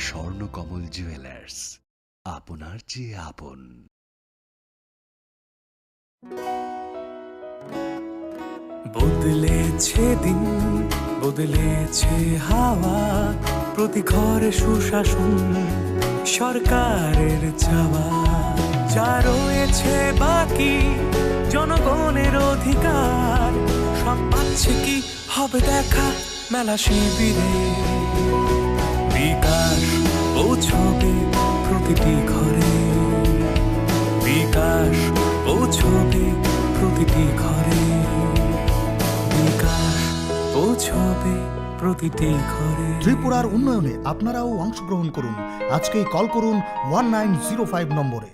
Swarnakamal jewellers, আপনার চেয়ে আপন। বদলেছে দিন, বদলেছে হাওয়া, প্রতি ঘরে সুশাসন সরকারের চাওয়া। যা রয়েছে বাকি জনগণের অধিকার, সব পাচ্ছে কি হবে দেখা মেলা শিবিরে। বিকাশ পৌঁছবে প্রতিটি ঘরে, বিকাশ পৌঁছবে প্রতিটি ঘরে, বিকাশ পৌঁছবে প্রতিটি ঘরে। ত্রিপুরার উন্নয়নে আপনারাও অংশগ্রহণ করুন। আজকেই কল করুন 1905 নম্বরে।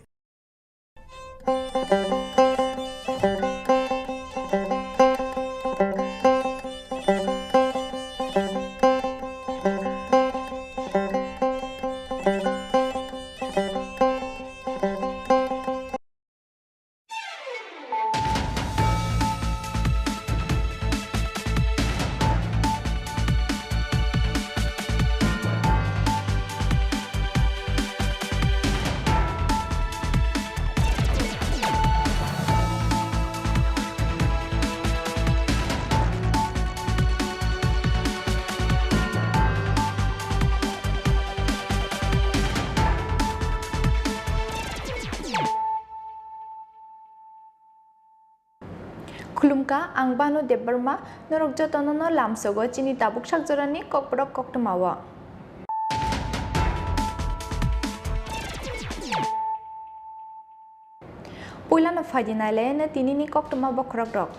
Khulumka ang banu debarma norok jotonono lamsogo chini tabuk sakjorani kokborok koktamawa. Puilano faidinale na tinini koktama bokrok rok.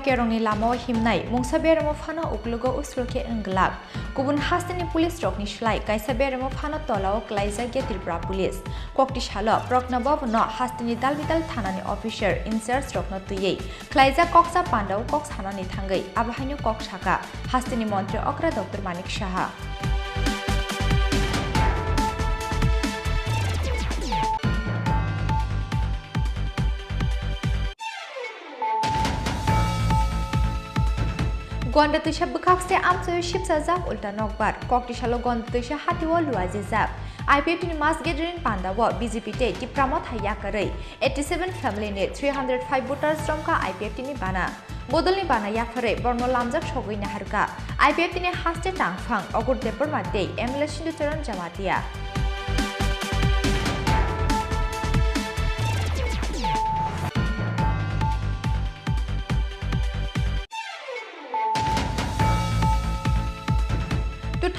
Kerong ni lamo himnai mungsaberamo phano uklugo usroke englak kubun hastani police rokni shlai kaisaberamo phano tolao klaija ge Tripura police kokti shalo proknabov no hastani dalbital thanani officer incharge rokno tuyei klaija koksa pandau koks hanani thangai abahainu kok shaka hastani mantri okra dr manik shaha Gonda tuisha bukakse amsoyo shipsa zap ulta nokbar kokti shalo gonda tuisha hatiwo luazi zap IPF ni mass gathering pandawo BJP te ki pramot haya karai 87 family ne 305 voters romka IPF ni bana bodol ni bana yakare borno lamjak sogoi na haruka IPF ni haste tangphang ogur depor mate MLA Sinducharan Jamatia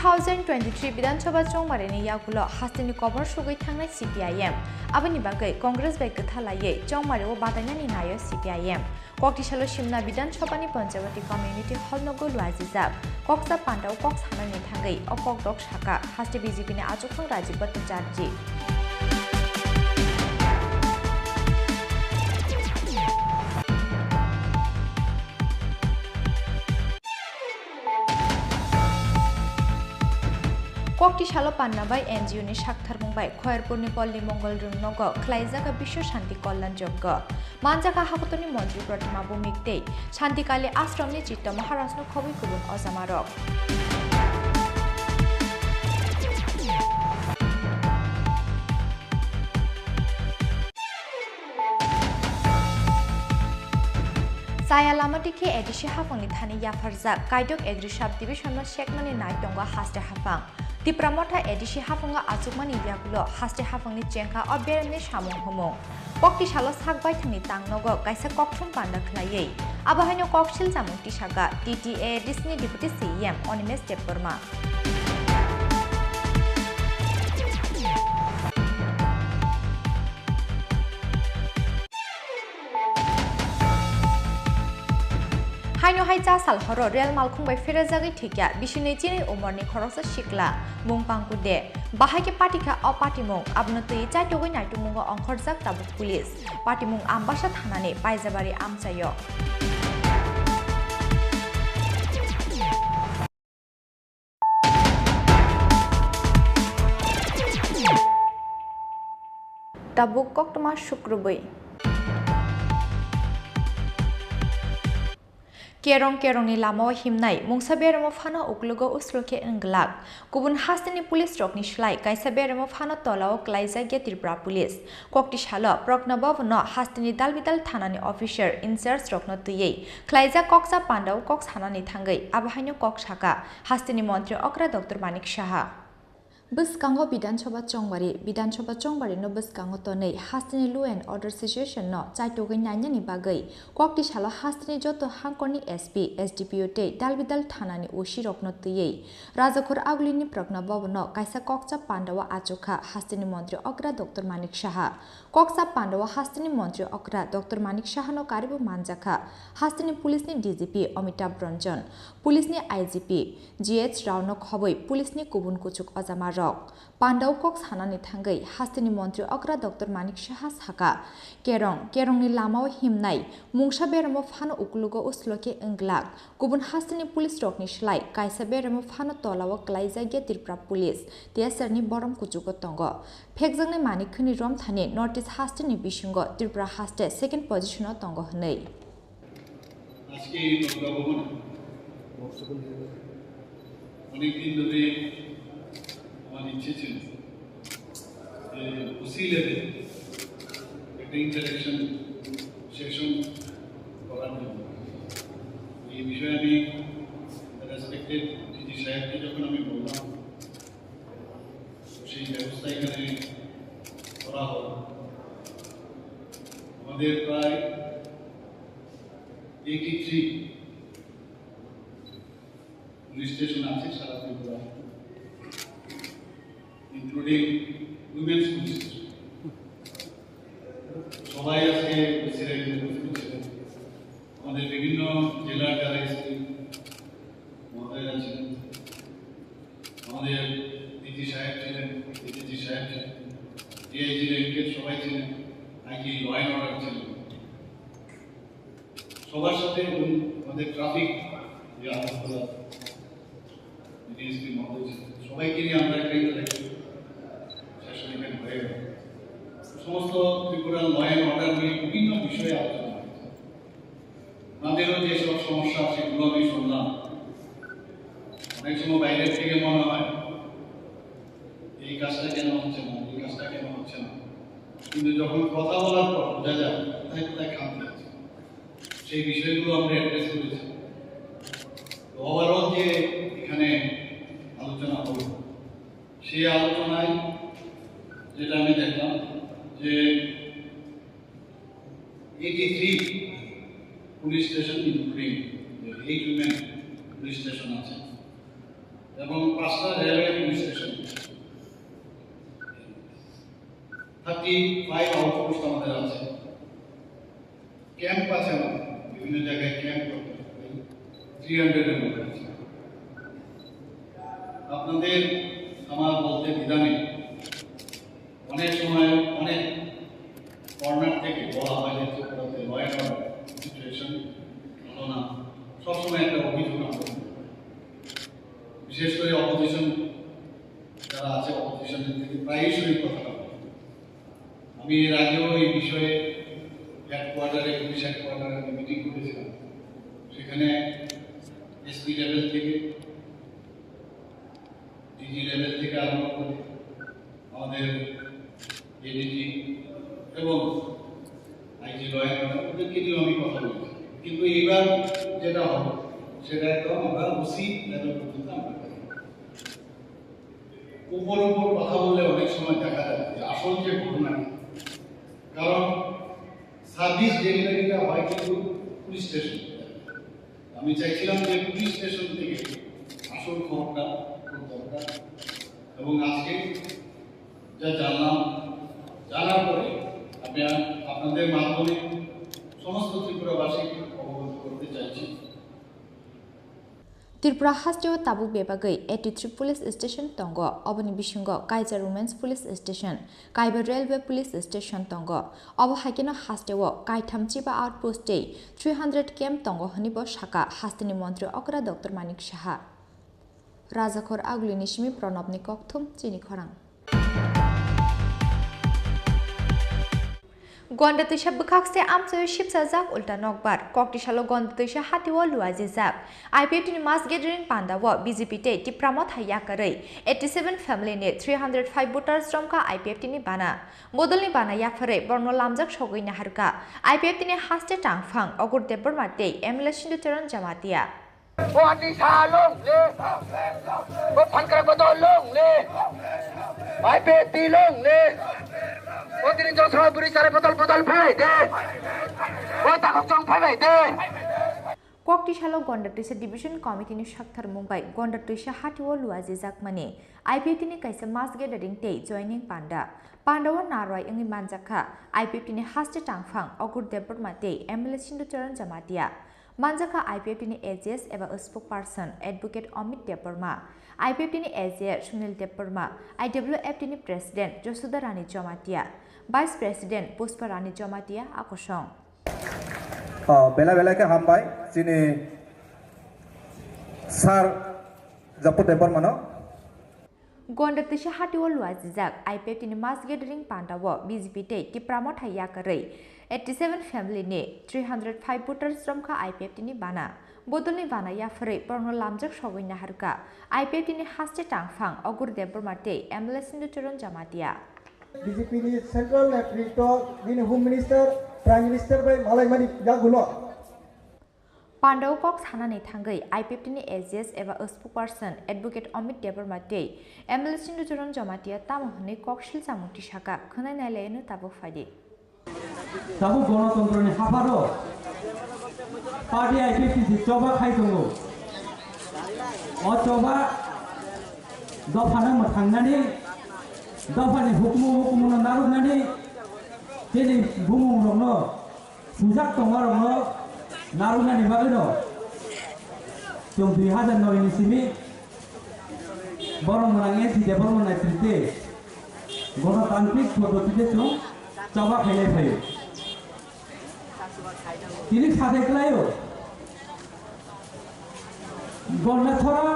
2023 বিধানসভা চংমারেনি ইয়াগুলো হাস্তিনি কবর সুগৈ থাংনাই CPIM আবনি বাগৈ Congress bai গথালাयै চংমারেও বাদাইনানি নাयो CPIM ককটিশালো সিমনা বিধানসভানি পঞ্চায়তী কমিউনিটি হল নগো লুয়াজিজাব কক্সা পান্ডাও কক্স হানানি থাঙ্গৈ অকক ডক শাখা হাস্তে BJP ni আজুখাং Rajiv Bhattacharya kokti shalo pannabai NGO ni shakthar mungbai khoyarpurni polli mongol rung nogo khlaijaka bisho shanti kollan jogga manjaka hakotoni mantri pratima bumikte shantikali ashramni chitta maharashno khobui kubun ozamarok Saya lamatiki edishi hafangni thani yafarjak kaidok egrisab division shekmani naitonga haste hafang Tipramota edishi hafanga azukmani yagulo haste hafangni chenka obberni samung humung kokti shalo sakbai thani tangnogo kaisa kokthum panda khlaiyei abahaino kokshil jamung tishaga TTA Disney Deputy CM Onimes Deborma haino hai cha sal horo real malkhung bai fere jagi thikya bisini chini umorni khoroksa sikla mungpang kude bahai ke party kha o party mung abno tui chai togoi naitu mungo ongkhorjak tabuk police party mung ambasa thanani paijabari amchayo tabuk koktoma shukrubai kerong ni lamo himnai mungsa beramo phano uklugo usloke englak kubun hastini police rokni shlai kaisa beramo phano tolao klaija ge tripura police kokti shalo proknabov no hastini dalbidal thanani officer in charge rokno tuyei klaija koksa pandau koks hanani thangai abahaino kok shaka hastini mantri okra dr manik saha Biskango Bidanchoba Chongbari no Biskango Tone, Hastini Law and Order Situation no, Chaitogi Nanyani Bagai, Kokti Shala Hastini Joto Hankoni SP, SDPOT, Dalbidal Tanani Ushirok no Tie, Razakur Aglini Prokna Bobono, Kaisa Koksa Pandawa Achoka, Hastini Montri Okra, Dr. Manik Shaha, Koksa Pandawa Hastini Montri Okra, Dr. Manik Shahano Karibu Manjaka, Hastini Police ni DGP Amitabh Ranjan, Police ni IGP, GH Rauno Khoboi, Police ni Kubun Kuchuk Ozama Pandau Cox Hanani Tangai, Hastini Montri Okra Dr. Manik Shahas Haka, Kerong ni Lamao Himnai, Mungsha Beramo Fano Uklugo Usloke Englak, Kubun Hastini Police Rockni Shlai, Kaisa Beramo Fano Tolawa Klaiza Getirpra Police, Tiasarni Borom Kuchuko Tongo, Pegzangni Manikuni Rom Thani, Northeast Hastini Bishungo, Tripura Haste, second position of Tongo Hanei. আমার ইচ্ছে ছিল যে OC লেভেলে একটা interaction session করার জন্য এই বিষয়ে আমি রেসপেক্টেড ডিজি সাহেবকে যখন আমি বললাম সেই ব্যবস্থা এখানে করা হলো আমাদের প্রায় 83 পুলিশ স্টেশন আছে সারা ত্রিপুরা including women's police. সবাই আজকে আমাদের বিভিন্ন জেলার যারা এসপি মহোদয়রা ছিলেন আমাদের ডিজি সাহেব ছিলেন ডিজি সাহেব ছিলেন ডিআইজি র্যাঙ্কের সবাই ছিলেন আইজি ল অ্যান্ড অর্ডার ছিলেন সবার সাথে আমাদের ট্রাফিক যে আলাদা ডিএসপি মহোদয় ছিলেন সবাইকে নিয়ে আমরা একটা ইন্টারেকশন সমস্ত ত্রিপুরার ল অ্যান্ড অর্ডার নিয়ে বিভিন্ন বিষয়ে আলোচনা হয়েছে আমাদেরও যেসব সমস্যা সেগুলো আমি শুনলাম অনেক সময় বাইরের থেকে মনে হয় এই কাজটা কেন হচ্ছে না এই কাজটা কেন হচ্ছে না কিন্তু যখন কথা বলার পর বোঝা যায় কোথায় কোথায় খামতি আছে সেই বিষয়গুলো আমরা অ্যাড্রেস করেছি ওভারঅল যে এখানে আলোচনা হল সেই আলোচনায় যেটা আমি দেখলাম যে 83 police station including 8 women police station আছে এবং 5টা রেলওয়ে পুলিশ স্টেশন 35 আউটপোস্ট আমাদের আছে ক্যাম্প আছে বিভিন্ন জায়গায় ক্যাম্প করতে 300 এর মতো আছে আপনাদের আমার বলতে দ্বিধা নেই অনেক সময় অনেক কর্নার থেকে বলা হয় যে ত্রিপুরাতে ল অ্যান্ড অর্ডার সিচুয়েশন ভালো না সবসময় একটা অভিযোগ আমরা বিশেষ করে অপোজিশন যারা আছে অপোজিশনের থেকে প্রায়শই কথা বলে আমি এর আগেও এই বিষয়ে হেডকোয়ার্টারে পুলিশ হেডকোয়ার্টারে মিটিং করেছিলাম সেখানে এসপি লেভেল থেকে ডিজি লেভেল থেকে আরম্ভ করে আমাদের এডিজি এবং আইজি ল অ্যান্ড অর্ডার ওদেরকে নিয়েও আমি কথা বলেছি কিন্তু এবার যেটা হবে সেটা একদম আমরা ওসি লেভেল পর্যন্ত আমরা উপর কথা বললে অনেক সময় দেখা যায় যে আসল যে ঘটনা কারণ সার্ভিস ডেলিভারিটা হয় কিন্তু পুলিশ স্টেশন আমি চাইছিলাম যে পুলিশ স্টেশন থেকে আসল খবরটা খুব দরকার এবং আজকে যা জানলাম জানার পরে আমি আপনাদের মাধ্যমে সমস্ত ত্রিপুরাবাসীকে অবগত করতে চাইছি Tripura hasteo tabuk bebagei 83 police station tongo oboni bisingo Kaiser Women's Police Station Kaiba Railway Police Station tongo obo haikeno hasteo Kaithamchiba outpost 300 km tongo hanibo shaka hastini mantri okra Dr. Manik Shaha Rajakhor aguli nishimi pranobni kokthum chini khorang Gonda tuisha bukakse amsoy shipsa jak ulta nokbar koktishalo gonda tuisha hatiwo luaji jak IPF ni mass gathering pandawo BJP te tipramot hayakarei 87 family ne 305 voters romka IPF ni bana bodolni bana yafare borno lamjak sogoi naharka IPF ni haste tangfang ogur debor mate MLA Sindu Charan Jamatia Wadi salong le Pankra bodolong le IPF long le Wadi josra buri sare botol phai de Wata khong phai de Koktisalo Gonda Division Committee ni Shakthar Mumbai Gonda Tuisha Hatiwo Luaji Jakmani IPF ni kaisa mass gathering te joining panda Pandawa Naroi ingi manjaka IPF ni haste tangfang ogur debor mate MLA Sindu Charan Jamatia Manjaka IPF ni AGS eba spokesperson advocate Amit Deparma IPF ni AGS Sunil Deparma IWF ni president Josuda Rani Jamatia vice president Puspa Rani Jamatia akosong bela ke hambai sini sar japut debor mano Gonda tisha hatiwo luaji jak IPF ni mass gathering pandawo BJP te tipramot hayakarei 87 family ne 305 voters romka IPF ni bana bodolni bana yafare porno lamjak sogoi naharka IPF ni haste tangfang ogur debor mate MLA Sindu Charan Jamatia BJP ni central to ni home minister prime minister by malai mani jagulo Pandaw kok sanani thangai IPF ni AGS eba spokesperson advocate Amit Deparmate MLA Sindu Charan Jamatia tamohne kokshil samuti shaka khonai nailenu tabo faidi Tabu গণতন্ত্র ni hafaro party IPF ni choba khai tongo o choba dofana mathangani dofani hukumu na narunani tini bumung rongno sujak tonga rongno narunani bagino jong 2009 ni simi borong range si debor monai trite গণতান্ত্রিক পদ্ধতিতে চং চবা খাইলে ফাইও তিনি সাথে গলায়ও গন্ডা ছড়া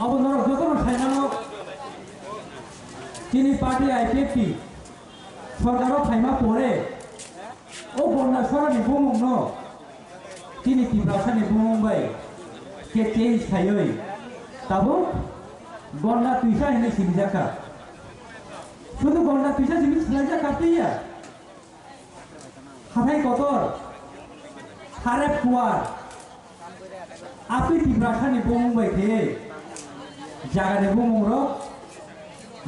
অবনর যতন খাইনানো তিনি party IPFT সরকারও খাইমা পড়ে ও গন্ডা ছড়া নিবুমুং ন তিনি তিব্রাসানি বুমুংবাই কে চেঞ্জ খাইoi তাবো গন্ডা তুইসা হিনে সিমজাকা শুধু গন্ডা তুইসা জিমি সিলাজা কাটিয়া হাতাই কতর হারে কুয়ার আপনি তিব্রাসানি বুমুংবাই কে জাগানে বুমুংর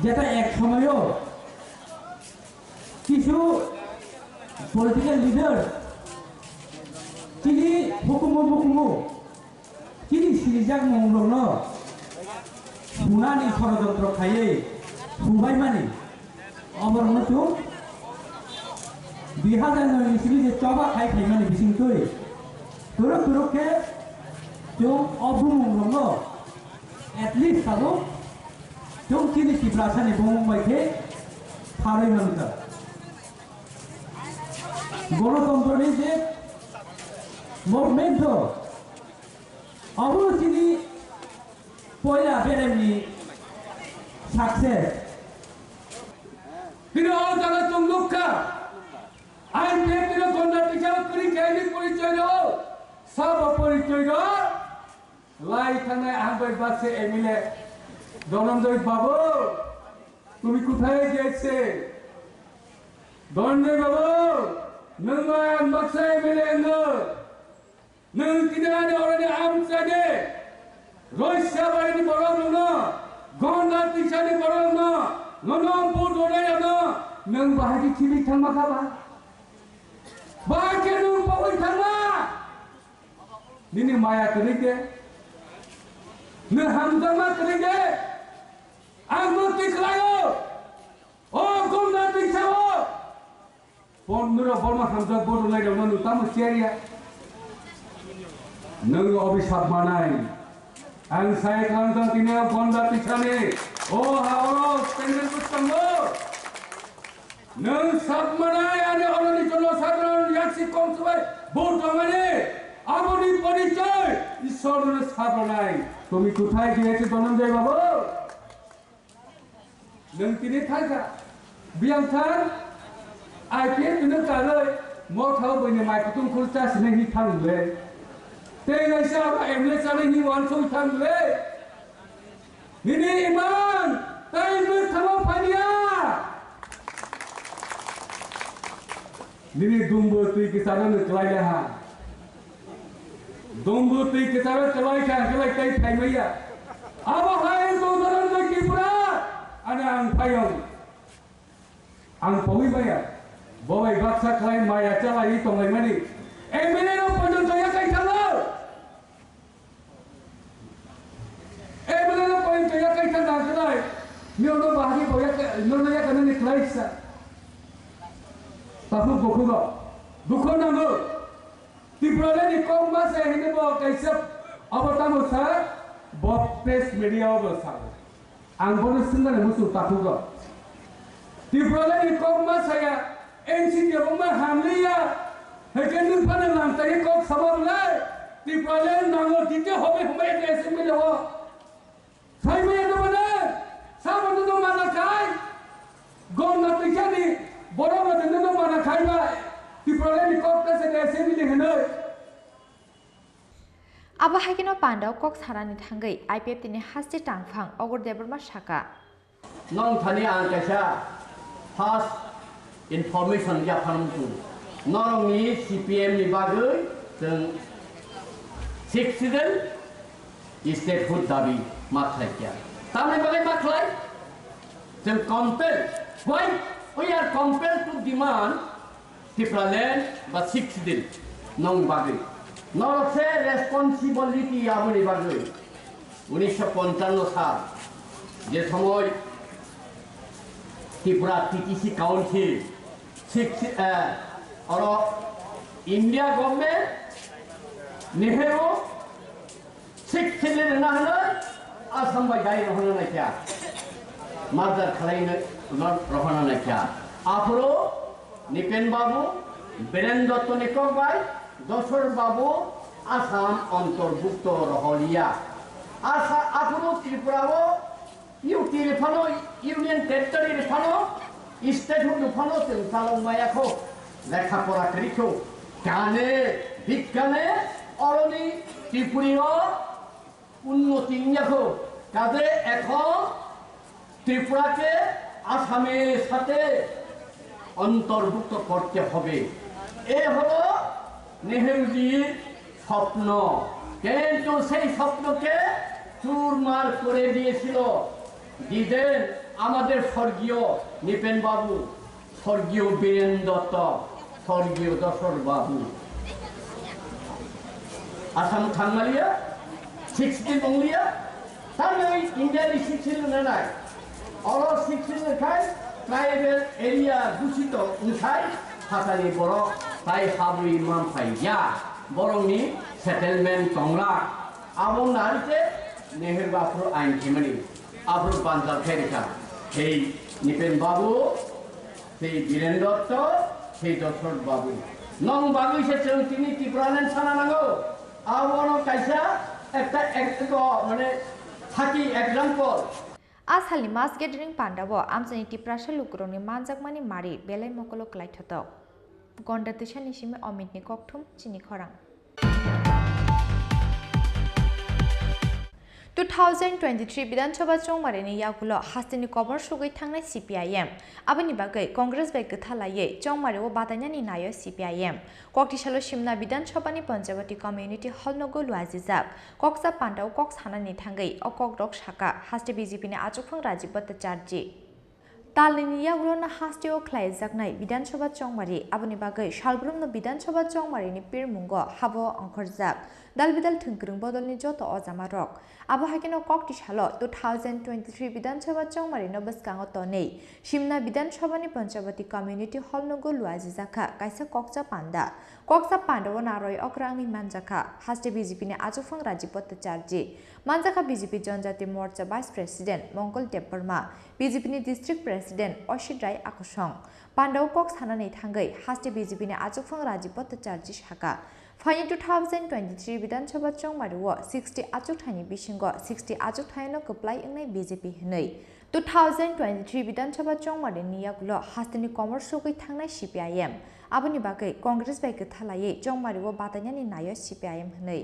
যেটা এক সময়ও কিছু পলিটিক্যাল লিডার তিনি হুকুমু তিনি সিরিজাক মংরন সুনানি ষড়যন্ত্র খাইয়ে সুবাই মানি অমরণ চো 2009 ইসিবি যে চবা খাই খাইমানি বিসিং তুই তুরকে চো অবুমরন এটলিস্ট সাবো চো তিনি তিব্রাসানি বুমুংবাইকে ফারই মানতা গণতন্ত্রের যে মুভমেন্ট অবশ্যই পয়লা বেরেমনি সাকসেস কিন্তু যারা চন্দুকা আইপিএফ এর গন্ডা টিচার করি কেনি পরিচয় দাও সব পরিচয় দাও লাই থানায় আহবাই বাসে এমএলএ ধনঞ্জয় বাবু তুমি কোথায় গিয়েছে ধনঞ্জয় বাবু নঙ্গা বাসে এমএলএ নং কিনারে ওরে আমসাদে রইসা বাড়ি বড় ন গন্ডা টিচারে বড় ন ননম পুরোরে ন নং বাহাদি টিভি থামা খাবা বাকে নং পই থামা নিনি মায়া করিতে ন হামজামা করিতে আমো তিখলায়ো ও গন্ডা টিচাও 15 বর্মা হামজা বড় লাইলো ননু তাম চেরিয়া नों अभिशाप मानाय आं साय खालामदों दिनै गन्दा पिछाने ओ हावरो पेंडेल बुस्थांगो नों साप मानाय आरो अरनि जनसाधारण याक्सि कमसबाय भोट माने आबनि परिचय ঈশ্বরের সাধনায় তুমি কোথায় গিয়েছো ধনঞ্জয় বাবু नों दिनै थांखा बियांथार आइपिएस नों गालै मथाव बयनि माइखुतुं खुलता सिनै हि थांले तेगायसा एमएलए जाने हि वान सय थांले दिनै इमान ताइमो थांव फानिया दिनै दुंबो तुइ किसानो नक्लायला हा दुंबो तुइ किसानो चलायखा गलाय ताइ थाइमैया आबो हाय गोदरन किपुरा आना आं फायं आं पवि बाया बय बाक्सा खाय माया चलाय तंलाय मानि एमएलए नो पर्यन्त या काय थाङो एमएलए नो पर्यन्त या काय थाङा गलाय निउनो बाहागि बया निउनो या काने निक्लायसा बाबु गखुगा दुखो नांगो तिब्रले नि कम मासे हिने बो कायसा अबतामो सा बब प्रेस मीडिया बसा आं बोनो सिंगाने मुसु ताखुगा तिब्रले नि कम मासाया एनसीटी बमा हामलिया हेकेन फाने लांताय कक सबरले तिब्रले नांगो दिते होबे होबे एसेंबली हो साइमे न बने साबन न माना खाय गम न पिखानि बरो मदन न माना खायबा तिब्रले नि कक प्रेस एसेंबली हनो Aba haikino pandau kok sarani thangai IPF tini hasti tangphang ogor deborma shaka nong thani ang kaisa first information ya phamtu norong ni CPM ni bagoi jeng citizen statehood dabi maklai kya tamne bagai maklai jeng compel why we are compelled to demand Tripura land but citizen nong bagai নরসে responsibility আমনি বাগৈ 1955 সাল যে সময় Tripura TTC council और India government Nehru six ना आसाम बाय गाय रहना नायखा मार्जार खालायनो रहना नायखा आफरो निपेन बाबू बीरेन्द्र दत्त निकम बाय दशर बाबू आसाम अंतर्भुक्त रहलिया आसा आफरो त्रिपुराओ यूटी रिफानो यूनियन टेरिटरी रिफानो स्टेटहुड रिफानो जों सालंमायाखौ लेखा पढ़ा करिखौ गाने बिज्ञाने अरनि त्रिपुरिया उन्नति नियाखौ काजे এখন त्रिपुराকে আসামের সাথে অন্তর্ভুক্ত করতে হবে এ হলো নেহেরুজির স্বপ্ন কিন্তু সেই স্বপ্নকে চুরমার করে দিয়েছিল দিদেন আমাদের স্বর্গীয় নিপেন বাবু স্বর্গীয় বীরেন্দ্র দত্ত স্বর্গীয় দশর বাবু আসাম থাঙ্গালিয়া 16 মঙ্গলিয়া তাহলে ইন্ডিয়ানি 16 নাই অল 16 খাই ট্রাইবেল এরিয়া দূষিত উঠাই হাতানি বড় তাই হাবুই মামফাইয়া বরংনি সেটেলমেন্ট টংলা আবং নারিতে নেহের বাপুর আইন খেমানি আবর বান্দার ফেরিকা সেই নিপেন বাবু সেই বীরেন্দ্র দত্ত সেই দশরথ বাবু নং বাবু এসেছেন তিনি ত্রিপুরাল্যান্ড ছাড়া নাগো আবন কাইসা একটা মানে থাকি example Asalni mas gathering pandabo amsani tiprasha lukroni manjakmani mari belai mokolo klaithotok gonda tishani sime omitni kokthum chini khorang 2023 বিধানসভা চংমারিনি ইয়াগুলো হাস্তিনি কবর সুগৈ থাংনাই CPIM আবনি বাগৈ কংগ্রেস bai গথালাयै চংমারি ও বাদাইনানি নায় CPIM ককটিশালো সিমনা বিধানসভানি পঞ্চবটি কমিউনিটি হল নগো লুয়াজিজাক ককসা পান্ডাও কক সানানি থাঙ্গৈ ও ককরক শাখা হাস্তে BJP ni আচুকফাং রাজীব ভট্টাচার্য तालनि यागुलना हास्टेओ ख्लाइजाकनाय विधानसभा चंमारि आबनि बागै सालब्रुमनो विधानसभा चंमारिनि पिरमुंगो हाबो अंखरजाक दालबिदाल थुंग्रों बदलनि जत अजामारक आबो हाकिनो कक्ति सालो 2023 विधानसभा चंमारिनो बसकांगो तनै सिमना विधानसभानि पंचवटी कम्युनिटी हल नगो लुआजिजाखा काइसा कक्सा पान्डाव नारय अक्रांनि मानजाखा हास्टे बीजेपीनि आजुफां राजीव भट्टाचार्य मानजाखा बीजेपी जनजाति मोर्चा वाइस प्रेसिडेंट मंगल देबबर्मा बीजेपीनि डिस्ट्रिक्ट प्रेसिडेंट अशित राय आकुसं पान्डाव कक्स हानानै थांगै हास्टे बीजेपीनि आजुफां राजीव भट्टाचार्य साका फाइनि 2023 विधानसभा चंमारिओ 60 आजुक थाइनि बिसिंगो 60 आजुक थाइनो कप्लाय इंनाय बीजेपी हनै 2023 विधानसभा चंमारिनि यागुलो हास्टेनि कमर्सोगै थांनाय सीपीआईएम आबनि बागै कांग्रेस बाय गथालायै चंमारिओ बातायनानि नायो सीपीआईएम हनै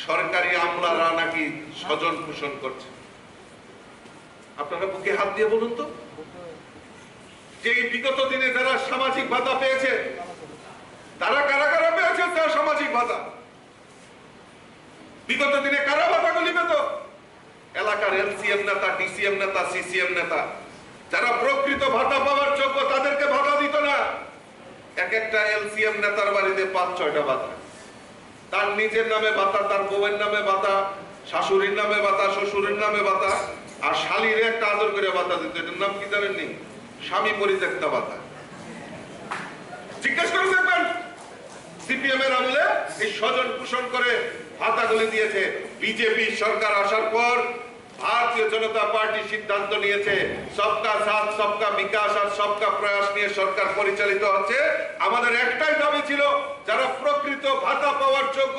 সরকারি আমলারা নাকি স্বজন পোষণ করছে আপনারা বুকে হাত দিয়ে বলুন তো যে বিগত দিনে যারা সামাজিক ভাতা পেয়েছে তারা কারা কারা পেয়েছে তার সামাজিক ভাতা বিগত দিনে কারা ভাতাগুলি পেত এলাকার এলসিএম নেতা ডিসিএম নেতা সিসিএম নেতা যারা প্রকৃত ভাতা পাওয়ার যোগ্য তাদেরকে ভাতা দিত না এক একটা এলসিএম নেতার বাড়িতে 5-6টা ভাতা তার নিজের নামে ভাতা তার বউয়ের নামে ভাতা শাশুড়ির নামে ভাতা শ্বশুরের নামে ভাতা আর শালীর একটা আদর করে ভাতা দিত এটার নাম কি জানেন নি স্বামী পরিত্যক্তা ভাতা জিজ্ঞেস করে দেখবেন সিপিএম এর আমলে এই স্বজন পোষণ করে ভাতাগুলি দিয়েছে বিজেপি সরকার আসার পর भारतीय जनता पार्टी सिद्धांत নিয়েছে सबका साथ सबका विकास और सबका प्रयास নিয়ে সরকার পরিচালিত হচ্ছে আমাদের একটাই দাবি ছিল যারা প্রকৃত ভাতা পাওয়ার যোগ্য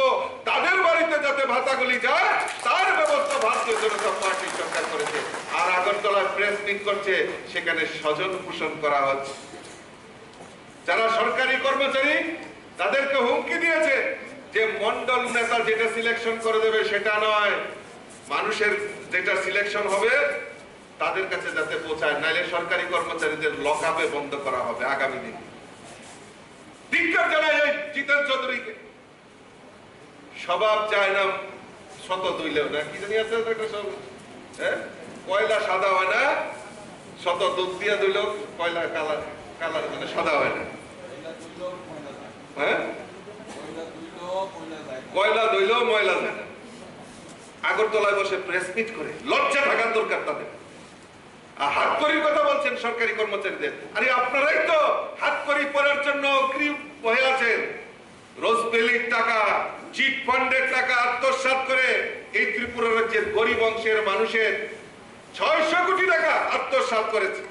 তাদের বাড়িতে যাতে ভাতাগুলি যায় তার ব্যবস্থা ভারতীয় জনতা পার্টি সরকার করেছে আর আগরতলায় প্রেস মিট করছে সেখানে স্বজন পোষণ করা হচ্ছে যারা সরকারি কর্মচারী তাদেরকে হুমকি দিয়েছে যে মণ্ডল নেতা যেটা সিলেকশন করে দেবে সেটা নয় মানুষের যেটা সিলেকশন হবে তাদের কাছে যাতে পৌঁছায় নাইলে সরকারি কর্মচারীদের লকআপে বন্ধ করা হবে আগামী দিনে ধিক্কার জানাই এই জিতেন চৌধুরীকে স্বভাব চায় না শত দুইলেও না কি জানি আছে একটা সব কয়লা সাদা হয় না শত দুধ দিয়ে দুইলেও কয়লা কালার কালার মানে সাদা হয় না হ্যাঁ কয়লা দুইলেও ময়লা যায় না আগরতলায় বসে প্রেস মিট করে লজ্জা থাকার দরকার তাদের হাতকড়ির কথা বলছেন সরকারি কর্মচারীদের আরে আপনারাই তো হাতকড়ি পরার জন্য অগ্রিম হয়ে আছেন রোজবেলির টাকা চিট ফান্ডের টাকা আত্মসাৎ করে এই ত্রিপুরা রাজ্যের গরিব অংশের মানুষের 600 কোটি টাকা আত্মসাৎ করেছে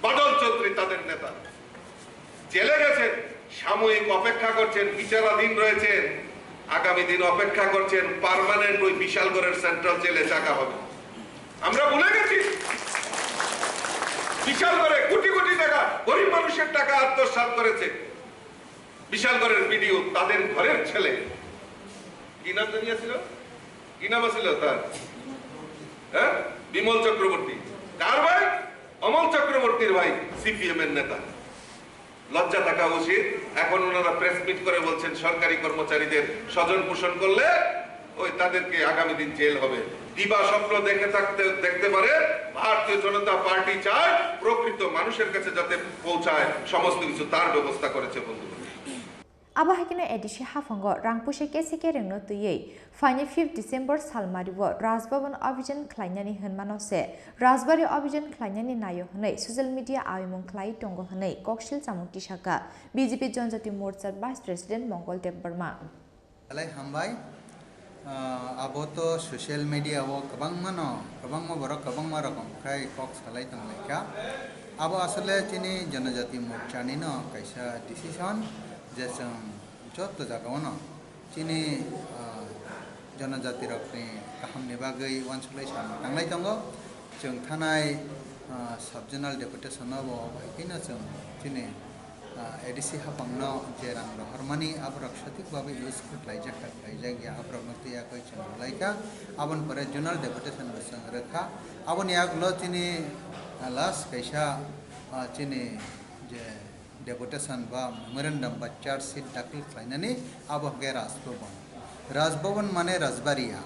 বাদল চৌধুরী তাদের নেতা জেলে গেছেন সাময়িক অপেক্ষা করছেন বিচারাধীন রয়েছেন আগামী দিন অপেক্ষা করছেন পার্মানেন্ট ওই বিশালগড়ের সেন্ট্রাল জেলে জায়গা হবে আমরা ভুলে গেছি বিশালগড়ে কোটি কোটি টাকা গরিব মানুষের টাকা আত্মসাৎ করেছে বিশালগড়ের ভিডিও তাদের ঘরের ছেলে কি নাম জানিয়েছিল কি নাম ছিল তার হ্যাঁ বিমল চক্রবর্তী কার ভাই অমল চক্রবর্তীর ভাই সিপিএম এর নেতা লজ্জা থাকা উচিত এখন ওনারা প্রেস মিট করে বলছেন সরকারি কর্মচারীদের স্বজন পোষণ করলে ওই তাদেরকে আগামী দিন জেল হবে দিবা স্বপ্ন দেখতে পারে ভারতীয় জনতা পার্টি চায় প্রকৃত মানুষের কাছে যাতে পৌঁছায় সমস্ত কিছু তার ব্যবস্থা করেছে বন্ধু Abahakino edishi hafango rangpushe kesike rengno tuyei faini 5 December salmariwo Rajbhavan Abhijan khlainani hönmanose Rajbari Abhijan khlainani nayo hनै social media awimung khlai tongo hनै kokshil samukti saka BJP Janjati Morcha Vice President Mongol Dev Burma alai hambai abo to social media abo kabangma borok kabangma rokom khai kok salai tanglaika abo asale chini janajati morcha ni no kaisa decision je jong jotto jagao chini janajati rokni kaham ni bagai wansulai sam tanglai tongo jong thanai subjonal deputation abo haikina jong chini ADC hapangno je rang rohormani abrok satik babe use khlaijak ya abrok nokti ya koi changlaika abon pore zonal deputation besang rekha abon yak lo chini last kaisa chini je deputation ba memorandum ba charge sheet dakil khlainani abo ge rajbhavan mane rajbariya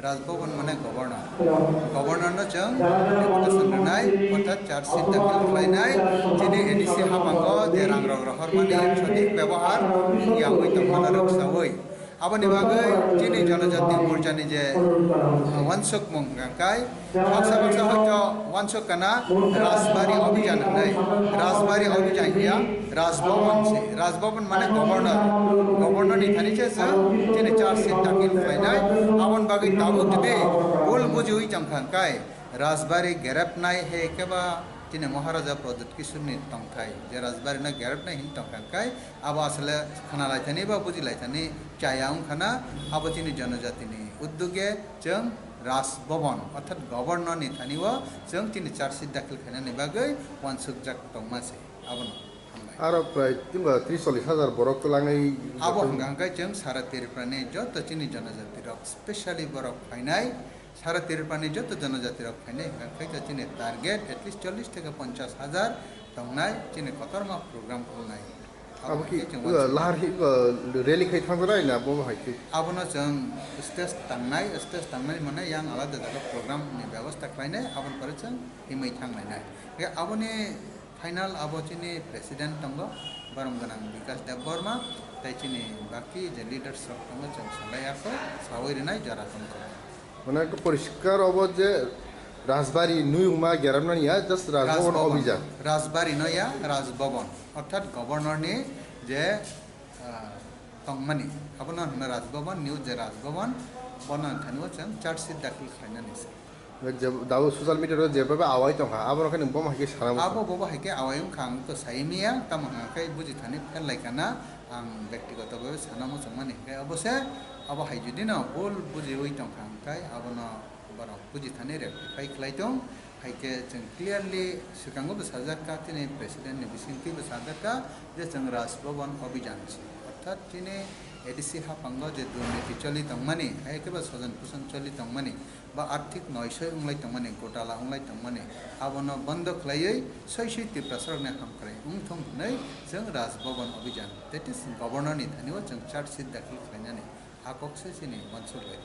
rajbhavan mane governor no jang deputation renai orthat charge sheet dakil khlainai chini ADC hapango je rang rohormani satik ব্যবহার yawi tamana raksawoi aboni bagai chini janajati morjani je wansuk mongkai baksa hojo wansuk kana rajbari abhijan nai rajbari abhijan ya rajbhavan mane governor ni thani che chini charge sheet dakil khlainai abon bagai tabu debe bol bujui jamkhangkai rajbari gerap nai he keba chini maharaja produt kisuni tongthai je rajbari na gerap nai hin tongkhangkai abo asale khana laithani ba buji laithani chayang khana abo chini janajati ni uddoge jeng rajbhavan orthat governor ni thaniwa jeng chini charge sheet dakil khainani bagai wansuk jak tongmase abono aro pray 30-40,000 borok to langai abo hangkai jeng sara tirprane jotto chini janajati rok specially borok phainai সারা তিরপানি যত জনজাতি রক্ষায় হangkai chini target at least 40 থেকে 50,000 tongnai chini kotorma program kulnai abo ki lahar hi rally khai thangrai na bo haiki abono jeng stage tangnai mane yang alada jaga program ni ব্যবস্থা khlainai abon pore jeng himai thanglainai ge aboni final abo chini president tongo barom ganang bikas deborma tai chini baki je leaders rok tongo jeng salai ako sawai renai jara tongko মানে একটা পরিষ্কার অবধ যে রাজবাড়ি নুইমা গেরামনা নিয়া just Raj Bhavan অভিযান রাজবাড়ি নয়া রাজভবন অর্থাৎ governor নি যে তংমানি আপনার রাজভবন নিউ যে রাজভবন বনান থানিও চান চার্জ শিট দাখিল খাইনানিছে দাও সোশ্যাল মিডিয়া যেভাবে আওয়াই তংহা আবার ওখানে বম হাইকে সারা আবো ববা হাইকে আওয়াইম খাং তো সাইমিয়া তামহাকাই বুজি থানি ফেলাইকানা आं ব্যক্তিগতভাবে সানামো সম্মানি হে অবশ্য আবো হাই যদি না বল বুজি ওই তংখাংকাই আবনো বারো বুজি থানি রেক্টিফাই খাইতং হাইকে जों क्लियरली सिगांगो बसाजाका तिने प्रेसिडेंट नि बिसिंति बसाजाका जे जों राजभवन अभियान अर्थात तिने ADC हापांगो जे दुर्नीति चलि तंगमानि हायकेबा सजन पुसन चलि तंगमानि बा आर्थिक नयसय उंलाय तंगमानि गोटाला उंलाय तंगमानि आबनो बन्द खलायै सैसै तिप्रसरने हामख्राय उंथं नै जों राजभवन अभियान दैट इज गभर्नर नि थानिव जों चार्ज शीट दाखिल खालायनानै हाककसे सिनि मनसुरबाय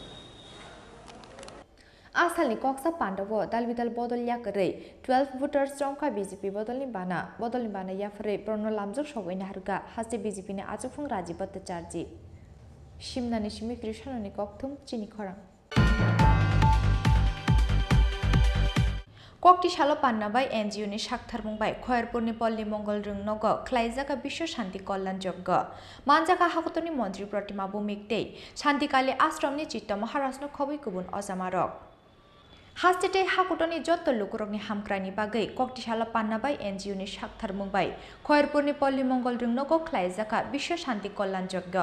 आसालनि कक्सा पाण्डव दालबिदाल बदल याकरै 12 भोटार्स रंखा बीजेपी बदलनि बाना याफरे प्रनो लामजक सगैना हारुगा हासे बीजेपी नि आजुफुं राजीव भट्टाचार्य सिमनानि सिमि कृष्णनि कक्थुम चिनि खरां कक्ति सालो पान्नाबाई एनजिओ नि साक्थार बुंबाय खयरपुरनि पल्ली मंगल रुंनग ख्लाइजाका विश्व शान्ति कल्याण यज्ञ मानजाका हाकुतनि मन्त्री प्रतिमा बुमिकते शान्तिकाली आश्रमनि चित्त महाराजनो खबै गुबुन अजामारक हास्टेटे हाकुटनि जत्त लुकुरकनि हामक्रानि बागै कक्तिशाला पान्नाबाई एनजिओ नि साक्थार बुंबाय खयरपुरनि पल्ली मंगल रुंनग ख्लाइजाका विश्व शान्ति कल्याण यज्ञ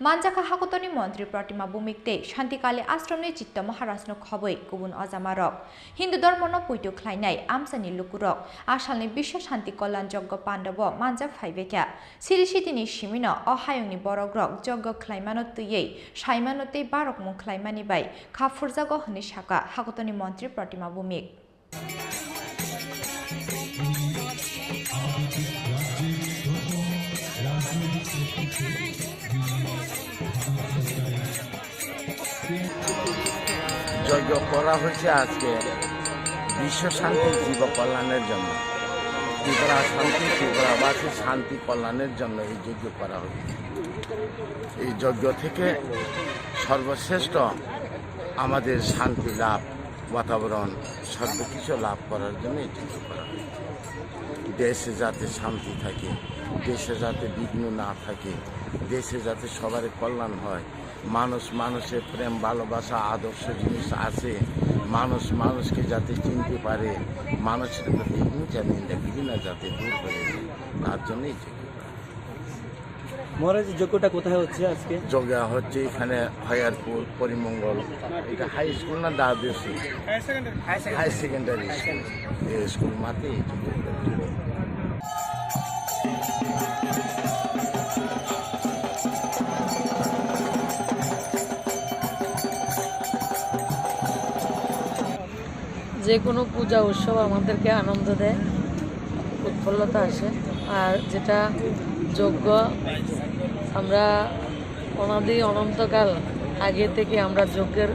मानजाका हाकुतनि मन्त्री प्रतिमा बुमिकते शान्तिकाली आश्रमनि चित्त महाराजनो खबै गुबुन अजामारक हिन्दू धर्मनो पुइटु ख्लाइनाय आमसानि लुकुरक आसालनि विश्व शान्ति कल्याण यज्ञ पाण्डव मानजा फाइबेका सिरिसितिनि सिमिनो अहायंनि बरग्रक यज्ञ ख्लाइमानो तुयै साइमानो तै बारक मुं ख्लाइमानि बाय खाफुरजागो हनि साका हाकुतनि मन्त्री प्रतिमा बुमिक যজ্ঞ করা হয়েছে আজকে বিশ্ব শান্তি জীব কল্যাণের জন্য ত্রিপুরা শান্তি ত্রিপুরাবাসী শান্তি কল্যাণের জন্য এই যজ্ঞ করা হয়েছে এই যজ্ঞ থেকে সর্বশ্রেষ্ঠ আমাদের শান্তি লাভ বাতাবরণ সর্বকিছু লাভ করার জন্য এই যজ্ঞ করা হয়েছে দেশে যাতে শান্তি থাকে দেশে যাতে বিঘ্ন না থাকে দেশে যাতে সবার কল্যাণ হয় মানুষ মানুষের প্রেম ভালোবাসা আদর্শ জিনিস আছে, মানুষ মানুষকে যাতে চিনতে পারে, মানুষের প্রতি হিংসা নিন্দা ঘৃণা যাতে দূর হয়ে যায়, তার জন্যই মহারাজ যজ্ঞটা কোথায় হচ্ছে আজকে? যজ্ঞ হচ্ছে এখানে হয়ারপুর পরিমঙ্গল, এটা হাই স্কুল না দ্বাদশী হাই সেকেন্ডারি স্কুল, এই স্কুল মাঠে যে কোনো পূজা উৎসব আমাদেরকে আনন্দ দেয়, উৎফুল্লতা আসে। আর যেটা যজ্ঞ, আমরা অনাদি অনন্তকাল আগে থেকে আমরা যজ্ঞের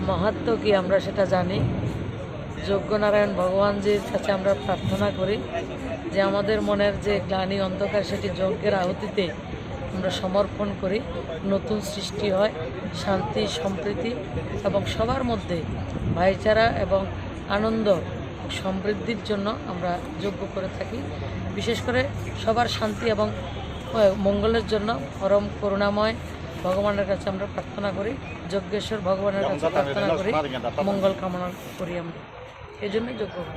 মাহাত্ম্য কি আমরা সেটা জানি। যজ্ঞনারায়ণ ভগবানজির কাছে আমরা প্রার্থনা করি যে আমাদের মনের যে গ্লানি অন্ধকার সেটি যজ্ঞের আহুতিতে আমরা সমর্পণ করি, নতুন সৃষ্টি হয়, শান্তি সম্প্রীতি এবং সবার মধ্যে ভাইচারা এবং আনন্দ সমৃদ্ধির জন্য আমরা যজ্ঞ করে থাকি। বিশেষ করে সবার শান্তি এবং মঙ্গলের জন্য পরম করুণাময় ভগবানের কাছে আমরা প্রার্থনা করি, যজ্ঞেশ্বর ভগবানের কাছে প্রার্থনা করি, মঙ্গল কামনা করি আমরা, এই জন্য যজ্ঞ করি।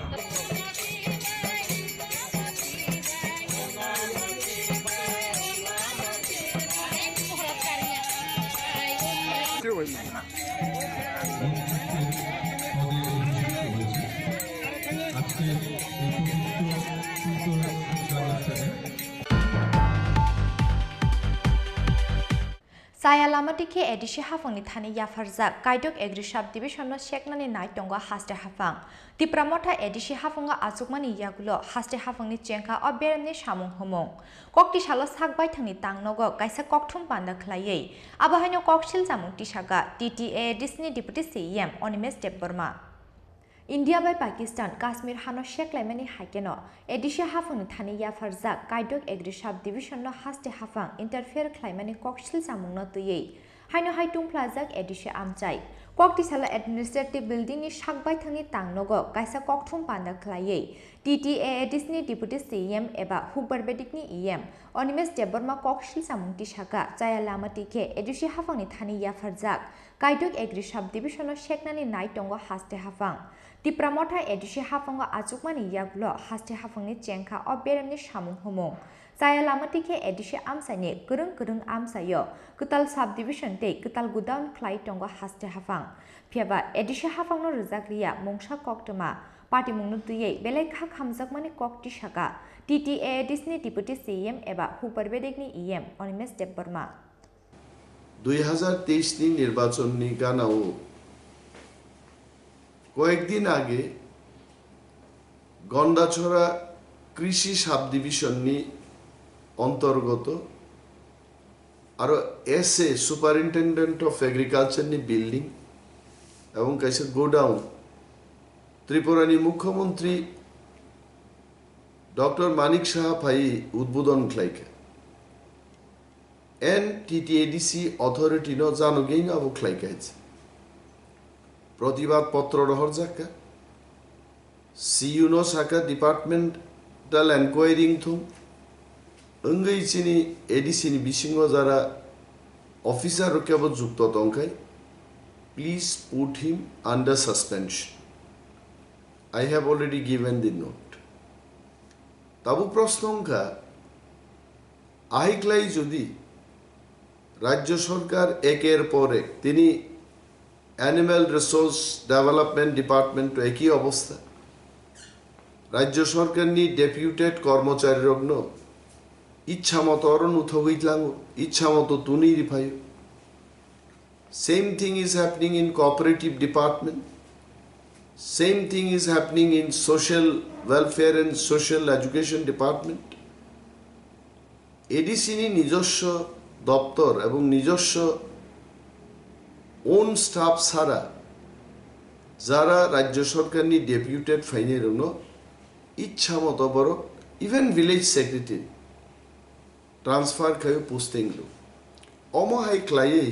Saya lama dikhe edisi hafang ni thani yafarjak kaidok egri sub division no seknani nai tonga haste hafang tipramotha edisi hafanga achukmani yagulo haste hafang ni chengka oberemni samung homong kokti salo sakbai thangni tangnogo kaisa kokthum panda khlaiei abahaino koksil samung tisaga TTA Disney Deputy CM Onimes Deborma India by Pakistan Kashmir hano sheklaimani hakeno edisi hafang ni thani yafarjak kaidok egri sub division no haste hafang interfere klaimani koksil samung no tuyei haino haitung plazak edisi amchai kokti sala administrative building ni sakbai thangni tangnogo kaisa kokthum panda khlaiei TTA Disney Deputy CM eba Hubbarbedik ni EM Onimes Deborma koksil samung tisaka chaya lama tikhe edisi hafang ni thani yafarjak kaidok egri sub division no sheknani nai tongo haste hafang Tipramotha edisi hafango achukmani yagulo haste hafangni chengkha oberemni samung homong chaya lama tikhe edisi amsani kurung amsayo kutal subdivision te kutal gudaun khlai tongo haste hafang phiaba edisi hafangno rjakriya mongsa koktoma party mungnu tuyei belai kha khamjakmani kokti saka TTA Disney Deputy CM eba Hubbarbedigni EM Onimes Deborma 2023 ni নির্বাচন ni ganao কয়েকদিন আগে গন্ডাছড়া কৃষি sub division নি অন্তর্গত আর SA superintendent of agriculture নি building এবং কাইসে godown ত্রিপুরানি মুখ্যমন্ত্রী doctor Manik Saha ভাই উদ্বোধন খাইকে এন টিটিএডিসি অথরিটি ন জানুগেই আবু খাইকাইছে প্রতিবাদ পত্র রহর জাকা সিইউনো সাকা ডিপার্টমেন্টাল এনকোয়ারিং থুম অঙ্গই চিনি এডিসিনি বিসিংহ যারা অফিসার কেবল যুক্ত তংখাই please put him under suspension I have already given the note তাবু প্রশ্নঙ্কা আহিকলাই যদি রাজ্য সরকার একের পর এক তিনি অ্যানিম্যাল রিসোর্স ডেভেলপমেন্ট ডিপার্টমেন্ট একই অবস্থা রাজ্য সরকার নি ডেপুটেড কর্মচারী রগ্ন ইচ্ছা মতো অরণ উথগিতলাং ইচ্ছা মতো তুনি রিফাই same thing is happening in cooperative department same thing is happening in social welfare and social education department এডিসিনি নিজস্ব দপ্তর এবং নিজস্ব ওন স্টাফ ছাড়া যারা রাজ্য সরকার নি ডেপুটেড ফাইনের ইচ্ছা মতো বড় ইভেন ভিলেজ সেক্রেটারি ট্রান্সফার খায় পোস্টিং অমহাই ক্লাইয়ে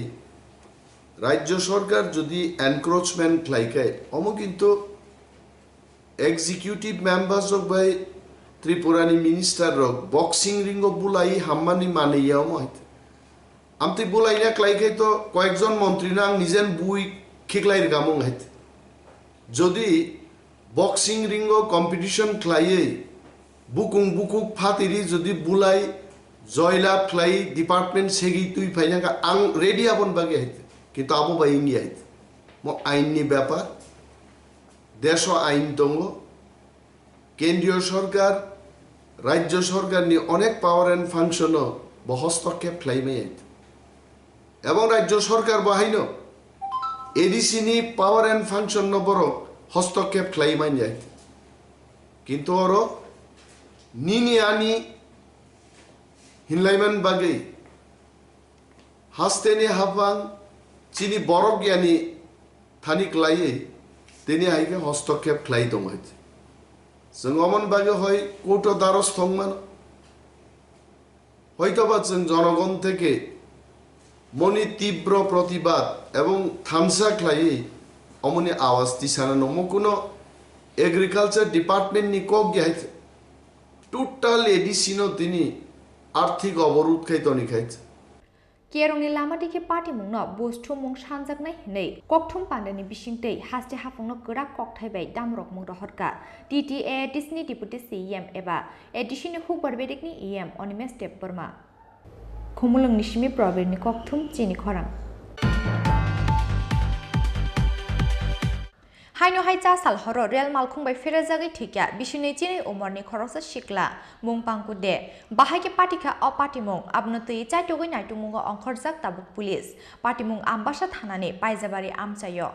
রাজ্য সরকার যদি এনক্রোচমেন্ট ক্লাইকায় অম কিন্তু এক্সিকিউটিভ মেম্বার্স অফ বাই ত্রিপুরানি minister rock boxing ring of বুলাই হাম্মানি মানে ইয়া অমহাইতে আমতি বুলাই না ক্লাইকে তো কয়েকজন মন্ত্রী না নিজেন বুই খিকলাইর গামং হাইতে যদি বক্সিং রিঙ্গ কম্পিটিশন খ্লাইয়ে বুকুক ফাতিরি যদি বুলাই জয়লাভ খ্লাই ডিপার্টমেন্ট সেগি তুই ফাইনাকা আং রেডি আবন বাগে হাইতে কিন্তু আবো বাই ইঙ্গি হাইতে আইননি ব্যাপার দেশ আইন দङ কেন্দ্রীয় সরকার রাজ্য সরকার নিয়ে অনেক পাওয়ার অ্যান্ড ফাংশনও হস্তক্ষেপ খ্লাইমাই হাইতে এবং রাজ্য সরকার বাহাইন এডিসিনি পাওয়ার অ্যান্ড ফাংশন বড় হস্তক্ষেপ খ্লাইমাই যায় কিন্তু ওর নিনি আনি হিনলাইমান বাগে হাস্তেনি হাফাং চিনি বরক জ্ঞানী থানি ক্লাইয়ে তিনি হাইকে হস্তক্ষেপ খ্লাই দङ হইতে जों অমন বাগে হয় কোর্ট দ্বারস্থ মান হয়তোবা जों জনগণ থেকে মনি তীব্র প্রতিবাদ এবং থামসা খ্লাই অমনি আওয়াজ দিছানা নম কোনো এগ্রিকালচার ডিপার্টমেন্ট নি কক গিয়াইছে টোটাল এডিসিনো তিনি আর্থিক অবরোধ খাইতনি খাইছে केरंनि लामा दिखे पार्टी मुंनो बोस्थु मुं सानजागनाय हनै ककथुम पान्डानि बिसिंतै हास्ते हाफुंनो गोरा ककथायबाय दामरक मुं रहरका टीटीए डिसनि डिपुटी सीएम एबा एडिशनि हुकबर बेदिकनि ईएम अनिमेश देब बर्मा खुमुलंनि सिमि प्रबीरनि ककथुम चिनि खरां हाइनो हाइचा साल हरो रेल मालखुंबाय फेरेजागै थिका बिसिनि चिनि उमरनि खरसा शिकला मुं पांकुदे बाहायके पाटिका अ पाटिमुं आबनो तै चाइटगै नाइटुमुंगो अंखरजाक ताबुक पुलिस पाटिमुं आम्बासा थानानि पाइजाबारि आमचायो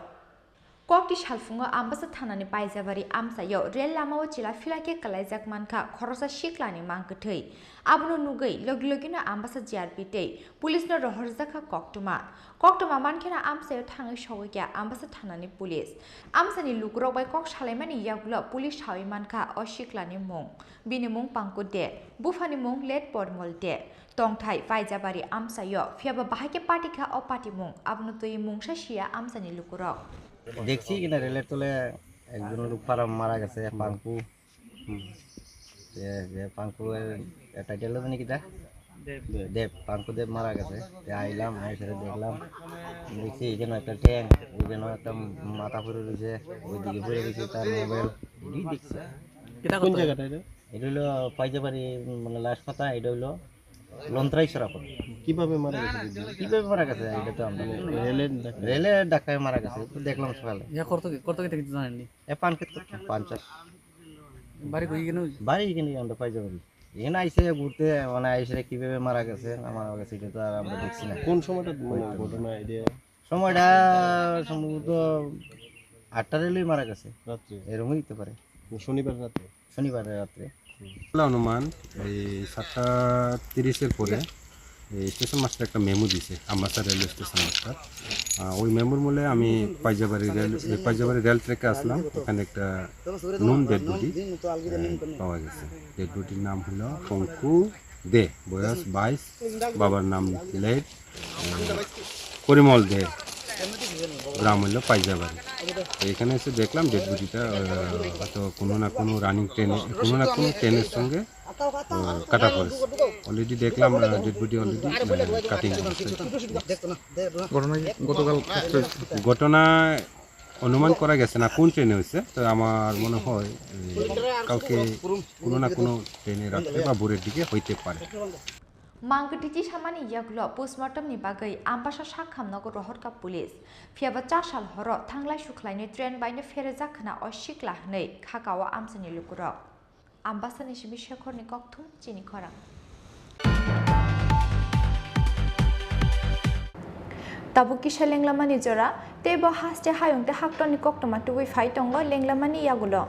ककति सालफुङो आम्बासा थानानि पाइजाबारि आमचायो रेल लामाव चिला फिलाके कलाइजाक मानखा खरसा शिकलानि मांगथै आबनो नुगै लगलगिनो आम्बासा जिआरपितै पुलिसनो रहरजाखा ककटुमा मानखेना आमसायाव थाङै सौगैया आम्बासा थानानि पुलिस आमसानि लुग्रावबाय कक सालायमानि यागुलो पुलिस सावै मानखा अ शिकलानि मुं बिनि मुं पांकुदे बुफानि मुं लेट परमलदे तंथाय पाइजाबारि आमसायो फियाबा बाहायके पाटिका अ पाटिमुं आबनो तै मुंसा शिया आमसानि लुग्राव দেখছি কিনা রেলের তলে একজন লোক পারা মারা গেছে পাঙ্কু পাঙ্কুর টাইটেল জানি কিটা দেব পাঙ্কু দেব মারা গেছে আইলাম সেটা দেখলাম দেখছি এখানে একটা ট্যাঙ্ক ওইখানে একটা মাথা পড়ে রয়েছে ওইদিকে পড়ে রয়েছে তার মোবাইল দেখছি কোন জায়গাটা এটা হলো পাইজাবাড়ি মানে লাশ পাতা এটা হলো লন্ত্রাই সরাপন কিভাবে মারা গেছে এটা তো আমরা রেলের ধাক্কায় মারা গেছে দেখলাম সকালে কত থেকে জানেননি বাড়ি কিনে আমরা পাইজাবাড়ি এখানে আইসে ঘুরতে মানে আইসে কিভাবে মারা গেছে মারা গেছে এটা তো আর আমরা দেখছি না কোন সময়টা ঘটনা সময়টা সম্ভবত 8টা রেলেই মারা গেছে রাত্রে এরকমই হতে পারে শনিবার রাত্রে অনুমান এই 7:30 পরে স্টেশন মাস্টার একটা মেমো দিছে আম্বাসা রেলওয়ে স্টেশন মাস্টার ওই মেমোর মূলে আমি পাইজাবাড়ি রেল ট্র্যাকে আসলাম ওখানে একটা নুন ডেড বডি পাওয়া গেছে ডেড বডির নাম হলো পঙ্কু দে বয়স 22 বাবার নাম লেট পরিমল দে গ্রাম হলো পাইজাবাড়ি এখানে এসে দেখলাম ডেড বডিটা হয়তো কোনো না কোনো রানিং ট্রেনের সঙ্গে কাটা পড়েছে অলরেডি দেখলাম ডেড বডি অলরেডি কাটিং ঘটনা অনুমান করা গেছে না কোন ট্রেনে হয়েছে তো আমার মনে হয় কালকে কোনো না কোনো ট্রেনে রাত্রে বা ভোরের দিকে হইতে পারে मांगटिची सामानि यागुलो पोस्टमार्टमनि बागै आम्बासा साखामनगो रहरका पुलिस फियाबा 4 साल हरो थांलाय सुख्लायनि ट्रेन बायनो फेरेजाखना अशिकला हनै खाकावा आमसानि लुगुरो आम्बासानि सिबि शेखरनि ककथुम चिनि खरां ताबु किसा लेंलामानि जरा तेबो हास्ते हायंते हाक्टनि ककटमा टुबै फाइ दंगो लेंलामानि यागुलो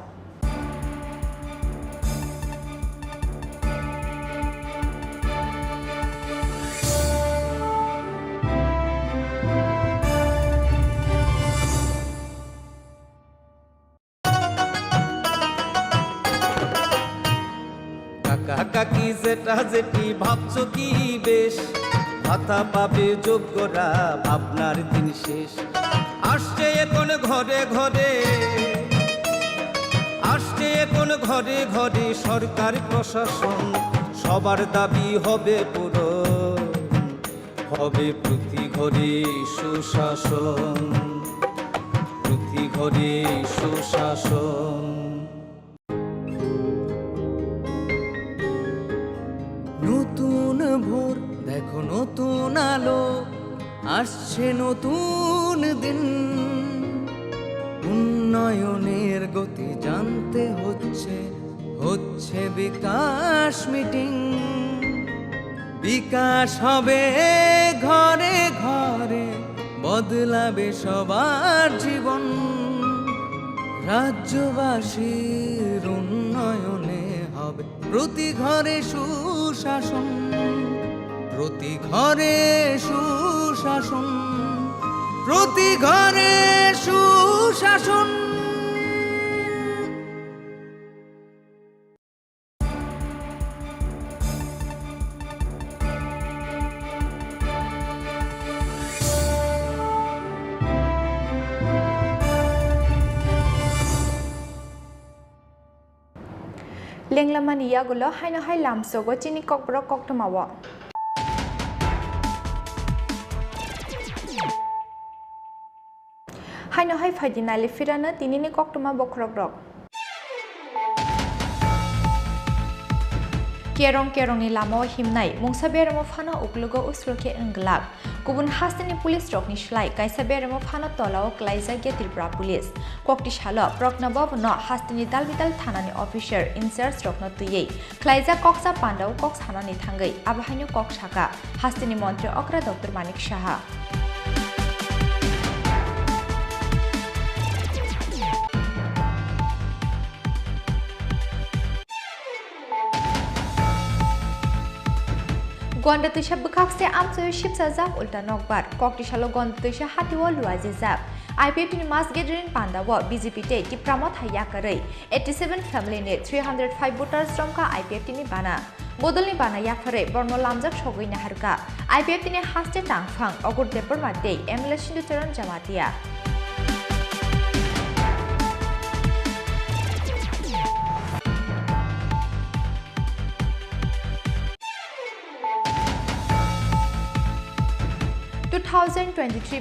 কাকি যেটা যেটি ভাবছো কি বেশ ভাতা পাবে যোগ্যরা আপনার দিন শেষ আসছে এখন ঘরে ঘরে সরকার প্রশাসন সবার দাবি হবে পূরণ হবে প্রতি ঘরে সুশাসন, প্রতি ঘরে সুশাসন। নতুন ভোর দেখো নতুন আলো, আসছে নতুন দিন। উন্নয়নের গতি জানতে হচ্ছে, হচ্ছে বিকাশ মিটিং। বিকাশ হবে ঘরে ঘরে, বদলাবে সবার জীবন। রাজ্যবাসীর উন্নয়নে হবে প্রতি ঘরে সুশাসন, প্রতি ঘরে সুশাসন, প্রতি ঘরে সুশাসন। Lenglamani yagulo haino hai lamsogo chini kokborok koktomawo. Haino hai faidinali firana tinini koktoma bokrogrok. Kerong ni lamo himnai mungsaberamo phano uklugo usroke englak. Kubun hastani police rokni shlai kaisaberamo phano tolao klaisa ge Tripura police. Kokti shalo proknabov no hastani dalbital thanani officer incharge rokno tuyei. Klaisa koksa pandau koks hanani thangai abahainu kok shaka hastani mantri okra Dr. Manik Shaha. Gonda tuisha bukakse amsoyo shipsa zap ulta nokbar kokti shalo gonda tuisha hatiwo luazi zap IPF ni mass gathering pandawo BJP te tipramot hayakarei 87 family ne 305 voters romka IPF ni bana bodolni bana yakare borno lamjak sogoi na harka IPF ni haste tangphang ogur depor mate MLA Shindu Charan Jamatia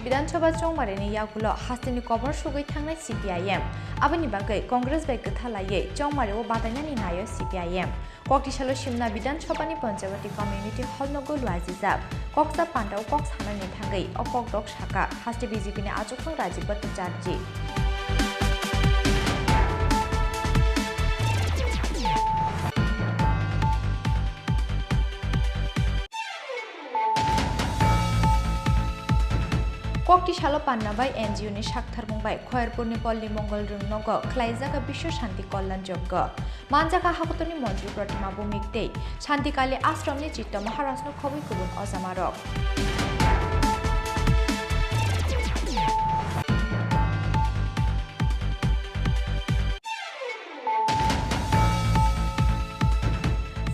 Bidan Sabha Chongmareni Yagulo Hastini Kobar Sugoi Tangnai CPIM Abani Bagai Congress by Gathalaye Chongmario Badanyani Nayo CPIM Kokti Shalo Shimna Bidan Sabani Panjabati Community Hall Nogo Luazizab Koksa Pandau Koks Hanani Tangai Okok Dok Shaka Hasti BJP ne Ajukang Rajibat Charji Kokti shalo panna by NGO ni Shakthar Mumbai Khoyarpur ni Polli Mongol Rungnogo Klaizaga Bisho Shanti Kollan Jogga Manjaka Hakutoni Monjur Pratima Bumikte Shanti Kali Ashram ni Chitta Maharashno Khobi Kubun Ozamarok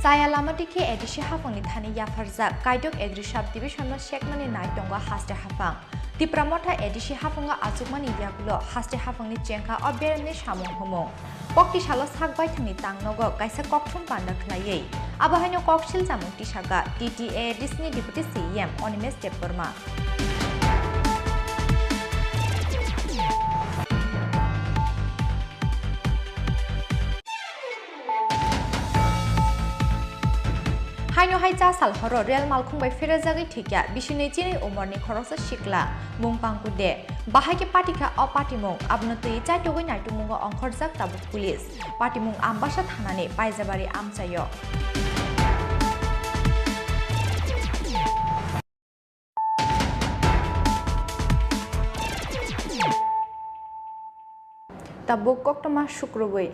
Saya lama dikhe edishi hafangni thani yafarzak kaidok egrisab division no shekmani naitonga haste hafang Tipramotha edishi hafanga azukmani yagulo haste hafangni chenka obberni samung humung Kokti shalo sakbai thani tangnogo kaisa kokthum panda khlaiei abahaino kokshil jamung tishaga TTA Disney Deputy CM Onimes Deparma Haino haija salhoro real malkhung bai ferajagi thikya bishinei chini umorni khorosa shikla mungpangkude bahai ke patika o patimung abnotui chaitogoi naitumungo ongkhorjak tabuk police patimung ambasa thanane paijabari amchayo tabuk koktoma shukrogoi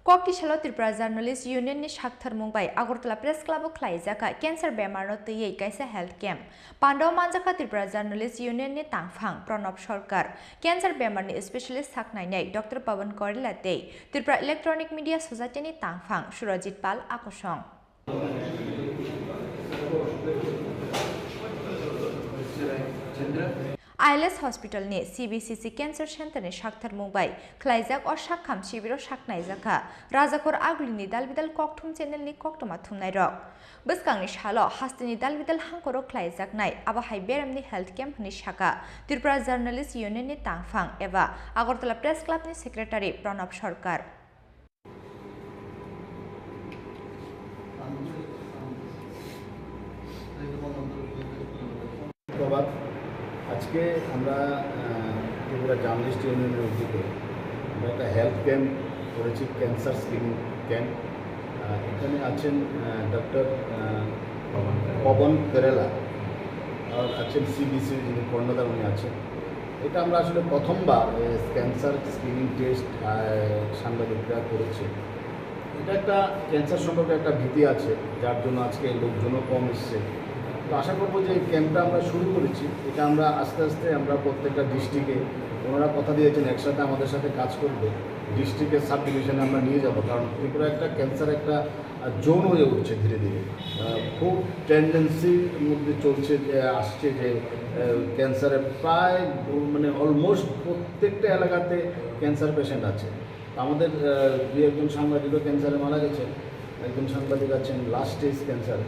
Kokti shalo Tripura Journalist Union ni Shakthar Mumbai Agartala Press Club Klaijaka Cancer Bemar no tuyei kaisa health camp Pandau Manjaka Tripura Journalist Union ni Tangphang Pranab Sarkar Cancer Bemar ni Specialist Saknainai Dr. Pawan Korilate Tripura Electronic Media Society ni Tangphang Surajit Pal Akosong ILS हस्पिटालनि CBCC cancer सेंटरनि साक्थार मुंबाई खलाइजाक और साखाम शिबिराव साखनायजाखा राजाखर आगुलिनि दालबिदाल कक्थुम चेनेलनि कक्टमा थुमनाय रक बसकांनि सालो हास्तिनि दालबिदाल हांखरो खलाइजाकनाय आबाहाय बेरामनि हेल्थ कैम्पनि साका त्रिपुरा जर्नलिस्ट यूनियननि तांफां एबा आगरतला प्रेस क्लाबनि सेक्रेटारि प्रणब सरकार আজকে আমরা ত্রিপুরা জার্নালিস্ট ইউনিয়নের উদ্যোগে আমরা একটা হেলথ ক্যাম্প করেছি, ক্যান্সার স্ক্রিনিং ক্যাম্প। এখানে আছেন ডক্টর পবন কেরালা আর আছেন CBC যিনি কর্ণধার উনি আছেন। এটা আমরা আসলে প্রথমবার ক্যান্সার স্ক্রিনিং টেস্ট সাংবাদিকরা করেছে। এটা একটা ক্যান্সার সম্পর্কে একটা ভীতি আছে, যার জন্য আজকে লোকজনও কম এসছে। তো আশা করবো যে এই ক্যাম্পটা আমরা শুরু করেছি, এটা আমরা আস্তে আস্তে আমরা প্রত্যেকটা ডিস্ট্রিক্টে, ওনারা কথা দিয়েছেন একসাথে আমাদের সাথে কাজ করবে, ডিস্ট্রিক্টের সাব ডিভিশনে আমরা নিয়ে যাব। কারণ ত্রিপুরা একটা ক্যান্সার একটা জোন হয়ে উঠছে ধীরে ধীরে, খুব টেন্ডেন্সির মধ্যে চলছে যে আসছে যে ক্যান্সারে প্রায় মানে অলমোস্ট প্রত্যেকটা এলাকাতে ক্যান্সার পেশেন্ট আছে। আমাদের দু একজন সাংবাদিকও ক্যান্সারে মারা গেছেন, একজন সাংবাদিক আছেন লাস্ট স্টেজ ক্যান্সার।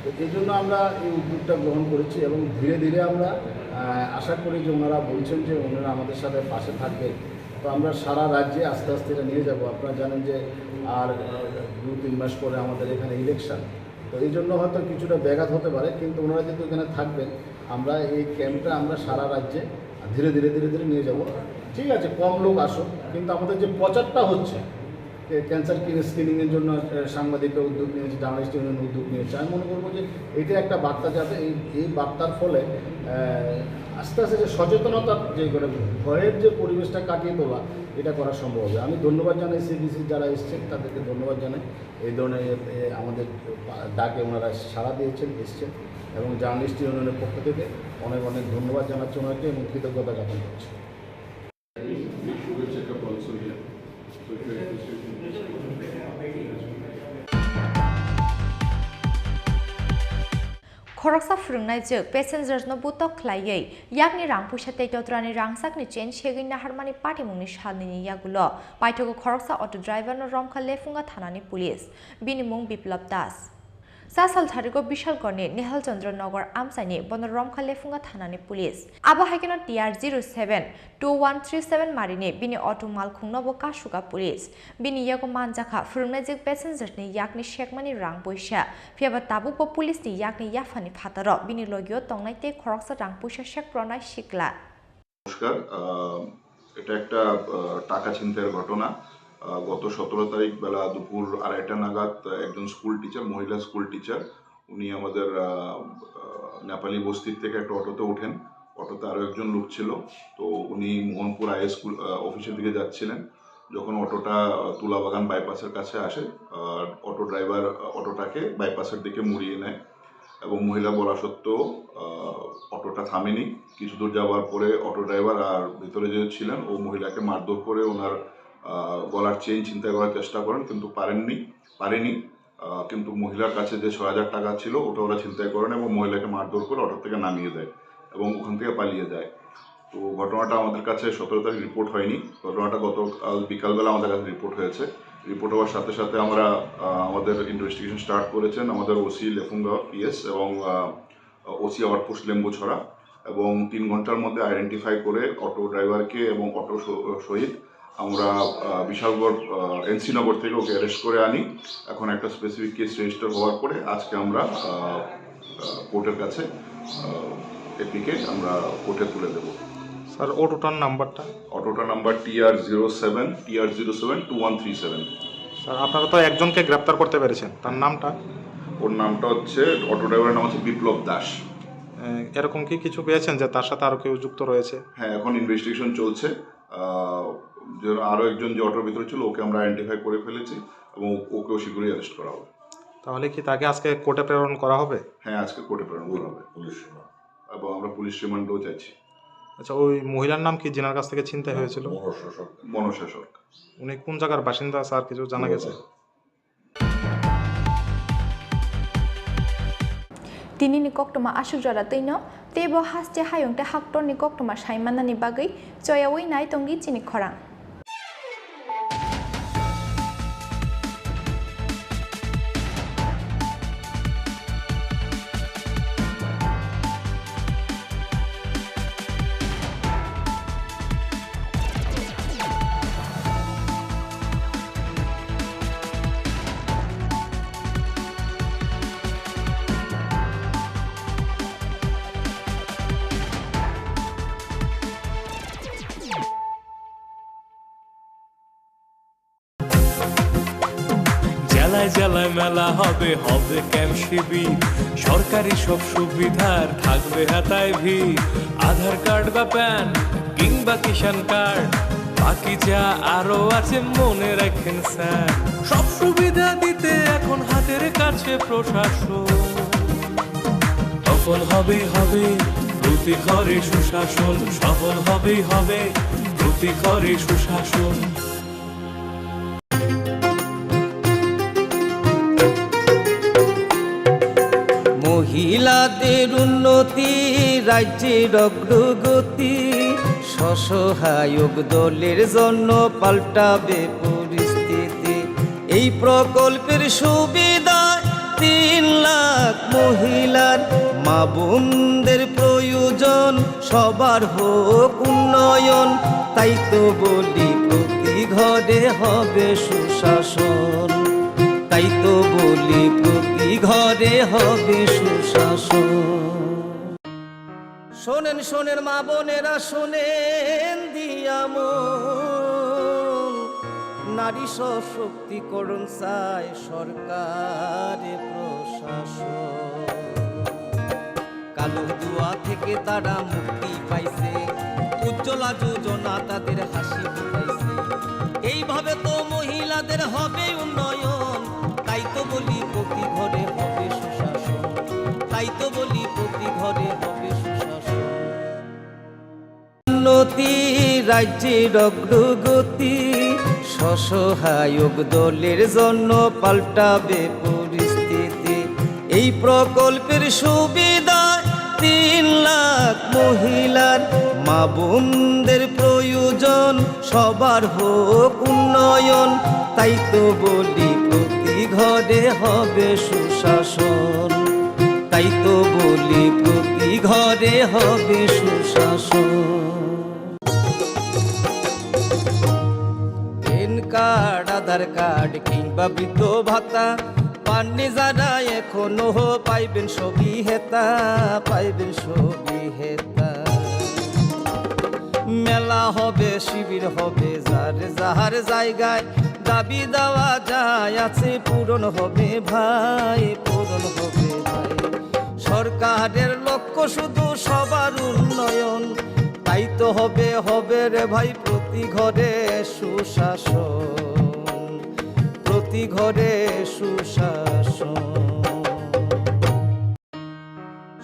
তো এই জন্য আমরা এই উদ্যোগটা গ্রহণ করেছি এবং ধীরে ধীরে আমরা আশা করি যে ওনারা বলছেন যে ওনারা আমাদের সাথে পাশে থাকবে। তো আমরা সারা রাজ্যে আস্তে আস্তে এটা নিয়ে যাব। আপনারা জানেন যে আর 2-3 মাস পরে আমাদের এখানে ইলেকশন, তো এই জন্য হয়তো কিছুটা ব্যাঘাত হতে পারে, কিন্তু ওনারা যেহেতু এখানে থাকবেন, আমরা এই ক্যাম্পটা আমরা সারা রাজ্যে ধীরে ধীরে ধীরে ধীরে নিয়ে যাব। ঠিক আছে, কম লোক আসুক, কিন্তু আমাদের যে প্রচারটা হচ্ছে ক্যান্সার স্ক্রিনিংয়ের জন্য সাংবাদিকরা উদ্যোগ নিয়েছে, জার্নালিস্ট ইউনিয়ন উদ্যোগ নিয়েছে, আমি মনে করবো যে এটা একটা বার্তা যাবে। এই বার্তার ফলে আস্তে আস্তে যে সচেতনতার যে ভয়ের যে পরিবেশটা কাটিয়ে তোলা, এটা করা সম্ভব হবে। আমি ধন্যবাদ জানাই CBC যারা এসছেন, তাদেরকে ধন্যবাদ জানাই। এই ধরনের আমাদের ডাকে ওনারা সাড়া দিয়েছেন, এসছেন, এবং জার্নালিস্ট ইউনিয়নের পক্ষ থেকে অনেক অনেক ধন্যবাদ জানাচ্ছি ওনাকে এবং কৃতজ্ঞতা জ্ঞাপন করছি। खरकसा फुरुंनाय जोग पैसेंजर्स नो बुतक खलायै याकनि रां पुसा तेटौत्रानि रांसाकनि चेन सेगै नाहारमानि पाटिमुंनि सालनि यागुलो पाइथको खरकसा अटो ड्राइवर नो रमखा लेफुंगा थानानि पुलिस बिनि मुं बिप्लब दास सासाल थारिखो विशालगढ़नि नेहाल चंद्र नगर आमसाइनि बन रमखा लेफुंगा थानानि पुलिस आबाहायकेनो TR 072137 मारिनि बिनि अटो मालखुंनोबो कासुगा पुलिस बिनि यागो मानजाखा फुरुंनाय जोग पैसेंजर्सनि याकनि शेकमानि रां पैसा फियाबा ताबुबो पुलिसनि याकनि याफानि फातारो बिनि लगियो तंनाय ते खरकसा रां पैसा शेक प्रनाय शिकला। नमस्कार, এটা একটা টাকা ছিনতাইয়ের ঘটনা। গত 17 তারিখ বেলা দুপুর 2:30 নাগাদ একজন স্কুল টিচার, মহিলা স্কুল টিচার, উনি আমাদের নেপালি বস্তির থেকে একটা অটোতে ওঠেন। অটোতে আরও একজন লোক ছিল। তো উনি মোহনপুর IS স্কুল অফিসের দিকে যাচ্ছিলেন। যখন অটোটা তুলাবাগান বাইপাসের কাছে আসে, অটো ড্রাইভার অটোটাকে বাইপাসের দিকে মুড়িয়ে নেয় এবং মহিলা বলা সত্ত্বেও অটোটা থামেনি। কিছু দূর যাওয়ার পরে অটো ড্রাইভার আর ভিতরে যে ছিলেন ও মহিলাকে মারধর করে ওনার গলার চেইন ছিনতাই করার চেষ্টা করেন, কিন্তু পারেনি। কিন্তু মহিলার কাছে যে 6,000 টাকা ছিল ওটা ওরা ছিনতাই করেন এবং মহিলাকে মারধর করে অটো থেকে নামিয়ে দেয় এবং ওখান থেকে পালিয়ে যায়। তো ঘটনাটা আমাদের কাছে 17 তারিখ রিপোর্ট হয়নি। ঘটনাটা গতকাল বিকালবেলা আমাদের কাছে রিপোর্ট হয়েছে। রিপোর্ট হওয়ার সাথে সাথে আমরা আমাদের ইনভেস্টিগেশন স্টার্ট করেছেন আমাদের OC লেফুঙ্গা PS এবং OC আউটপোস্ট লেম্বুছড়া, এবং 3 ঘন্টার মধ্যে আইডেন্টিফাই করে অটো ড্রাইভারকে এবং অটো সহিত আমরা বিশালগড় NC নগর থেকে ওকে অ্যারেস্ট করে আনি। এখন একটা স্পেসিফিক কেস রেজিস্টার হওয়ার পরে আজকে আমরা কোর্টের কাছে এপিকে আমরা কোর্টে তুলে দেব। স্যার অটোটার নাম্বারটা? অটোটার নাম্বার TR 072137। স্যার আপনারা তো একজনকে গ্রেপ্তার করতে পেরেছেন, তার নামটা? ওর নামটা হচ্ছে, অটো ড্রাইভারের নাম হচ্ছে বিপ্লব দাস। এরকম কি কিছু পেয়েছেন যে তার সাথে আরও কেউ যুক্ত রয়েছে? হ্যাঁ, এখন ইনভেস্টিগেশন চলছে। যে আরও একজন যে অটোর ভিতরে ছিল ওকে আমরা আইডেন্টিফাই করে ফেলেছি এবং ওকেও শীঘ্রই অ্যারেস্ট করা হবে। তাহলে কি তাকে আজকে কোর্টে প্রেরণ করা হবে? হ্যাঁ, আজকে কোর্টে প্রেরণ করা হবে এবং আমরা পুলিশ রিমান্ডও চাইছি। আচ্ছা, ওই মহিলার নাম কি যেনার কাছ থেকে ছিনতাই হয়েছিল? মনসা সরকার। উনি কোন জায়গার বাসিন্দা স্যার কিছু জানা গেছে? তিনি নিকটমা আশুক জরা তৈন tebo haste hayung te haktor ni kok toma saimana ni bagai choyawi nai tongi chini khorang. জেলায় জেলায় মেলা হবে হবে ক্যাম্প শিবির সরকারি সব সুবিধার থাকবে হাতায় ভিড় আধার কার্ড বা প্যান কিংবা কিষাণ কার্ড বাকি যা আরো আছে মনে রাখেন স্যার সব সুবিধা দিতে এখন হাতের কাছে প্রশাসন সফল হবে হবে প্রতি ঘরে সুশাসন সফল হবে হবে প্রতি ঘরে সুশাসন মহিলাদের উন্নতি রাজ্যের অগ্রগতি স্বসহায়ক দলের জন্য পাল্টাবে পরিস্থিতি এই প্রকল্পের সুবিধা 3 লাখ মহিলার মা বোনদের প্রয়োজন সবার হোক উন্নয়ন তাই তো বলি প্রতি ঘরে হবে সুশাসন তাই তো বলি প্রতি ঘরে হবে সুশাসন শোনেন শোনেন মা বোনেরা শোনেন দিয়ামো নারী সশক্তিকরণ চায় সরকার প্রশাসন কালো দুয়া থেকে তারা মুক্তি পাইছে উজ্জ্বলা যোজনা তাদের হাসি ফুটাইছে এইভাবে তো মহিলাদের হবে উন্নয়ন তাই তো বলি প্রতি ঘরে হবে সুশাসন তাই তো বলি প্রতি ঘরে হবে সুশাসন উন্নতি রাজ্যের অগ্রগতি স্বসহায়ক দলের জন্য পাল্টাবে পরিস্থিতি এই প্রকল্পের সুবিধা 3 লাখ মহিলার মা বোনদের প্রয়োজন সবার হোক উন্নয়ন তাই তো বলি প্রতি ঘরে হবে সুশাসন তাই তো বলি প্রতি ঘরে হবে সুশাসন প্যান কার্ড আধার কার্ড কিংবা বৃদ্ধ ভাতা পাননি যারা এখনো পাইবেন সবই হেতা পাইবেন সবই হেতা মেলা হবে শিবির হবে যার যাহার জায়গায় দাবি দেওয়া যায় আছে পূরণ হবে ভাই পূরণ হবে ভাই সরকারের লক্ষ্য শুধু সবার উন্নয়ন তাই তো হবে হবে রে ভাই প্রতি ঘরে সুশাসন প্রতি ঘরে সুশাসন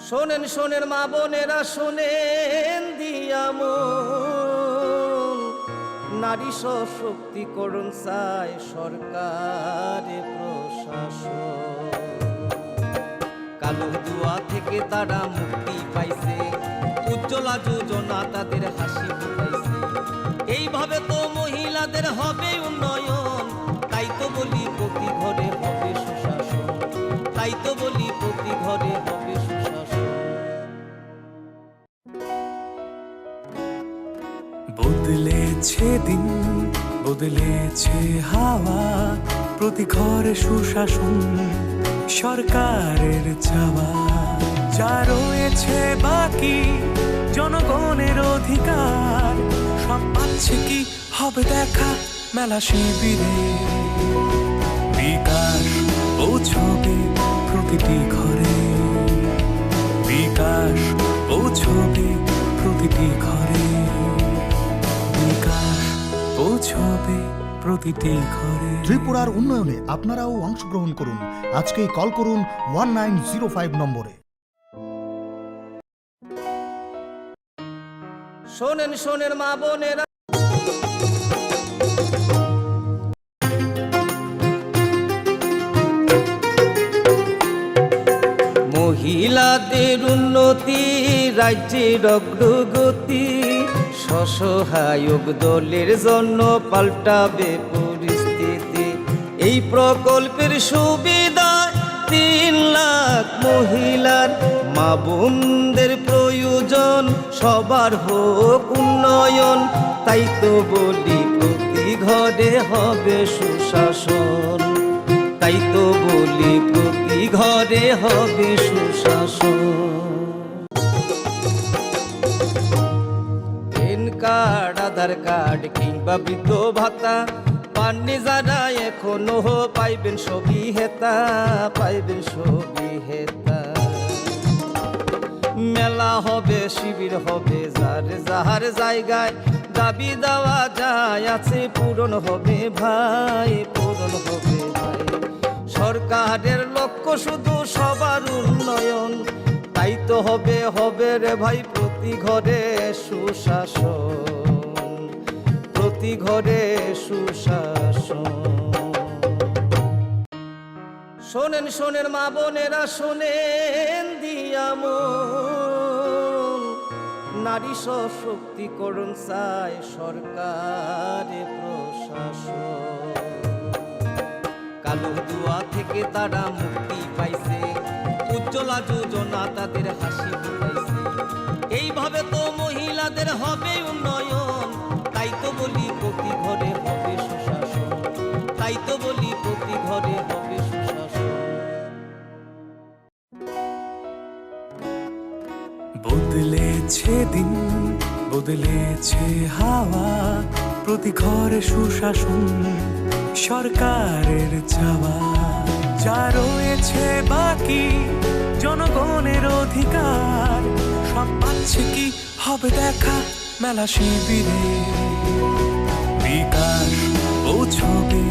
শোনেন শোনেন মা বোনেরা শোনেন দিয়ামো নারী সশক্তিকরণ চায় সরকার প্রশাসন কালো দুয়া থেকে তারা মুক্তি পাইছে উজ্জ্বলা যোজনা তাদের হাসি ফুটাইছে এইভাবে তো মহিলাদের হবে উন্নয়ন তাই তো বলি প্রতি ঘরে হবে সুশাসন তাই তো বলি প্রতি ঘরে হবে সুশাসন বদলেছে দিন বদলেছে হাওয়া প্রতি ঘরে সুশাসন সরকারের চাওয়া যা রয়েছে বাকি জনগণের অধিকার সব পাচ্ছে কি হবে দেখা মেলা শিবিরে বিকাশ পৌঁছবে প্রতিটি ঘরে বিকাশ পৌঁছবে প্রতিটি ঘরে বিকাশ পৌঁছবে প্রতিটি ঘরে ত্রিপুরার উন্নয়নে আপনারাও অংশগ্রহণ করুন আজকেই কল করুন 1905 নম্বরে শোনেন শোনেন মা বোনেরা মহিলাদের উন্নতি রাজ্যের অগ্রগতি সসহায়ক দলের জন্য পাল্টাবে পরিস্থিতি। এই প্রকল্পের সুবিধা 3 লাখ মহিলার মা বোনদের প্রয়োজন, সবার হোক উন্নয়ন। তাই তো বলি প্রতি ঘরে হবে সুশাসন, তাই তো বলি প্রতি ঘরে হবে সুশাসন। প্যান কার্ড, আধার কার্ড কিংবা বৃদ্ধ ভাতা পাননি যারা এখনো পাইবেন সবই হেতা, পাইবেন সবই হেতা। মেলা হবে, শিবির হবে, যার যাহার জায়গায় দাবি দেওয়া যায় আছে পূরণ হবে ভাই, পূরণ হবে ভাই। সরকারের লক্ষ্য শুধু সবার উন্নয়ন, তাই তো হবে হবে রে ভাই প্রতি ঘরে সুশাসন, প্রতি ঘরে সুশাসন। শোনেন শোনেন মা বোনেরা শোনেন দিয়া মন, নারী সশক্তিকরণ চায় সরকারে প্রশাসন। কালো দুয়া থেকে তারা মুক্তি পাইছে, উজ্জ্বলা যোজনা তাদের হাসি ফুটাইছে। এইভাবে তো মহিলাদের হবে উন্নয়ন, তাই তো বলি প্রতি ঘরে হবে সুশাসন, তাই তো বলি প্রতি ঘরে হবে সুশাসন। বদলেছে দিন, বদলেছে হাওয়া, প্রতি ঘরে সুশাসন সরকারের চাওয়া। যা রয়েছে বাকি জনগণের অধিকার, সব পাচ্ছে কি হবে দেখা মেলা শিবিরে। বিকাশ পৌঁছবে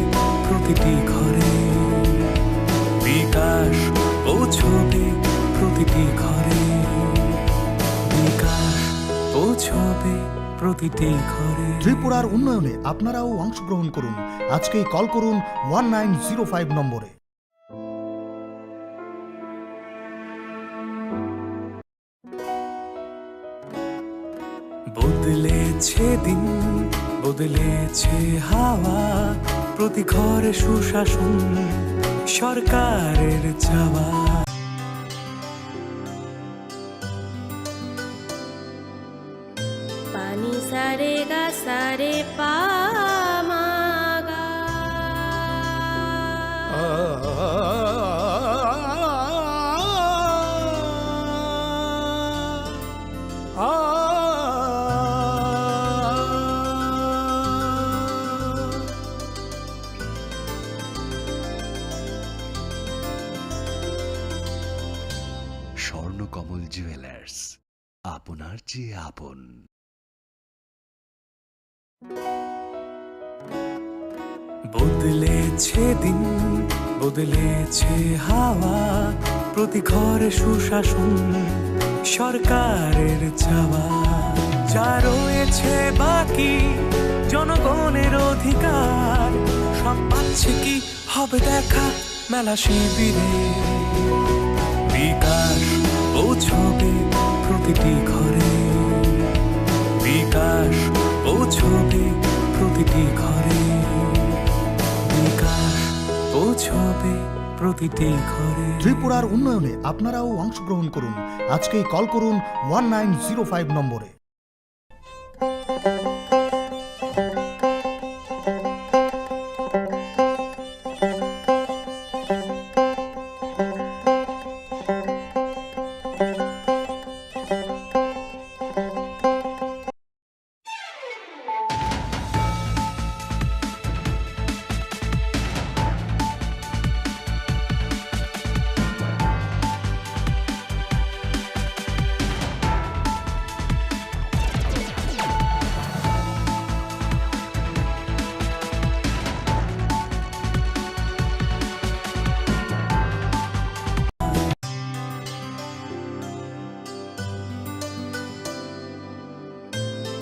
প্রতিটি ঘরে, বিকাশ পৌঁছবে প্রতিটি ঘরে, বিকাশ পৌঁছবে প্রতিটি ঘরে। ত্রিপুরার উন্নয়নে আপনারাও অংশগ্রহণ করুন। আজকেই কল করুন 1905 নম্বরে। বদলেছে দিন, বদলেছে হাওয়া, প্রতি ঘরে সুশাসন সরকারের চাওয়া। পানি সারে গা সারে পা মা গা, স্বর্ণকমল জুয়েলার্স, আপনার চেয়ে আপন। বদলেছে দিন, বদলেছে হাওয়া, প্রতি ঘরে সুশাসন সরকারের চাওয়া। যা রয়েছে বাকি জনগণের অধিকার, সব পাচ্ছে কি হবে দেখা মেলা শিবিরে। বিকাশ পৌঁছবে প্রতিটি ঘরে, বিকাশ পৌঁছবে প্রতিটি ঘরে, বিকাশ পৌঁছবে প্রতিটি ঘরে। ত্রিপুরার উন্নয়নে আপনারাও অংশগ্রহণ করুন। আজকেই কল করুন 1905 নম্বরে।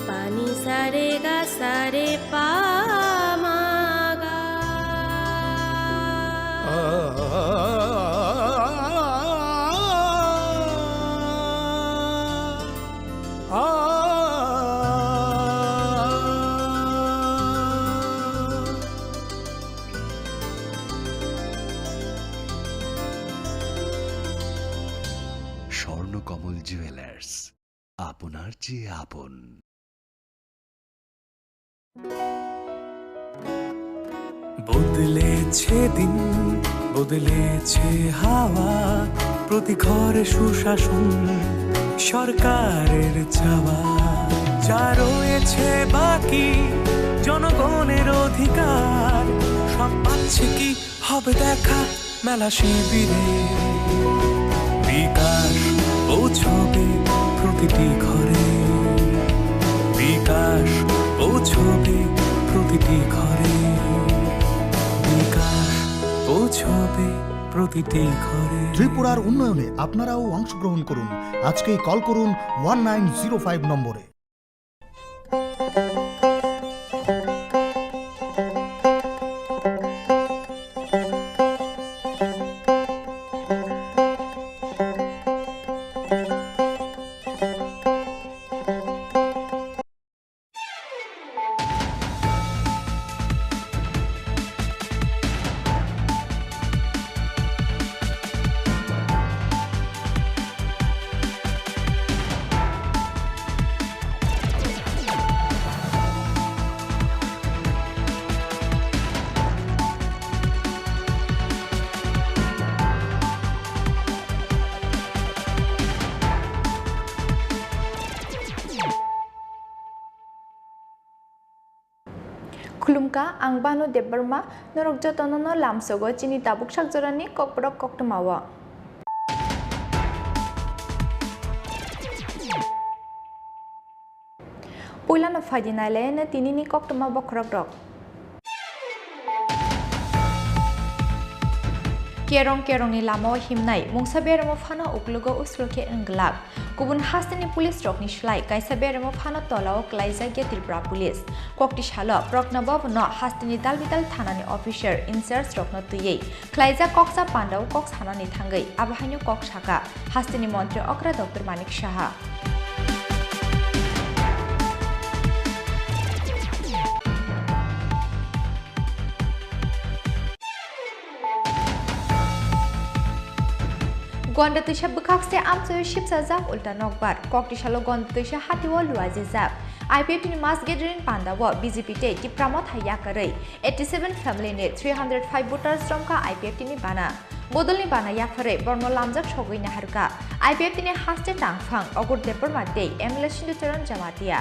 পানি সারে গা সারে পা মা গা, কমল জুয়েলার্স আপনার চেয়ে আপন। বদলেছে দিন, বদলেছে হাওয়া, প্রতি ঘরে সুশাসন সরকারের চাওয়া। যা রয়েছে বাকি জনগণের অধিকার, সব পাচ্ছে কি হবে দেখা মেলা শিবিরে। বিকাশ পৌঁছবে প্রতিটি ঘরে, বিকাশ পৌঁছবে প্রতিটি ঘরে, বিকাশ পৌঁছবে প্রতিটি ঘরে। ত্রিপুরার উন্নয়নে আপনারাও অংশগ্রহণ করুন। আজকেই কল করুন 1905 নম্বরে। Khulumka ang banu debarma norok jotonono lamsogo chini tabuk sakjorani kokborok koktamawa. Poilano faidinale na tinini koktama bokrok rok. Kerong ni lamo himnai mungsa beramo fana uklugo usroke englak. Kubun hastani pulis rok ni shlai kaisa beramo fana tolao klaisa ge Tripura pulis. Kokti shalo prokna bobno hastani dalbital thanani officer incharge rokno tuyei. Klaisa koksa pandau kok sanani thangai abahanyo kok shaka hastani mantri okra Dr. Manik Shaha. Gonda tuisha bukakste amsoyo shipsa zap ulta nokbar kokti shalo gonda tuisha hatiwo luaje zap IPF ni mass gathering pandawo BJP te ti pramot haya karai 87 family ne 305 voters romka IPF ni bana bodolni bana yakare borno lamjak sogoi na harka IPF ni haste tangfang ogur depor mate MLA Sinducharan Jamatia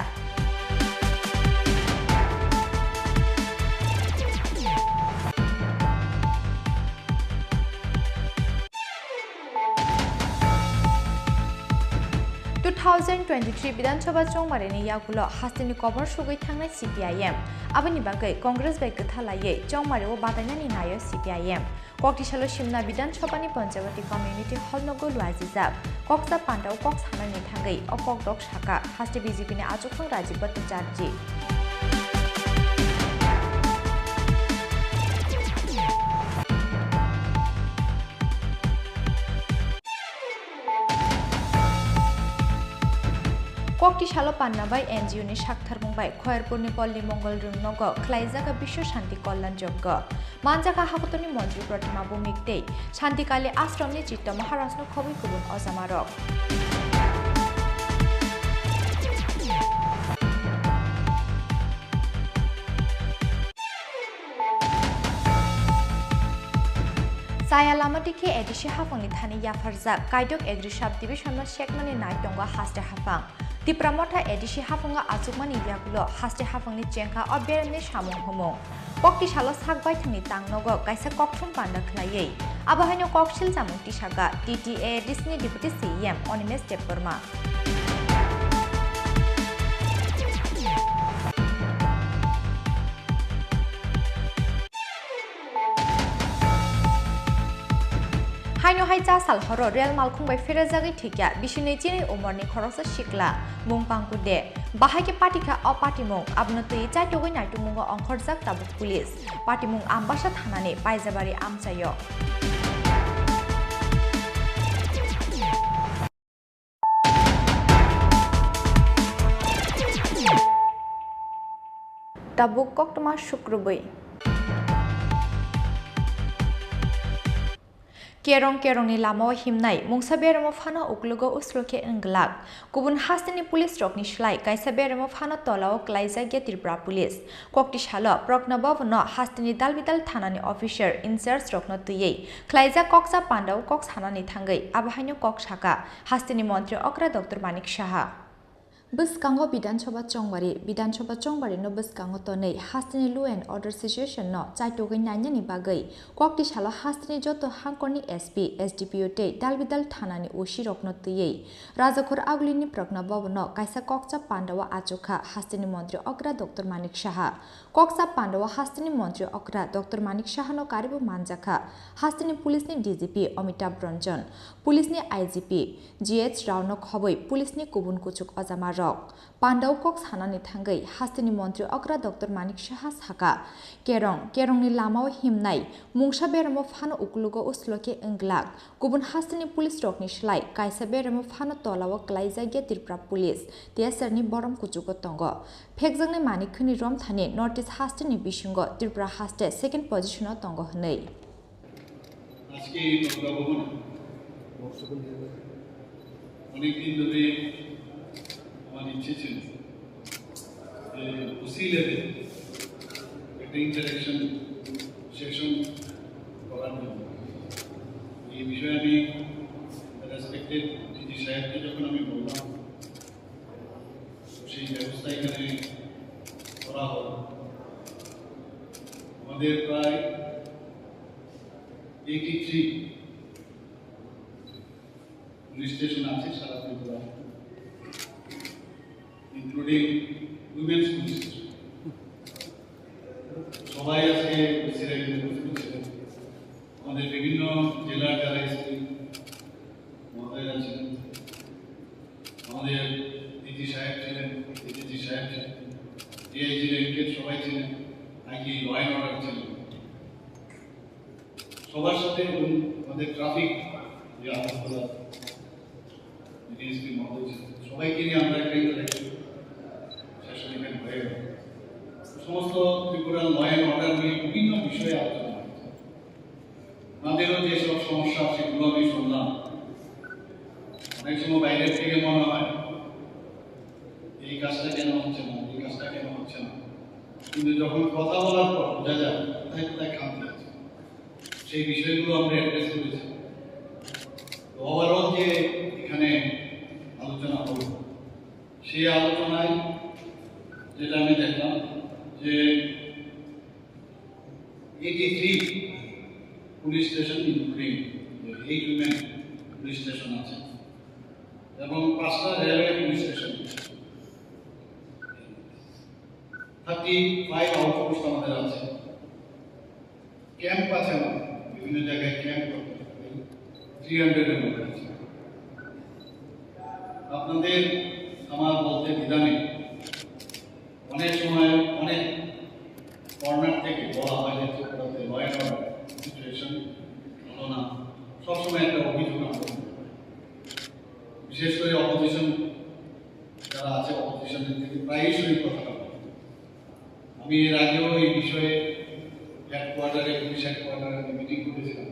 2023 বিধানসভা চংমারেনি ইয়াগুলো হাস্তিনি কবর সুগৈ থাংনাই CPIM আবনি বাগৈ Congress bai গথালাयै চংমারেও বাদাইনানি নাयो CPIM ককটিশালো সিমনা বিধানসভানি পঞ্চায়েতী কমিউনিটি হল নগো লুয়াজিজাব ককসা পান্ডাও কক সানানি থাঙ্গৈ অকক ডক শাখা হাস্তি BJP ni আজুখাং Rajiv Bhattacharya Kokti shalo panna bai NGO ni shakthar mumbai Khoyarpurni Polli Mongol Rungnogo Khlaijaga Bisho Shanti Kollan Jogga Manjaka Hakotoni Mantri Pratima Bumikte Shantikali Ashramni Chitta Maharashno Khobui Kubun Ozamarok Saya lama dikhe edisi hafangni thani yafarjak Kaidok Agri Sub Division no Shekmani Naitonga haste hafang Tipramotha edisi hafanga achukmani yagulo haste hafangni chengkha obberani samung humung Kokti shalo sakbai thani tangnogo kaisa kokthum panda khlaiei abahaino koksil jamung tisaka TTA Disney Deputy CM Onimes Deporma Haino haija salhoro real malkhung bai ferajagi thikya bishinei chini umorni khorosa shikla mungpangkude bahage patika o patimung abnotui chaitogoi naitumungo ongkhorjak tabuk pulis patimung ambasa thanani paijabari amchayo tabuk koktoma shukrubui Kerong kerongni lama himnai mungsa beramo phano uklugo usloke englak kubun hastini police rokni shlai kaisa beramo phano tolao klaija ge Tripura police kokti shalo proknabov no hastini dalbidal thanani officer in charge rokno tuyei klaija koksa pandau koks hanani thangai abahaino kok shaka hastini mantri okra Dr. Manik Shaha Biskango Bidanchoba Chongbari no Biskango Tonei Hastini Law and Order Situation no Chaitogi Nanyani Bagai Kokti Shala Hastini Joto Hankorni SP SDPO Te Dalbidal Thanani Oshirok no Tuyei Rajakhor Aglini Prokna Bob no Kaisa Kokcha Pandawa Achoka Hastini Montri Okra Dr. Manik Shaha Koksa Pandawa Hastini Montri Okra Dr. Manik Shaha no Karibu Manjaka Hastini Police ni DGP Amitabh Ranjan Police ni IGP GH Rao no Khoboi Police ni Kubun Kuchuk Ozamar Pandau Cox Hanani Tangai, Hastini Montri Okra Dr. Manik Shahas Haka, Kerongni Lamao Himnai, Mungsha Beramo Fano Uklugo Usloke Englak, Kubun Hastini Police Rockni Shlai, Kaisa Beramo Fano Tolawa Klaiza Get Tripura Police, Tiasarni Borom Kuchuko Tongo, Pegzangni Manikuni Rom Thani, Northeast Hastini Bishungo, Tripura Haste, second position of Tongo Hanei. আমার ইচ্ছে ছিল যে OC লেভেলে একটা interaction section করার জন্য এই বিষয়ে আমি রেসপেক্টেড ডিজি সাহেবকে যখন আমি বললাম সেই ব্যবস্থা এখানে করা হল আমাদের প্রায় 83 পুলিশ স্টেশন আছে সারা Tripura including women's police station. সবাই আজকে ছিলেন আমাদের বিভিন্ন জেলার যারা এসপি মহোদয়রা ছিলেন আমাদের ডিজি সাহেব ছিলেন ডিজি সাহেব ছিলেন ডিআইজি র্যাঙ্কের সবাই ছিলেন আইজি ল অ্যান্ড অর্ডার ছিলেন সবার সাথে আমাদের ট্রাফিক যে আহ্বান ডিএসপি মহোদয় ছিলেন সবাইকে নিয়ে আমরা একটা ইন্টারেকশন সমস্ত ত্রিপুরা ল অ্যান্ড অর্ডার নিয়ে বিভিন্ন বিষয়ে আলোচনা হয়েছে আমাদেরও যেসব সমস্যা সেগুলো আমি শুনলাম অনেক সময় বাইরের থেকে মনে হয় এই কাজটা কেন হচ্ছে না এই কাজটা কেন হচ্ছে না কিন্তু যখন কথা বলার পর বোঝা যায় কোথায় কোথায় খামতি আছে সেই বিষয়গুলো আমরা অ্যাড্রেস করেছি ওভারঅল যে এখানে আলোচনা হলো সেই আলোচনায় যেটা আমি দেখলাম যে 83 police station including 8 women police station আছে এবং 5টা রেলওয়ে পুলিশ স্টেশন 35 আউটপোস্ট আমাদের আছে ক্যাম্প আছে বিভিন্ন জায়গায় ক্যাম্প করতে 300 এর মতো আছে আপনাদের আমার বলতে দ্বিধা নেই অনেক সময় অনেক কর্নার থেকে বলা হয় যে ত্রিপুরাতে ল অ্যান্ড অর্ডার সিচুয়েশন ভালো না সবসময় একটা অভিযোগ আমরা বিশেষ করে অপোজিশন যারা আছে অপোজিশনের থেকে প্রায়শই কথা বলে আমি এর আগেও এই বিষয়ে হেডকোয়ার্টারে পুলিশ হেডকোয়ার্টারে মিটিং করেছিলাম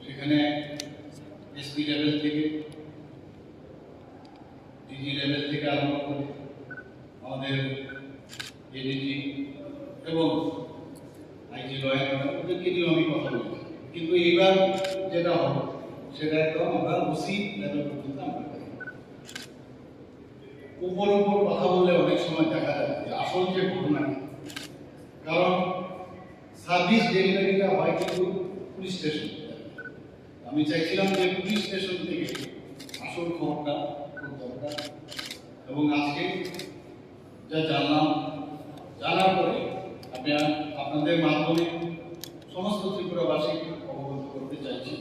সেখানে এসপি লেভেল থেকে ডিজি লেভেল থেকে আরম্ভ করে আমাদের এডিজি এবং আইজি ল অ্যান্ড অর্ডার ওদেরকে নিয়েও আমি কথা বলেছি কিন্তু এইবার যেটা হবে সেটা একদম আমরা ওসি লেভেল পর্যন্ত আমরা উপর কথা বললে অনেক সময় দেখা যায় যে আসল যে ঘটনা কারণ সার্ভিস ডেলিভারিটা হয় কিন্তু পুলিশ স্টেশন আমি চাইছিলাম যে পুলিশ স্টেশন থেকে আসল খবরটা খুব দরকার এবং আজকে যা জানলাম জানার পরে আপনাদের মাধ্যমে সমস্ত ত্রিপুরাবাসী অবগত করতে চাইছি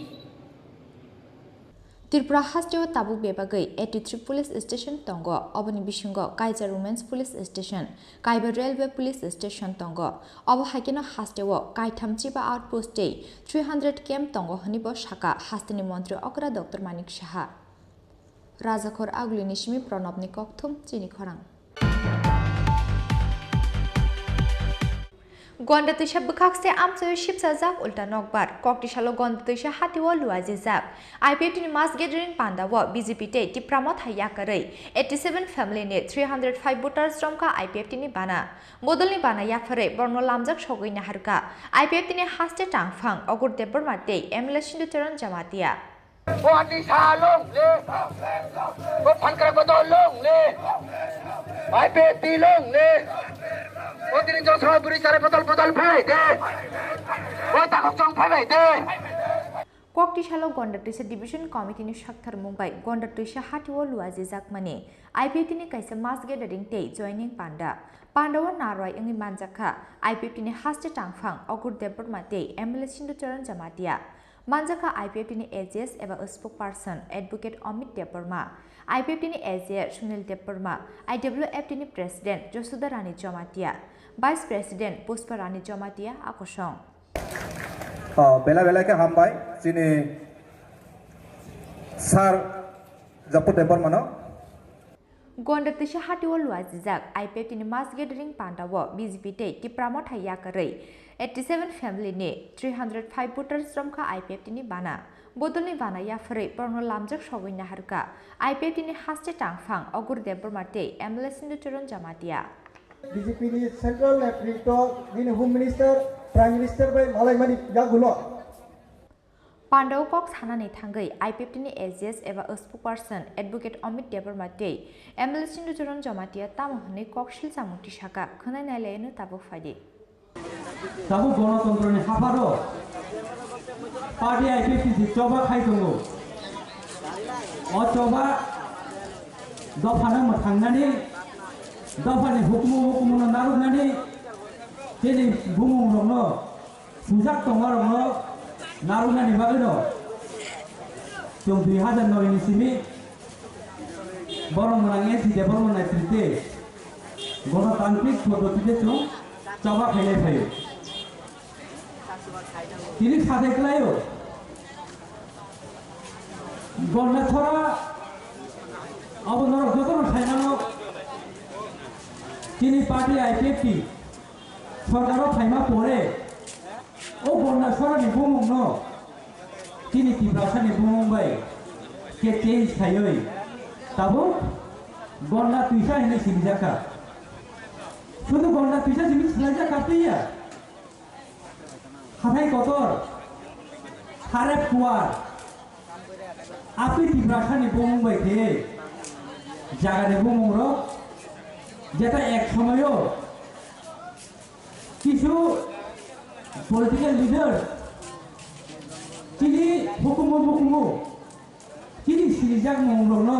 Tripura Hasteo Tabu Bebagai 83 Police Station Tongo Obani Bishungo Kaiser Women's Police Station Kaiba Railway Police Station Tongo Obo Hakino Hasteo Kaitam Chiba Outpost Day 300 km Tongo Hanibo Shaka Hastini Montri Okra Dr. Manik Shaha Rajakhor Agli Nishmi Pranobni Kokthum Chini Khorang গন্ডা Taisha বখাকসে আমসয় Shibsa জাক উল্টা নকবার ককটিশালো গন্ডা তৈশা হাতিও লুয়াজে জাক IPF টিনি মাস gathering পান্দাও BJP তে টিপ্রামত হাইয়াকাरै 87 family নে 305 voters রমকা IPF টিনি বানা বদলনি বানা ইয়াফারে বর্ণ লামজাক সগৈ নাহারকা IPF টিনি হাসতে টাংফাং অগর দেবর মাতে MLA Sindhucharan Jamatia Wadi salong le, ko pangkara ko dolong le, IPF long le, ko tining jong sama buri cara botol phai de, ko takok jong phai de. ককটিশালো গন্ডারটৈশা ডিভিশন কমিটিনি সাক্ষার মুম্বাই গন্ডারটৈশা হাটিও লুয়াজে জাকমানে IPF টিনি কাইসা মাস গেদারিং তে জয়নিং পান্ডাওয়া নারয় ইংনি মানজাখা IPF টিনি হাসতে টাংফাং অগর দেবর মাতে এমএলএ সিন্ধুচরণ জামাতিয়া মানজাখা IPF টিনি এজিএস এবা spoke person advocate Amit Debbarma IPF টিনি এজিএ সুনীল দেববর্মা IWF টিনি president Jashoda Rani Jamatia vice president Pushpa Rani Jamatia আকর্ষণ बेला के हामबाय जोंनि सार जापु देबरमानो गन्डतैशा हाटिओ लुआजिजाक IPF टिनि मास गेदारिं पान्दाओ BJP ते टिप्रामत हाइयाकारै 87 फैमिली ने 305 भोटार्स रमका IPF टिनि बाना बदलनि बाना याफारै बर्न लामजाक सगै नाहारका IPF टिनि हासते टांफां अगुर देबरमाते MLA सिन्धुचरण जामातिया BJP ni central level ni home minister prime minister bai malai mani yagulo पांडव कक सानानै थांगै IPF टिनि एजिएस एबा स्पोक पारसन एडभोकेट अमित देबरमाते एमएलए सिन्धुचरण जमातिया तामहनै ककशिल जामुंति साका खोनाय नायलायनो ताबो फायदे ताबो गणतन्त्रनि हाफारो पार्टी IPF ति चबा खायदोंगो अचबा दफानो मोथांनानै दफानि हुकुमनो नारुनानै दिनै बुमुंनो सुजाक दंगारनो नारुनानि बागैनो जों 2009 नि सिमि बरंमनाङे सिदे बरंमनाय सिदे गणतान्त्रिक पद्धतिते जों चाबा खायनाय थायो তিনি সাদেকলায়ও গণনাথরা অবনর যতন ফাইনানো তিনি পার্টি IPF টি সরকারও ফাইমা পড়ে ও গণনাথরানি বুমুংন তিনি টিপ্রাসানি বুমুংবাই কে চেঞ্জ খায়ই তাবো গণনা তুইসা হেনে সিমজাকা শুধু গণনা তুইসা সিমি সিলাজা কাপিয়া হাথাই কতর হারে কুয়ার আপনি টিপ্রাসানি বুমুংবাই থে জাগানি বুমুংর যেটা এক সময়ও কিছু পলিটিক্যাল লিডার তিনি হুকুমু তিনি সিরিজাক মংলন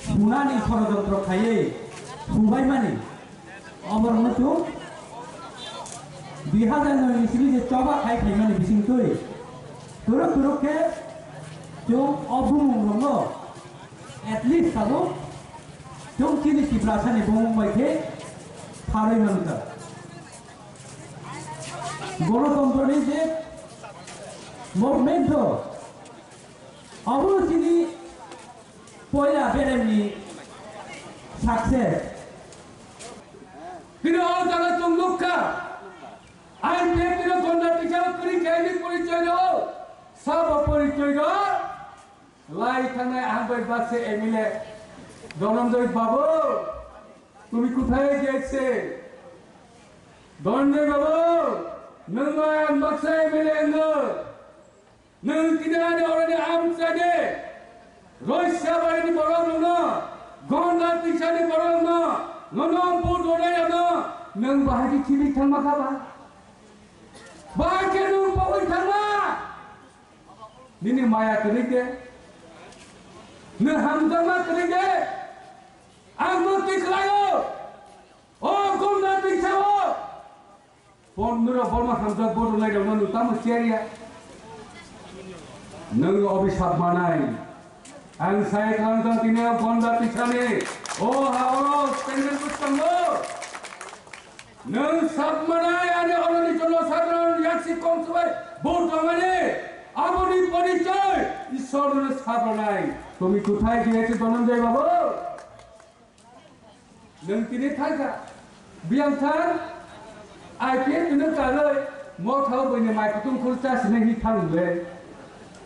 সুনানি ষড়যন্ত্র খাইয়ে সুবাই মানি অমরনতু 2009 ইসিবি যে চবা খাই খাইমানি বিসিংতই তুরকে जों अबुमंगलंग एटलिस्ट साबो जों किनि टिप्रासानि बुंबायथे थारै मानका गणतन्त्रनि जे मुभमेन्ट अबो किनि पयला बेरेमनि साक्सेस किनो जाना जों लुक्का IPF किनो गन्ना टिका करि गायनि परिचय दो सब परिचय दो লাই থানায় আহ্বাই বাসে এমএলএ ধনঞ্জয় বাবু তুমি কোথায় গিয়েছে ধনঞ্জয় বাবু নঙ্গায় বাসে এমএলএ নং কিনারে ওরে আমসাদে রয়সা বাড়ি বড় ন গন্ডা তিসানি বড় ন ননম বুট ওরে ন নং বাহারি চিবি থামা খাবা বাকে নং পাবই থামা নিনি মায়া করিতে Ngehamdama keride, anggo tiklayo, oh guna tisawo. Pondro borma hamzat bodo lagi orang utama ceria. Neng obisap manai, ang saya kantor tinia bonda tisane, oh halo pengen bertemu. Neng sab manai ada orang di jono sadron yang si konsumai bodo mana, aboni परिचय ঈশ্বরের সাধনায় তুমি কোথায় গিয়েছো ধনঞ্জয় বাবু নং তিনি থাকা বিয়ামথার IPF nó cả lời mỗi thâu bên này mai cũng không ta sẽ nên thằng về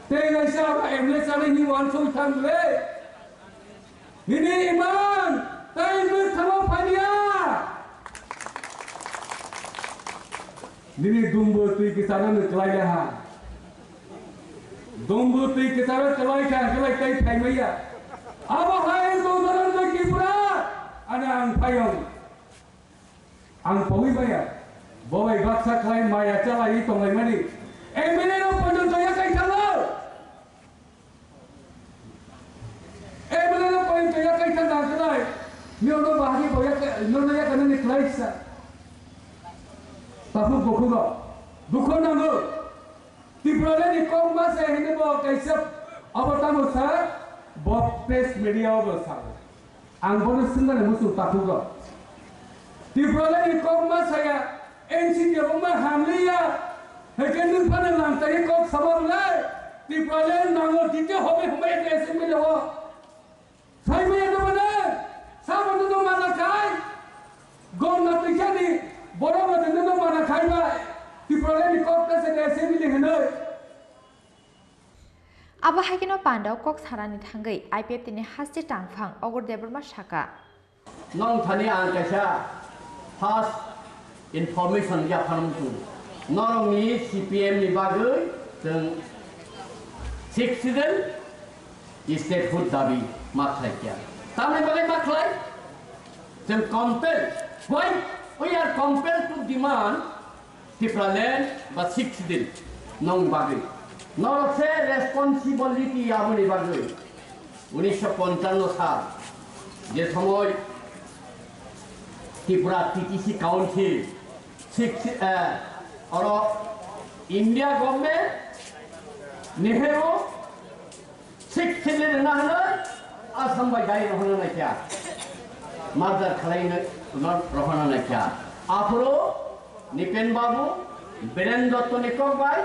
thế ngày sau em lấy sao nên hoàn không thằng về ini iman tay mới thằng phải đi ini dumbo tui kisana nu chelai dah ha dumbo tui kisana chelai tay thai mai ya aba hai do daran de kipra ana ang payong ang pawi ba ya boy baksa klai maya chelai tong lai mani emene no pandon saya kai thalo emene no pandon saya kai thalo chelai nyo no bahagi boya no ya kana ni klai sa Tahu bukulo, buku nama. Tiada ni kau masih ini bawa kaisap. Apa tamu sah? Bawa press media bawa sah. Angkor sendiri musuh tahu lo. Tiada ni kau masih ya. NC dia rumah hamliya. Hekan ni pada lantai kau sabar leh. Tiada nama kita hobi itu esok media. Saya mana mana? Saya mana mana kai? Gom nanti jadi. Bodoh macam mana mana kaya di problem ni kau tak sedar sendiri hendak. Aba hakino pandau kok sarani thangai IPF tini hasti tangphang ogor deberma shaka. Non thani an kaisa fast information ya phanam tu. Non ni CPM ni bagai dan citizen state food dabi maklai kya. Tamai bagai maklai dan compel. Why? We are compelled to demand different but citizen non bagai. Non se responsibility amuni bagai. 1955 সাল যে সময় Tripura TTC council और India government Nehru six ना Assam bye रहना ना क्या मार्जार खालायनो रहना ना क्या आपरो निपेन बाबू बीरेन दत्त निकम बाय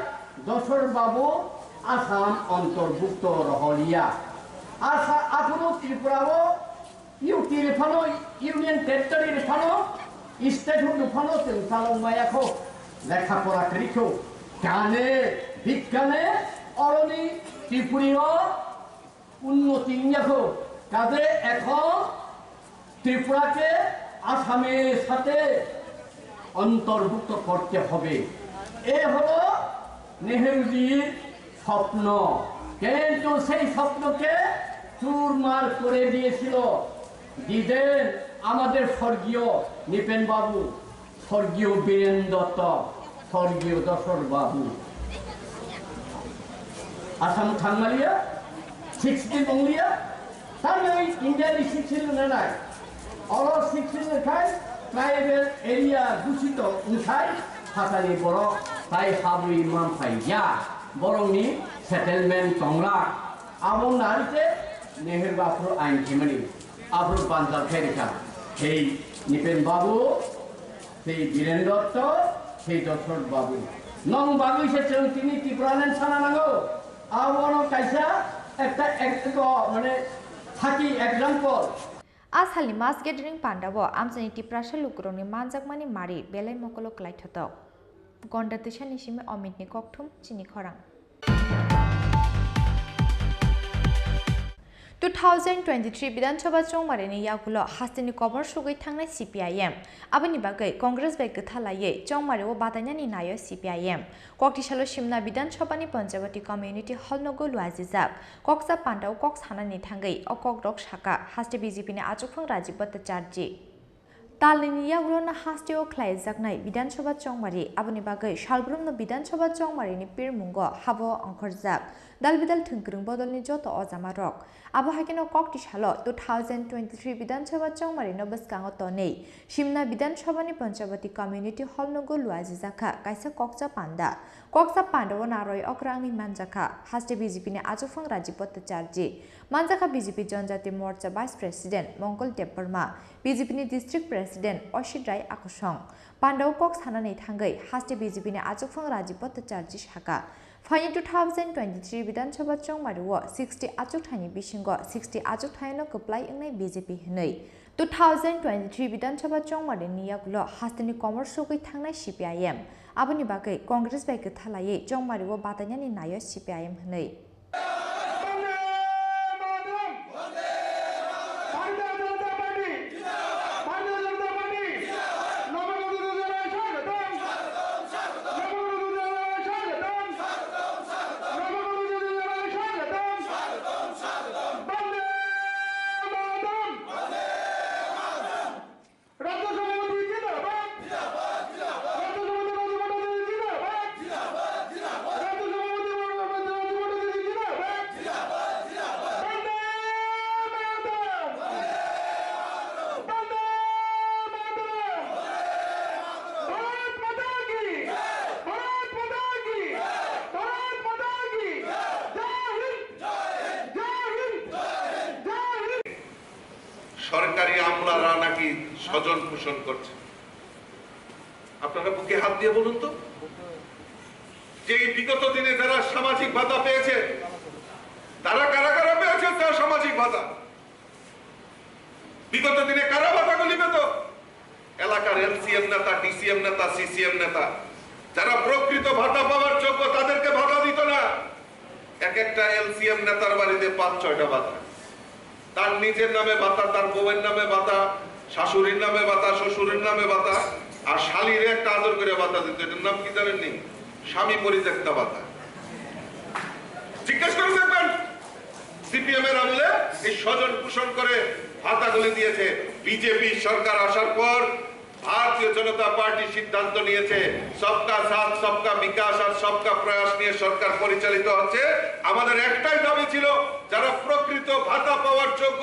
दशर बाबू आसाम अंतर्भुक्त रहलिया आसा आपरो त्रिपुराओ इउटी रेफानो यूनियन टेरिटरी रेफानो स्टेटहुड रेफानो जों सालंमायाखौ लेखापड़ा करिखौ गाने बिज्ञाने अरनि त्रिपुरीय उन्नति नियाखौ कादे এখন ত্রিপুরাকে আসামের সাথে অন্তর্ভুক্ত করতে হবে এই হলো নেহেরুজির স্বপ্ন কিন্তু সেই স্বপ্নকে চুরমার করে দিয়েছিল দিদেন আমাদের স্বর্গীয় নিপেন বাবু স্বর্গীয় বীরেন দত্ত স্বর্গীয় দশর বাবু আসাম থানমালিয়া 16 মঙ্গলিয়া তাহলে ইন্ডিয়ানি শিখছিল না নাই অল শিখছিল খাই ট্রাইবেল এরিয়া দূষিত উঠাই হাতানি বড় তাই হাবুই মান পাইয়া বরংনি সেটেলমেন্ট টংলা আবং নারিতে নেহের বাপুর আইন খেমানি আবর বান্দার ফেরিকা সেই নিপেন বাবু সেই বীরেন দত্ত সেই দশরথ বাবু নং বাবু এসেছেন তিনি ত্রিপুরানেন সানা নাগো আবন কাইসা একটা মানে থাকি एग्जांपल आसालनि मास गेदारिं पान्डाबो आमसानि टिप्रासा लुकुरंनि मानजाकमानि मारि बेलाय मकलो क्लाइथतक गन्डा दैसानि सिमे अमितनि ककथुम चिनि खरां 2023 विधानसभा चौमारिनि यागुलो हास्तिनि कबर सुगै थांनाय CPIM आबनि बागै कंग्रेस बाय गथालायै चौमारिओ बादायनानि नायो CPIM कक्तिसालो सिमना विधानसभानि पञ्चवटी कम्युनिटी हल नगो लुआजिजाब कक्सा पान्डाव कक सानानि थांगै अकगरक साका हास्ति BJP नि आजुफां राजीव भट्टाचार्य तालनि यागुलोना हास्तिओ ख्लायजाकनाय विधानसभा चौमारि आबनि बागै सालब्रुमनो विधानसभा चौमारिनि पिरमुंगो हाबो अंखरजाक दालबिदाल थुंग्रों बदलनि जत अजामारक आबहाकिनो कक्तिसालो 2023 विधानसभा चौमारिनो बसकांगो तनै सिमना विधानसभानि पञ्चवटी कम्युनिटी हल नगो लुआजिजाखा काइसा कक्सा पान्डाव नारय अक्रांनि मानजाखा हास्ति BJP नि आजुफां राजीव भट्टाचार्य मानजाखा BJP जनजाति मोर्चा भाइस प्रेसिडेन्ट मंगल देबबर्मा BJP नि डिस्ट्रिक्ट प्रेसिडेन्ट असित राय आकुसं पान्डाव कक सानानै थांगै हास्ति BJP नि आजुफां राजीव भट्टाचार्य साका फाइनि 2023 विधानसभा चौमारिओ 60 आजुक थाइनि बिसिंगो 60 आजुक थाइनो कप्लाय इंनाय BJP हनै 2023 বিধানসভা চংমারি নিয়াগুলো হাস্তানি কমার্সकै थांनाय CPIM aboni bagai Congress bai gthalai chongmari o batanyani nayo CPIM hnei সরকারি আমলারা নাকি স্বজন পোষণ করছে। আপনারা বুকে হাত দিয়ে বলুন তো, যে বিগত দিনে যারা সামাজিক ভাতা পেয়েছে তারা কারা কারা পেয়েছে তার সামাজিক ভাতা? বিগত দিনে কারা ভাতাগুলি পেত? এলাকার এলসিএম নেতা, ডিসিএম নেতা, সিসিএম নেতা যারা প্রকৃত ভাতা পাওয়ার যোগ্য তাদেরকে ভাতা দিত না। এক একটা এলসিএম নেতার বাড়িতে 5-6টা ভাতা, তার নিজের নামে ভাতা, তার বউয়ের নামে ভাতা, শাশুড়ির নামে ভাতা, শ্বশুরের নামে ভাতা, আর শালীর একটা আদর করে ভাতা দিত। এটার নাম কি জানেননি? স্বামী পরিত্যক্তা ভাতা। জিজ্ঞেস করে দেখবেন সিপিএম এর আমলে এই স্বজন পোষণ করে ভাতাগুলি দিয়েছে। বিজেপি সরকার আসার পর ভারতীয় জনতা পার্টি সিদ্ধান্ত নিয়েছে সবকা সাথ সবকা বিকাশ আর সবকা প্রয়াস নিয়ে সরকার পরিচালিত হচ্ছে। আমাদের একটাই দাবি ছিল যারা প্রকৃত ভাতা পাওয়ার যোগ্য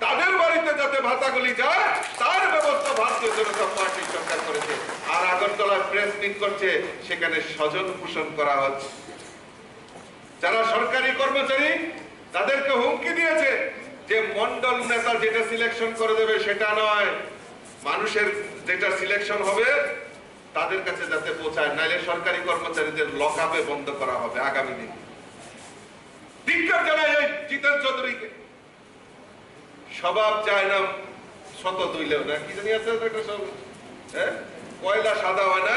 তাদের বাড়িতে যাতে ভাতাগুলি যায় তার ব্যবস্থা ভারতীয় জনতা পার্টি সরকার করেছে। আর আগরতলায় প্রেস মিট করছে, সেখানে স্বজন পোষণ করা হচ্ছে। যারা সরকারি কর্মচারী তাদেরকে হুমকি দিয়েছে যে মন্ডল নেতা যেটা সিলেকশন করে দেবে সেটা নয়, মানুষের যেটা সিলেকশন হবে তাদের কাছে যাতে পৌঁছায়, নাইলে সরকারি কর্মচারীদের লকআপে বন্ধ করা হবে আগামী দিনে। ধিক্কার জানাই এই জিতেন চৌধুরীকে। স্বভাব চায় না শত দুইলেও না, কি জানি আছে একটা সব, কয়লা সাদা হয় না,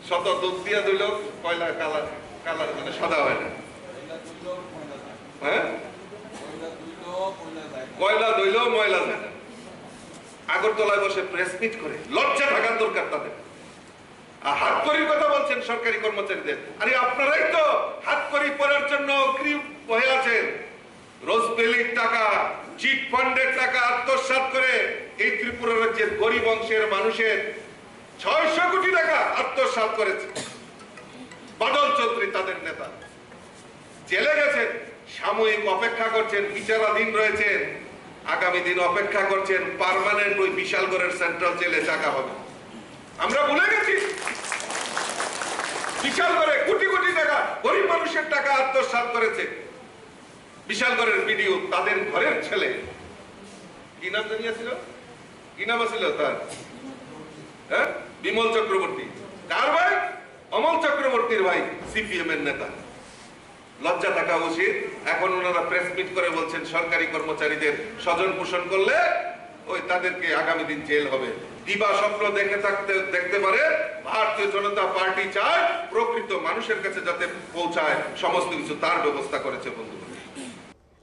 শত দুধ দিয়ে দুইলেও কয়লা কালার কালার মানে সাদা হয় না। হ্যাঁ, কয়লা ধুইলেও ময়লা যায় না। আগরতলায় বসে প্রেস মিট করে লজ্জা থাকার দরকার তাদের। আর হাতকড়ির কথা বলছেন সরকারি কর্মচারীদের, আরে আপনারাই তো হাতকড়ি পরার জন্য অগ্রিম হয়ে আছেন। রোজবেলির টাকা, চিট ফান্ডের টাকা আত্মসাৎ করে এই ত্রিপুরা রাজ্যের গরিব অংশের মানুষের 600 কোটি টাকা আত্মসাৎ করেছে বাদল চৌধুরী তাদের নেতা। জেলে গেছেন, সাময়িক অপেক্ষা করছেন, বিচারাধীন রয়েছেন, আগামী দিন অপেক্ষা করছেন পার্মানেন্ট ওই বিশালগড়ের সেন্ট্রাল জেলে টাকা হবে। আমরা ভুলে গেছি বিশালগড়ে কোটি কোটি টাকা গরিব মানুষের টাকা আত্মসাৎ করেছে বিশালগড়ের ভিডিও তাদের ঘরের ছেলে। কি নাম জানিয়েছিল, কি নাম ছিল তার? হ্যাঁ, বিমল চক্রবর্তী। কার ভাই? অমল চক্রবর্তীর ভাই, সিপিএম এর নেতা। লজ্জা থাকা উচিত। এখন ওনারা প্রেস মিট করে বলছেন সরকারি কর্মচারীদের স্বজন পোষণ করলে ওই তাদেরকে আগামী দিন জেল হবে। দিবা স্বপ্ন দেখতে পারে। ভারতীয় জনতা পার্টি চায় প্রকৃত মানুষের কাছে যাতে পৌঁছায় সমস্ত কিছু তার ব্যবস্থা করেছে বন্ধু।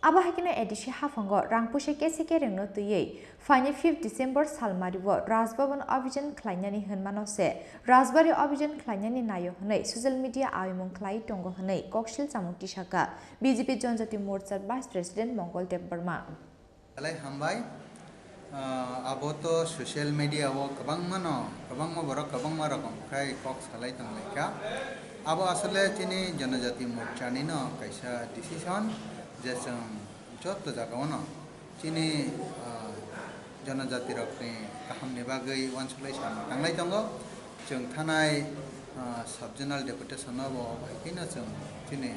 Abahakino edishi hafango rangpushe kesike rengno tuyei faini 5 December salmariwo Rajbhavan Abhijan khlainani hwnmanose Rajbari Abhijan khlainani nayo hnei social media aimung khlai tongo hnei kokshil chamukti shaka BJP Janjati Morchar Vice President Mongol Dev Burma alai hambai abo social media wo kabangma borok kabangma rokom khai kok salai tanglaika abo asale chini Janajati Morcha ni no kaisa decision जैसे जत जगह चीनी जनजाति रखने गाहामनि बागै अनसुलायसान थांनाय दङ। जों थानाय साब जोनाल डेपुटेसन बेहायनो जों दिनै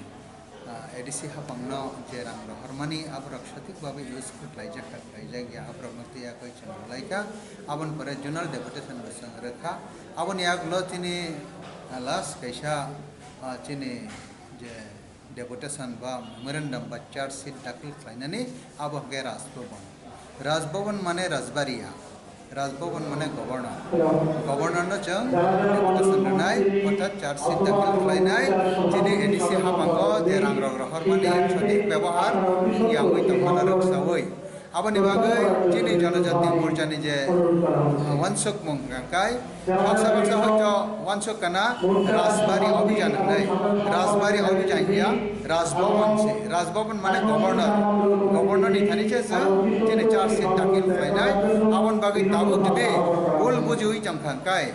एडिसि हाफांनो जे रां रहरमानि आब्रक सঠিকভাবে ইউজ खालायजागिया आब्रकनो तैयाखै जों लायका आबन परे जोनाल डेपुटेसन जों रेखा आबन यागलो चीनी लास्ट कैसा चीनी जे डेपुटेसन बा मेमोरेंडम बा चार्जशीट दाखिल खालामनानै आबहावाया राजभवन राजभवन माने राजबारिया राजभवन माने गवर्नर गवर्नरनो जों डेपुटेसन होनाय अर्थात चार्जशीट दाखिल खालामनाय दिनै एडिसि हाबांगो जे रां रहरमानि सঠিक व्यवहार यावै तंमाना रक्षावै आबानि बागै दिनै जनजाति मोर्चानि जे वानसक मंगांकाय बाक्सा बाक्सा हयतो वानसक काना राजबारि अभियान होनाय राजबारि अभियान या राजभवन माने गवर्नरनि थानिचे जों दिनै चार्जशीट दाखिल खालामनाय आबान बागै दाबो दिनै भुल बुजियै जंखांकाय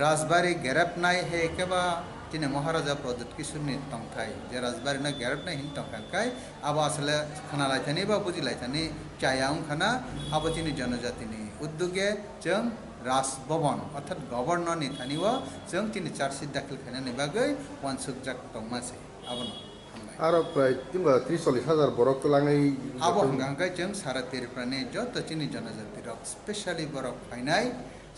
राजबारि गेरेबनाय हे केबा दिनै महाराजा प्रदत्त किशोरनि तंथाय जे राजबारिना गेरेबनाय हिन तंखांकाय आबो आसले खोनालायथानि बा बुजिलायथानि चायां खाना आबो दिनै जनजातिनि उद्योगे जों राजभवन अर्थात गवर्नरनि थानिव जों दिनै चार्जशीट दाखिल खालामनायनि बागै वानसुक जाक दंमासे आबोनो आरो प्राय 30-40,000 बरक तो लांनाय आबो हंगांकाय जों सारा तिरप्रानि जत दिनै जनजाति रक स्पेशली बरक फाइनाय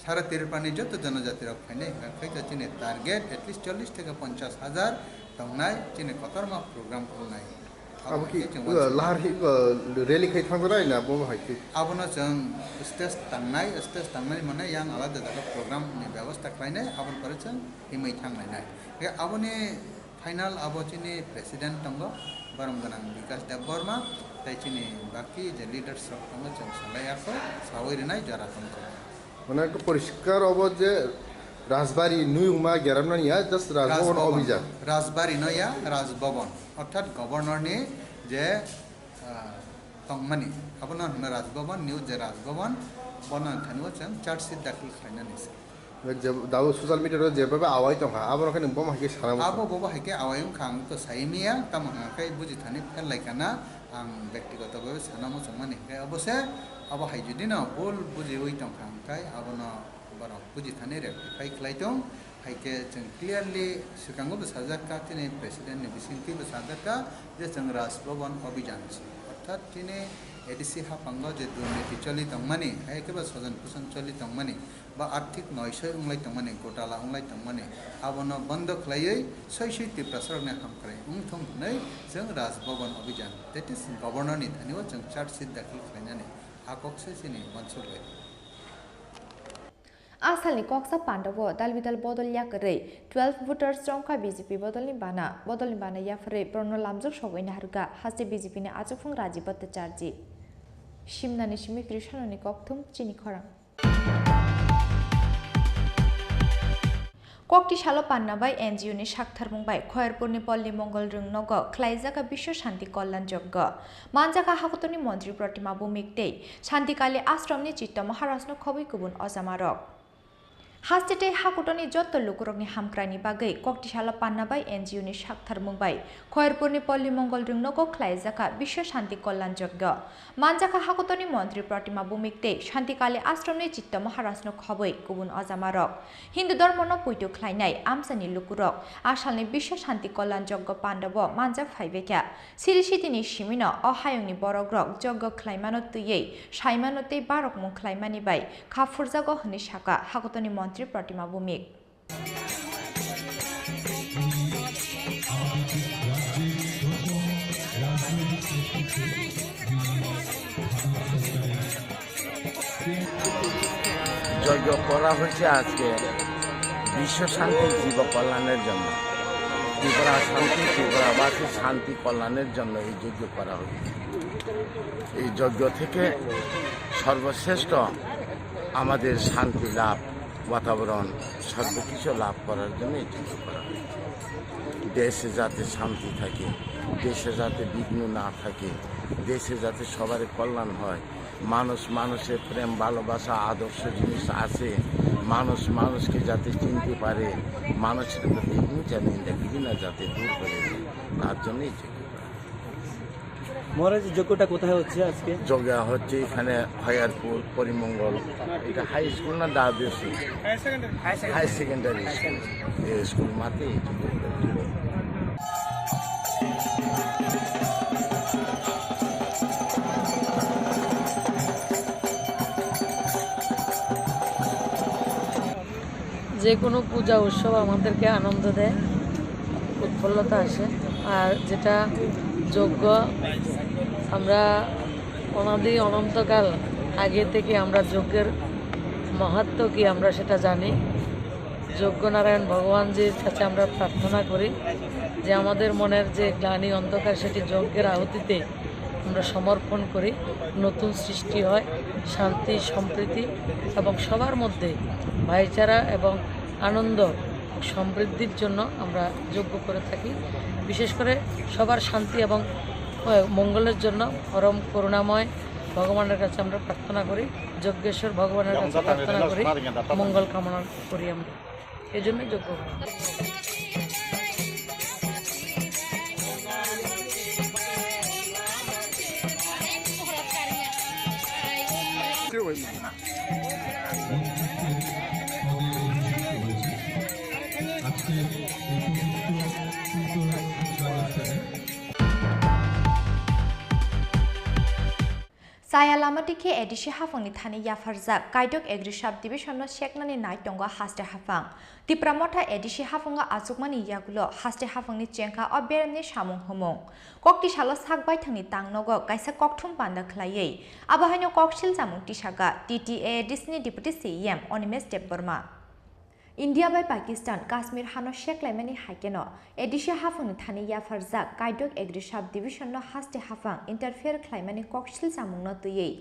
सारा तिरप्रानि जत जनजाति रक फाइनाय हंगांकाय दिनै टारगेट एटलिस्ट 40-50,000 दंनाय दिनै कतरमा प्रोग्राम खुंनाय आबो कि लाहार रेली खाय थांगराय ना बो हायति आबोनो जों स्टेज थांनाय माने यां आलादा आलादा प्रोग्रामनि व्यवस्था खालामनाय आबोन पर जों हिमै थांनाय बे आबोनि फाइनाल आबोचिनि प्रेसिडेंट दंगो बरम गोनां विकास देव बर्मा ताइचिनि बाकी जे लिडार्स दंगो जों सलायाखौ सावैरनाय जरा दंगो माने तो परिष्कार अबो जे राजबारि नुयुमा गेरामनानिया जस्ट राजभवन अभियान राजबारि नया राजभवन अर्थात गवर्नरनि जे तंमानि आबोनो राजभवन न्यू जे राजभवन बना थानिव जों चार्जशीट दाखिल खालामनानैसो दाउ सोशल मीडिया जेबाबा आवाय दंहा आबो नखै नों बमा हायके सारा आबो बबा हायके आवायम खां तो साइमिया तमहाखै बुजि थानि फेल लायकाना आं व्यक्तिगत भाबे सानामो संमानि हे अबसे आबो हाय जुदि न बोल बुजि होय तंखांखाय आबोनो बारा बुजि थानि रेक्टिफाइ खालायदों हायके जों क्लियरलि सिगाङाव साजाका तिनि प्रेसिडेन्टनि बिसिंथि साजाका जे जों राजभवन अभियान अर्थात तिनि एडिसि हाफांगो जे दुर्नीति चलि तंमानि हायकेबा सजन पुसन चलि तंमानि बा आर्थिक नयसय उंलाय तंमानि घोटाला उंलाय तंमानि आबोनो बन्द खालायै सैसै तिप्रसरने हामख्राय उंथुं नै जों राजभवन अभियान दैट इज गवर्नरनि थानिव जों चार्जशीट दाखिल खालामनानै आककसे सिनि मनसुरबाय आसालनि कक्सा पाण्डव दालबिदाल बदल याकरै 12 भोटार्स जंका बीजेपी बदलनि बाना याफरै प्रनो लामजुक सगैना हारगा हासे बीजेपी ने आजुफुं राजीव भट्टाचार्य सिमनानि सिमि कृष्णनि कक्थुम चिनि खरां कक्ति सालो पान्नाबाई एनजिओ नि साक्थार बुंबाय खयरपुरनि पल्ली मंगल रुंनग ख्लाइजाका विश्व शान्ति कल्याण यज्ञ मानजाका हाकुतनि मन्त्री प्रतिमा बुमिकते शान्तिकाले आश्रमनि चित्त महाराजनो खबै गुबुन अजामारक हास्टेटे हाकुटनि जत्त लुकुरकनि हामक्रानि बागै कक्तिशाला पान्नाबाई एनजिओ नि साक्थार बुंबाय खयरपुरनि पल्ली मंगल रुंनग ख्लाइजाका विश्व शान्ति कल्याण यज्ञ मानजाका हाकुतनि मन्त्री प्रतिमा बुमिकते शान्तिकाले आश्रमनि चित्त महाराजनो खबै गुबुन अजामारक हिन्दू धर्मनो पुइटु ख्लाइनाय आमसानि लुकुरक आसालनि विश्व शान्ति कल्याण यज्ञ पाण्डव मानजा फाइबेख्या सिरिसितिनि सिमिन अहायंनि बरग्रक यज्ञ ख्लाइमानो तुयै साइमानोते बारक मुं ख्लाइमानि बाय खाफुरजाग हनि साका हाकुतनि मन्त्री प्रतिमा बुमिक যজ্ঞ করা হয়েছে আজকে বিশ্ব শান্তি জীব কল্যাণের জন্য ত্রিপুরা শান্তি ত্রিপুরাবাসী শান্তি কল্যাণের জন্য এই যজ্ঞ করা হয়েছে এই যজ্ঞ থেকে সর্বশ্রেষ্ঠ আমাদের শান্তি লাভ বাতাবরণ সর্বকিছু লাভ করার জন্য এই যজ্ঞ করা হয়েছে দেশে যাতে শান্তি থাকে দেশে যাতে বিঘ্ন না থাকে দেশে যাতে সবার কল্যাণ হয় মানুষ মানুষের প্রেম ভালোবাসা আদর্শ জিনিস আছে মানুষ মানুষকে যাতে চিনতে পারে মানুষের প্রতি হিংসা নিন্দা ঘৃণা যাতে দূর করে দেয় তার জন্যই মহারাজ যজ্ঞটা কোথায় হচ্ছে আজকে যজ্ঞ হচ্ছে এখানে খয়ারপুর পরিমঙ্গল এটা হাই স্কুল না দ্বাদশী হাই সেকেন্ডারি স্কুল এই স্কুল মাঠে এই যজ্ঞটা যে কোনো পূজা উৎসব আমাদেরকে আনন্দ দেয় উৎফুল্লতা আসে আর যেটা যজ্ঞ আমরা অনাদি অনন্তকাল আগে থেকে আমরা যজ্ঞের মাহাত্ম কি আমরা সেটা জানি। যজ্ঞনারায়ণ ভগবানজির কাছে আমরা প্রার্থনা করি যে আমাদের মনের যে গ্লানি অন্ধকার সেটি যজ্ঞের আহুতিতে আমরা সমর্পণ করি, নতুন সৃষ্টি হয়, শান্তি সম্প্রীতি এবং সবার মধ্যে ভাইচারা এবং আনন্দ সমৃদ্ধির জন্য আমরা যজ্ঞ করে থাকি। বিশেষ করে সবার শান্তি এবং মঙ্গলের জন্য পরম করুণাময় ভগবানের কাছে আমরা প্রার্থনা করি, যজ্ঞেশ্বর ভগবানের কাছে প্রার্থনা করি, মঙ্গল কামনা করি আমরা, এই জন্য যজ্ঞ করি। Saya lama tike edisi hafang ni thani yafarjak kaidok egri sub division no sheknani nai tongo haste hafang tipramotha edisi hafanga achukmani yagulo haste hafang ni chenka oberni samung homong kokti salo sakbai thangni tangnogo kaisa kokthum panda khlaiei abahaino koksil samung tisaga TTA Disney Deputy CM Onimes Deborma India by Pakistan Kashmir hano sheklaimani hakeno edisi hafang ni thani yafarjak kaidok egri sub division no haste hafang interfere klaimani koksil samung no tuyei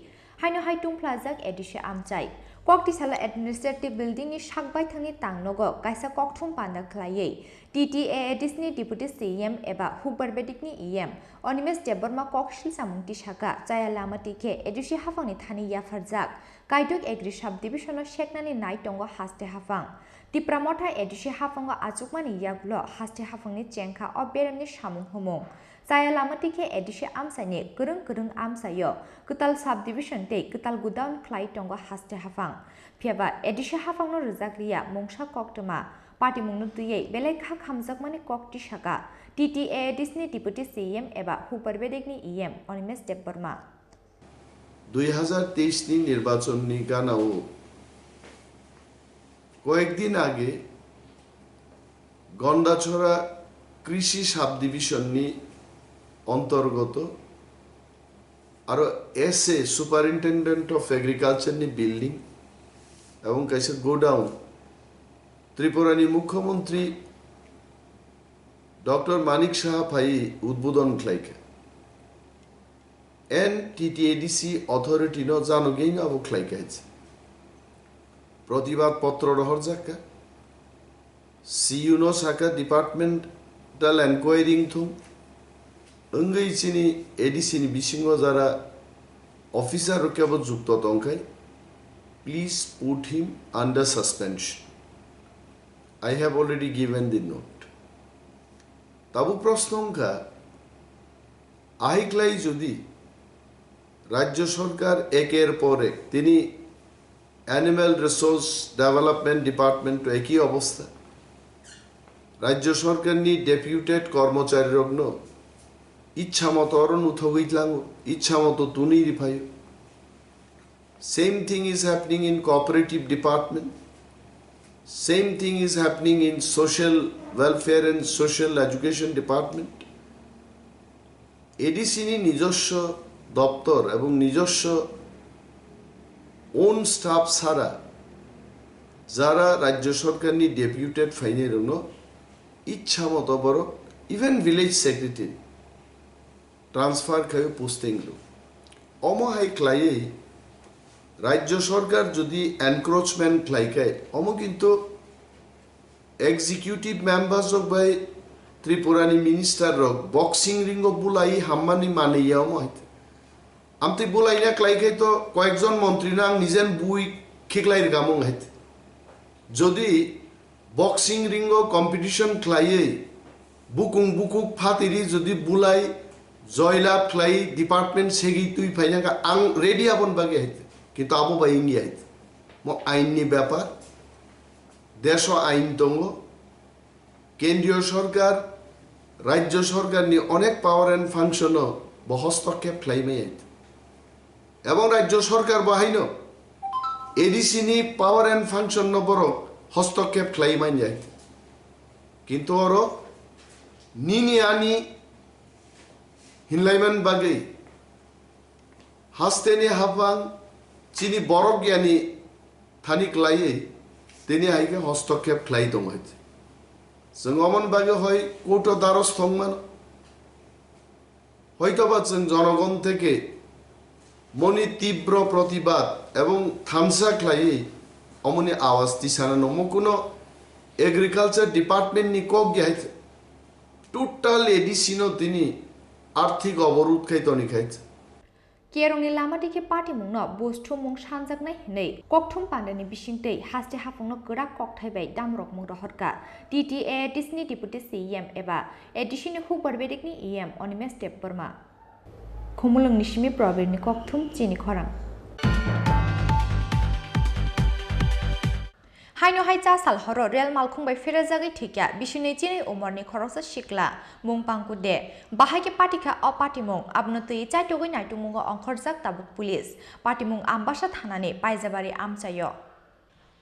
haino haitung plazak edisi amchai kokti sala administrative building ni sakbai thangni tangnogo kaisa kokthum panda khlaiei TTA Disney Deputy CM eba Hubbarbedik ni EM Onimes Deborma koksil samung tisaka chaya lama tike edisi hafang ni thani yafarjak kaidok egri sub division no sheknani nai tongo haste hafang tipramotha edisi hafango achukmani yagulo haste hafangni chenka oberemni samung homong chaya lama tike edisi amsani kurung amsayo kutal sub division te kutal godown khlai tongo haste hafang pheba edisi hafangno rujakriya mungsa koktoma party mungnu tuyei belai kha khamjakmani kokti saka TTA Disney Deputy CM eba Hubbarbedik ni EM Onimes Deborma 2023 ni নির্বাচন ni ganao কয়েকদিন আগে গন্ডাছড়া কৃষি sub division নি অন্তর্গত আরো SA superintendent of agriculture নি building এবং কাইসে godown ত্রিপুরানি মুখ্যমন্ত্রী ডক্টর মানিক সাহা ভাই উদ্বোধন খাইকে এন টিটিএডিসি অথরিটি ন জানোগেই আবু খাইকাইছে প্রতিবাদ পত্র রহর জাকা সিইউনো সাকা ডিপার্টমেন্টাল এনকোয়ারিং থুম অঙ্গই চিনি এডিসিনি বিসিংহ যারা অফিসার কেবল যুক্ত তংখাই please put him under suspension I have already given the note তাবু প্রশ্নঙ্কা আহিকলাই যদি রাজ্য সরকার একের পর এক তিনি অ্যানিম্যাল রিসোর্স ডেভেলপমেন্ট ডিপার্টমেন্ট একই অবস্থা রাজ্য সরকার নি ডেপুটেড কর্মচারী রগ্ন ইচ্ছা মতো অরণ উথগইলাং ইচ্ছা মতো তুনি রিফাই same thing is happening in cooperative department same thing is happening in social welfare and social education department ADC নি নিজস্ব দপ্তর এবং নিজস্ব ওন স্টাফ ছাড়া যারা রাজ্য সরকার নি ডেপুটেড ফাইনের ইচ্ছা মতো বড় ইভেন ভিলেজ সেক্রেটারি ট্রান্সফার খাই পোস্টিং লো অমহাই ক্লাইয়ে রাজ্য সরকার যদি এনক্রোচমেন্ট ক্লাইকায় অম কিন্তু এক্সিকিউটিভ মেম্বার্স হোক বাই ত্রিপুরানি মিনিস্টার রক বক্সিং রিঙ্গ বুলাই হাম্মানি মানে ইয়াও হয়তো আমি বলাই না ক্লাইকাই তো কয়েকজন মন্ত্রী না নিজের বুই খিকলাইর গামং হাইতে যদি বক্সিং রিঙ্গ কম্পিটিশন ক্লাইয়ে বুকুক ফাতিরি যদি বুলাই জয়লাভ ক্লাই ডিপার্টমেন্ট সেগি তুই ফাইনা আং রেডি আপন বাগে হাইতে কিন্তু আবু বাই ইঙ্গি হাইতে আইননি ব্যাপার দেশ আইন দঙ্গ কেন্দ্রীয় সরকার রাজ্য সরকার নিয়ে অনেক পাওয়ার অ্যান্ড ফাংশনও হস্তক্ষেপ ক্লাইমে হাইতে এবং রাজ্য সরকার বাহিন এডিসি নি পাওয়ার অ্যান্ড ফাংশন বড় হস্তক্ষেপ ক্লাইমাইন যায় কিন্তু ওর নিনি আনি হিনলাইমান বাগে হাস্তেনি হাফাং চিনি বড় জ্ঞানী থানি ক্লাইয়ে তিনি হাইকে হস্তক্ষেপ খ্লাই দङ जों अमन बागे হয় কোর্ট দ্বারস্থ মান হয়তোবা जों জনগণ থেকে মনি তীব্র প্রতিবাদ এবং থামসা খ্লাই অমনি আওয়াজ দিছানা নমো কোনো এগ্রিকালচার ডিপার্টমেন্ট নি কক গিয়ে টোটাল এডিসিনো তিনি আর্থিক অবরোধ খাইতনি খাইছে केरंनि लामा दिखे पार्टी मुंनो बुस्थु मुं सानजागनाय हिनै ककथुम पान्डानि बिसिंतै हास्ते हाफुंनो गोरा ककथायबाय दामरक मुं रहरका टीटीए डिसनि डिपुटी सीएम एबा एडिशनि हुबरबेदिकनि ईएम अनिमेश देब बर्मा खुमुलुंनि सिमि प्रबीरनि ककथुम चिनि खरां हाइनो हाइचा साल हरो रेल मालखुंबाय फेरेजागै ठिकिया बिसिनै चिनै उमरनि खरसा शिकला मुं पांकु दे बाहायके पार्टीखा अ पार्टी मुं आबनो तै चाइटगै नाइटु मुंगो अंखरजाक ताबुक पुलिस पार्टी मुं आम्बासा थानानै पाइजाबारि आमचायो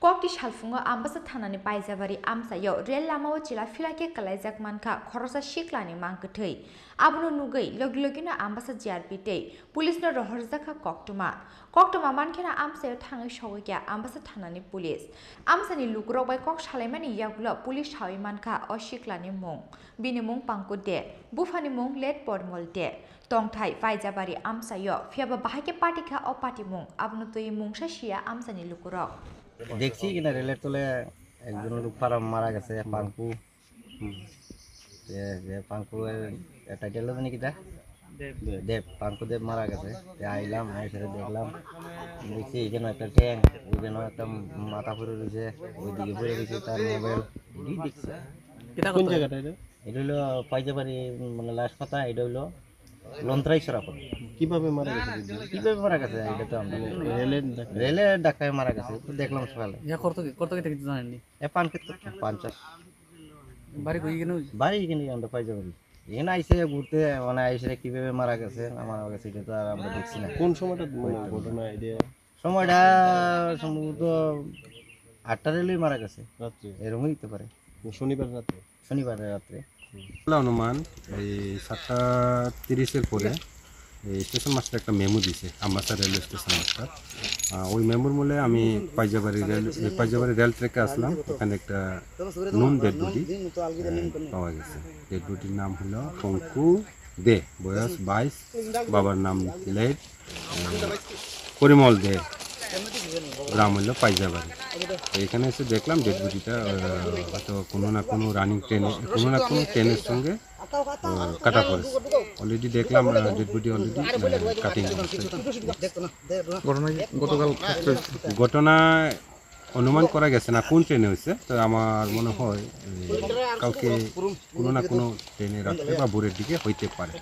ककति सालफुङो आम्बासा थानानै पाइजाबारि आमचायो रेल लामाव चिला फिलाके कलाइजाक मानखा खरसा शिकलानि मांकथै आबनो नुगै लगलगिनो आम्बासा जिआरपि पुलिसनो रहरजाखा ककटुमा मानखेना आमसायाव थाङै सौगैया आम्बासा थानानै पुलिस आमसानि लुगुरावबाय कक सालायमानि यागुलो पुलिस सावै मानखा अ शिकलानि मुं बिनि मुं पांकु दे बुफानि मुं लेट परमल दे तंथाय पाइजाबारि आमसायो फियाबा बाहायके पार्टीखा अ पार्टी मुं आबनो तै मुंसा शिया आमसानि लुगुराव দেখছি কিনা রেলের তলে একজন লোক ফার্ম মারা গেছে পাঙ্কু পাঙ্কু টাইটেল জানি কিটা দেব পাঙ্কু দেব মারা গেছে আইলাম এসে দেখলাম দেখছি এখানে একটা ট্যাঙ্ক ওইখানে একটা মাথা পড়ে রয়েছে ওইদিকে পড়ে রয়েছে তার মোবাইল দেখছি কোন জায়গাটা এটা হলো পাইজাবাড়ি মানে লাস্ট কথা এটা হলো লন্ত্রাই সরাপন কিভাবে মারা গেছে এটা তো আমরা রেলের ধাক্কায় মারা গেছে দেখলাম সকালে কত কিছু জানেননি পানক্ষেত 50 বাড়ি কিনে আমরা পাইজাবাড়ি এখানে আইসে ঘুরতে মানে আইসে কিভাবে মারা গেছে আমার কাছে এটা তো আর আমরা দেখছি না কোন সময়টা ঘটনা সময়টা সম্ভবত 8টা রেলেই মারা গেছে রাত্রে এরকমই হতে পারে শনিবার রাত্রে অনুমান এই 7:30-এর পরে স্টেশন মাস্টার একটা মেমো দিছে আম্বাসা রেলওয়ে স্টেশন মাস্টার ওই মেমোর মূলে আমি পাইজাবাড়ি রেল ট্র্যাকে আসলাম ওখানে একটা নুন ডেড বডি পাওয়া গেছে ডেড বডির নাম হলো পঙ্কু দে বয়স 22 বাবার নাম লেট পরিমল দে গ্রাম হলো পাইজাবাড়ি এখানে এসে দেখলাম ডেড বডিটা হয়তো কোনো না কোনো রানিং ট্রেনের সঙ্গে কাটা পড়েছে অলরেডি দেখলাম ডেড বডি অলরেডি কাটিং ঘটনা অনুমান করা গেছে না কোন ট্রেনে হয়েছে তো আমার মনে হয় কাউকে কোনো না কোনো ট্রেনে রাত্রে বা ভোরের দিকে হইতে পারে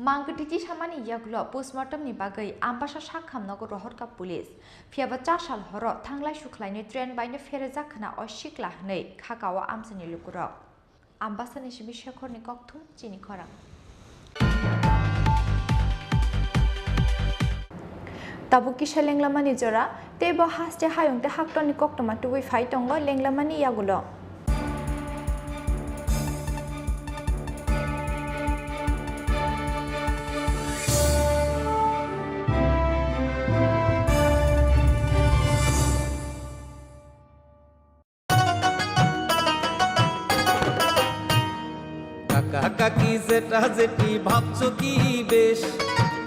मांगटिची सामानि यागुलो पोस्टमार्टमनि बागै आम्बासा साखामनांगौ रहरका पुलिस फियाबा 4 साल हरो थांलाय सुख्लायनि ट्रेन बायनो फेरेजाखना अशिकला हनै खागावा आमसानि लुगुराव आम्बासानि सिबि शेखरनि ककथुम चिनि खरां ताबुकिसा लेंलामानि जरा तेबो हास्ते हायंते हाक्टनि ककटमा टुबै फाइटंगो लेंलामानि यागुलो কাকি যেটা যেটি ভাবছো কি বেশ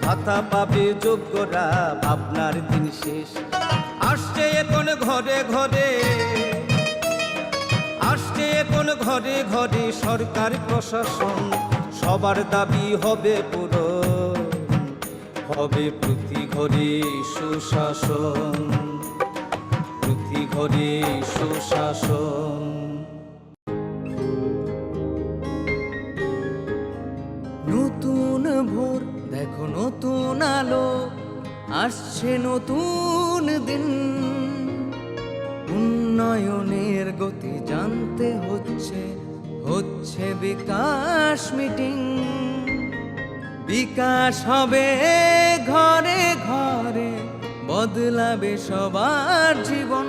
ভাতা পাবে যোগ্যরা ভাবনার দিন শেষ আসছে এখন ঘরে ঘরে সরকার প্রশাসন সবার দাবি হবে পূরণ হবে প্রতি ঘরে সুশাসন নতুন ভোর দেখো নতুন আলো আসছে নতুন দিন উন্নয়নের গতি জানতে হচ্ছে বিকাশ মিটিং বিকাশ হবে ঘরে ঘরে বদলাবে সবার জীবন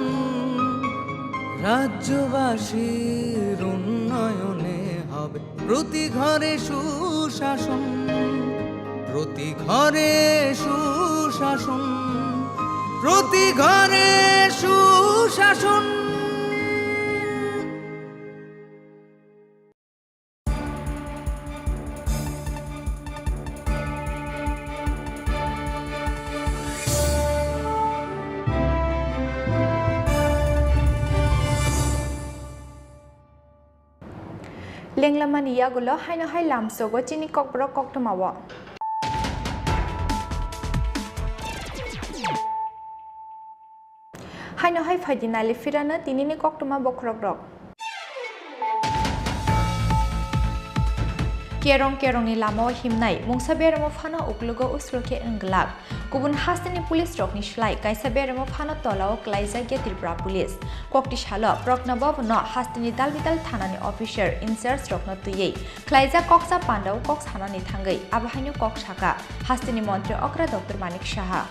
রাজ্যবাসীর উন্নয়নে হবে প্রতি ঘরে সুশাসন প্রতি ঘরে সুশাসন। Lenglamani yagulo haino hai lamsogo chini kokborok koktomawo. Haino hai faidinali firana tinini koktoma bokrogrok. Kerong ni lamo himnai mungsaberamo phano uklugo usroke englak. Kubun hastani police rokni shlai kaisaberamo phano tolao klaisa ge Tripura police. Kokti shalo proknabov no hastani dalbital thanani officer incharge rokno tuyei. Klaisa koksa pandau koks hanani thangai abahainu kok shaka hastani mantri okra Dr. Manik Shaha.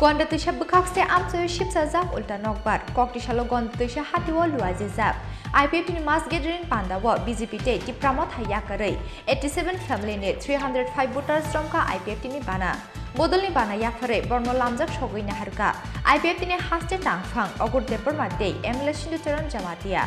Gonda tuisha bukakste amsoyo shipsa zap ulta nokbar kokti shalo gonda tuisha hatiwo luazi zap IPF ni mass gathering pandawo BJP te tipramot hayakarei 87 family ne 305 voters stromka IPF ni bana bodolni bana yafare borno lamjak sogoi naharka IPF ni haste tangphang ogur depor matei MLA Shindu Charan Jamatia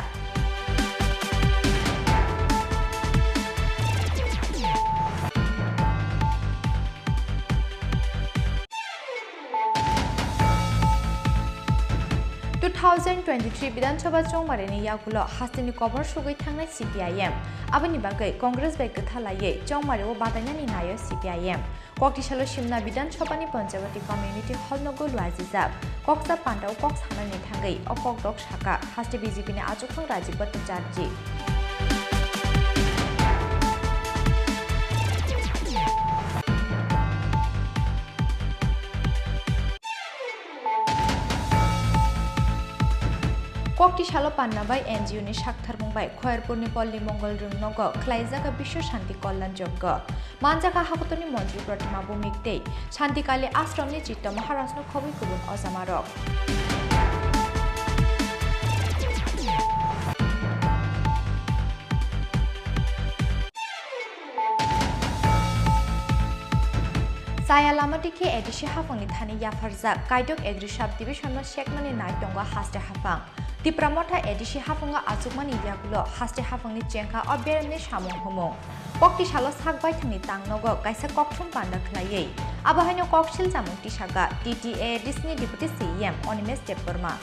2023 বিধানসভা চংমারেনি ইয়াগুলো হাস্তিনি cover সুগৈ থাংনাই CPIM আবনি বাগৈ Congress bai গথালাयै চংমারেও বাদাইনানি নাयो CPIM ককটিশালো সিমনা বিধানসভানি পঞ্চাবতী কমিউনিটি হল নগো লুয়াজিজাব ককসা পান্ডাও কক্স হানানি থাঙ্গৈ অকক ডক শাখা হাস্তে বিজেপি ni আজুখাং Rajiv Bhattacharya Kokti shalo panna bai NGO ni shakthar mungbai Khoyarpur ni Polli Mongol Rungnogo Khlaijaga Bisho Shanti Kollan Jogga Manjaka Hakotoni Mantri Pratima Bhumikte Shantikali Ashram ni Chitta Maharashno Khobui Kubun Ozamarok Saya lama dikhe edisi hafangni thani yafarjak Kaidok Agri-Shop Division no Shekmani Naitonga haste hafang Tipramotha edisi hafanga achukmani yagulo haste hafangni chengka obberemni samung humung Kokti shalo sakbai thangni tangnogo kaisa kokthum panda khlaiei abahaino koksil jamung tisaga TTA Disney Deputy CM Onimes Deporma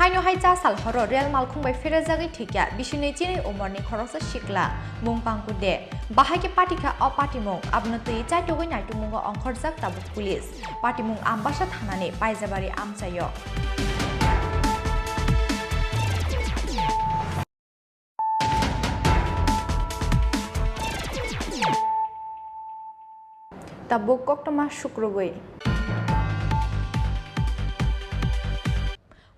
Haino haija salhoro real malkhung bai ferajagi thikya bishinei chini umorni khoroksa shikla mungpangkude bahake patika o patimung abnotui chaitogoi naitumungo ongkhorjak tabuk police patimung ambasa thanani paijabari amchayo tabuk koktoma shukroboi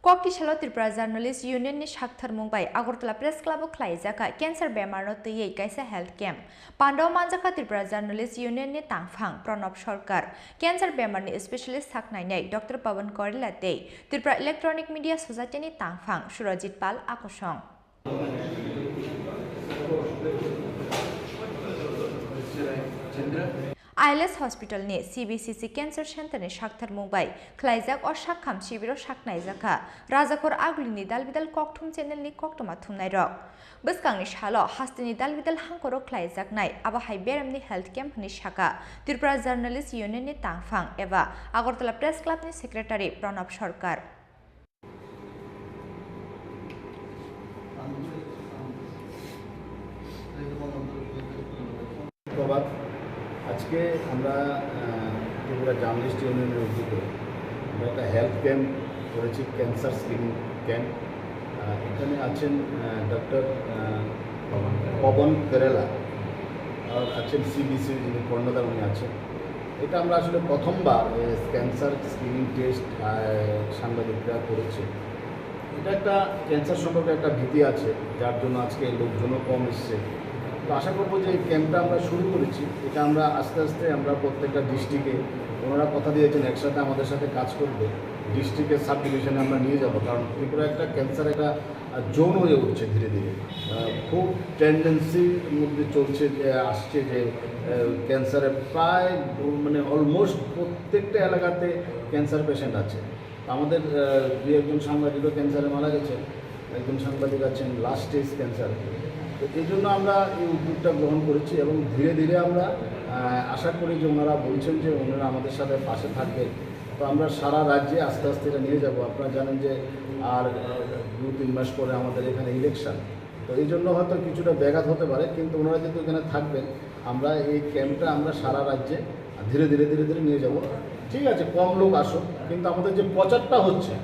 Kokti shalo Tripura Journalist Union ni shakthar mungbai Agartala Press Club khlaijaka cancer bemar no tuyei kaisa health camp Pandau manjaka Tripura Journalist Union ni tangphang Pranab Sarkar cancer bemar ni specialist thaknainai Dr. Pawan Korilate Tripura Electronic Media Society ni tangphang Surajit Pal akosong ILS Hospital ni CBCC Cancer Center ni shakthar mungbai khlaijak o shakham shibiro shaknaijaka Rajakor Agulini dalbidal kokthum channel ni koktoma thumnai rok Bwskangni shalo hastini dalbidal hangkoro khlaijak nai abahai beramni health camp ni shaka Tripura Journalist Union ni tangphang eba Agartala Press Club ni secretary Pranab Sarkar আজকে আমরা Tripura journalist ইউনিয়নের উদ্যোগে আমরা একটা health camp করেছি cancer screening camp এখানে আছেন doctor Pawan Kerala আর আছেন সিবিসি যিনি কর্ণধার উনি আছেন এটা আমরা আসলে প্রথমবার ক্যান্সার স্ক্রিনিং টেস্ট সাংবাদিকরা করেছে এটা একটা ক্যান্সার সম্পর্কে একটা ভীতি আছে যার জন্য আজকে লোকজনও কম এসছে তো আশা করবো যে এই ক্যাম্পটা আমরা শুরু করেছি, এটা আমরা আস্তে আস্তে আমরা প্রত্যেকটা ডিস্ট্রিক্টে, ওনারা কথা দিয়েছেন একসাথে আমাদের সাথে কাজ করবে, ডিস্ট্রিক্টের সাব ডিভিশনে আমরা নিয়ে যাব। কারণ ত্রিপুরা একটা ক্যান্সার একটা জোন হয়ে উঠছে ধীরে ধীরে, খুব টেন্ডেন্সির মধ্যে চলছে যে আসছে যে ক্যান্সারে প্রায় মানে অলমোস্ট প্রত্যেকটা এলাকাতে ক্যান্সার পেশেন্ট আছে। আমাদের দু একজন সাংবাদিকও ক্যান্সারে মারা গেছেন, একজন সাংবাদিক আছেন লাস্ট স্টেজ ক্যান্সার। তো এই জন্য আমরা এই উদ্যোগটা গ্রহণ করেছি এবং ধীরে ধীরে আমরা আশা করি যে ওনারা বলছেন যে ওনারা আমাদের সাথে পাশে থাকবেন। তো আমরা সারা রাজ্যে আস্তে আস্তে এটা নিয়ে যাব। আপনারা জানেন যে আর 2-3 মাস পরে আমাদের এখানে ইলেকশন, তো এই জন্য হয়তো কিছুটা ব্যাঘাত হতে পারে, কিন্তু ওনারা যেহেতু এখানে থাকবেন আমরা এই ক্যাম্পটা আমরা সারা রাজ্যে ধীরে ধীরে ধীরে ধীরে নিয়ে যাব। ঠিক আছে, কম লোক আসুক, কিন্তু আমাদের যে প্রচারটা হচ্ছে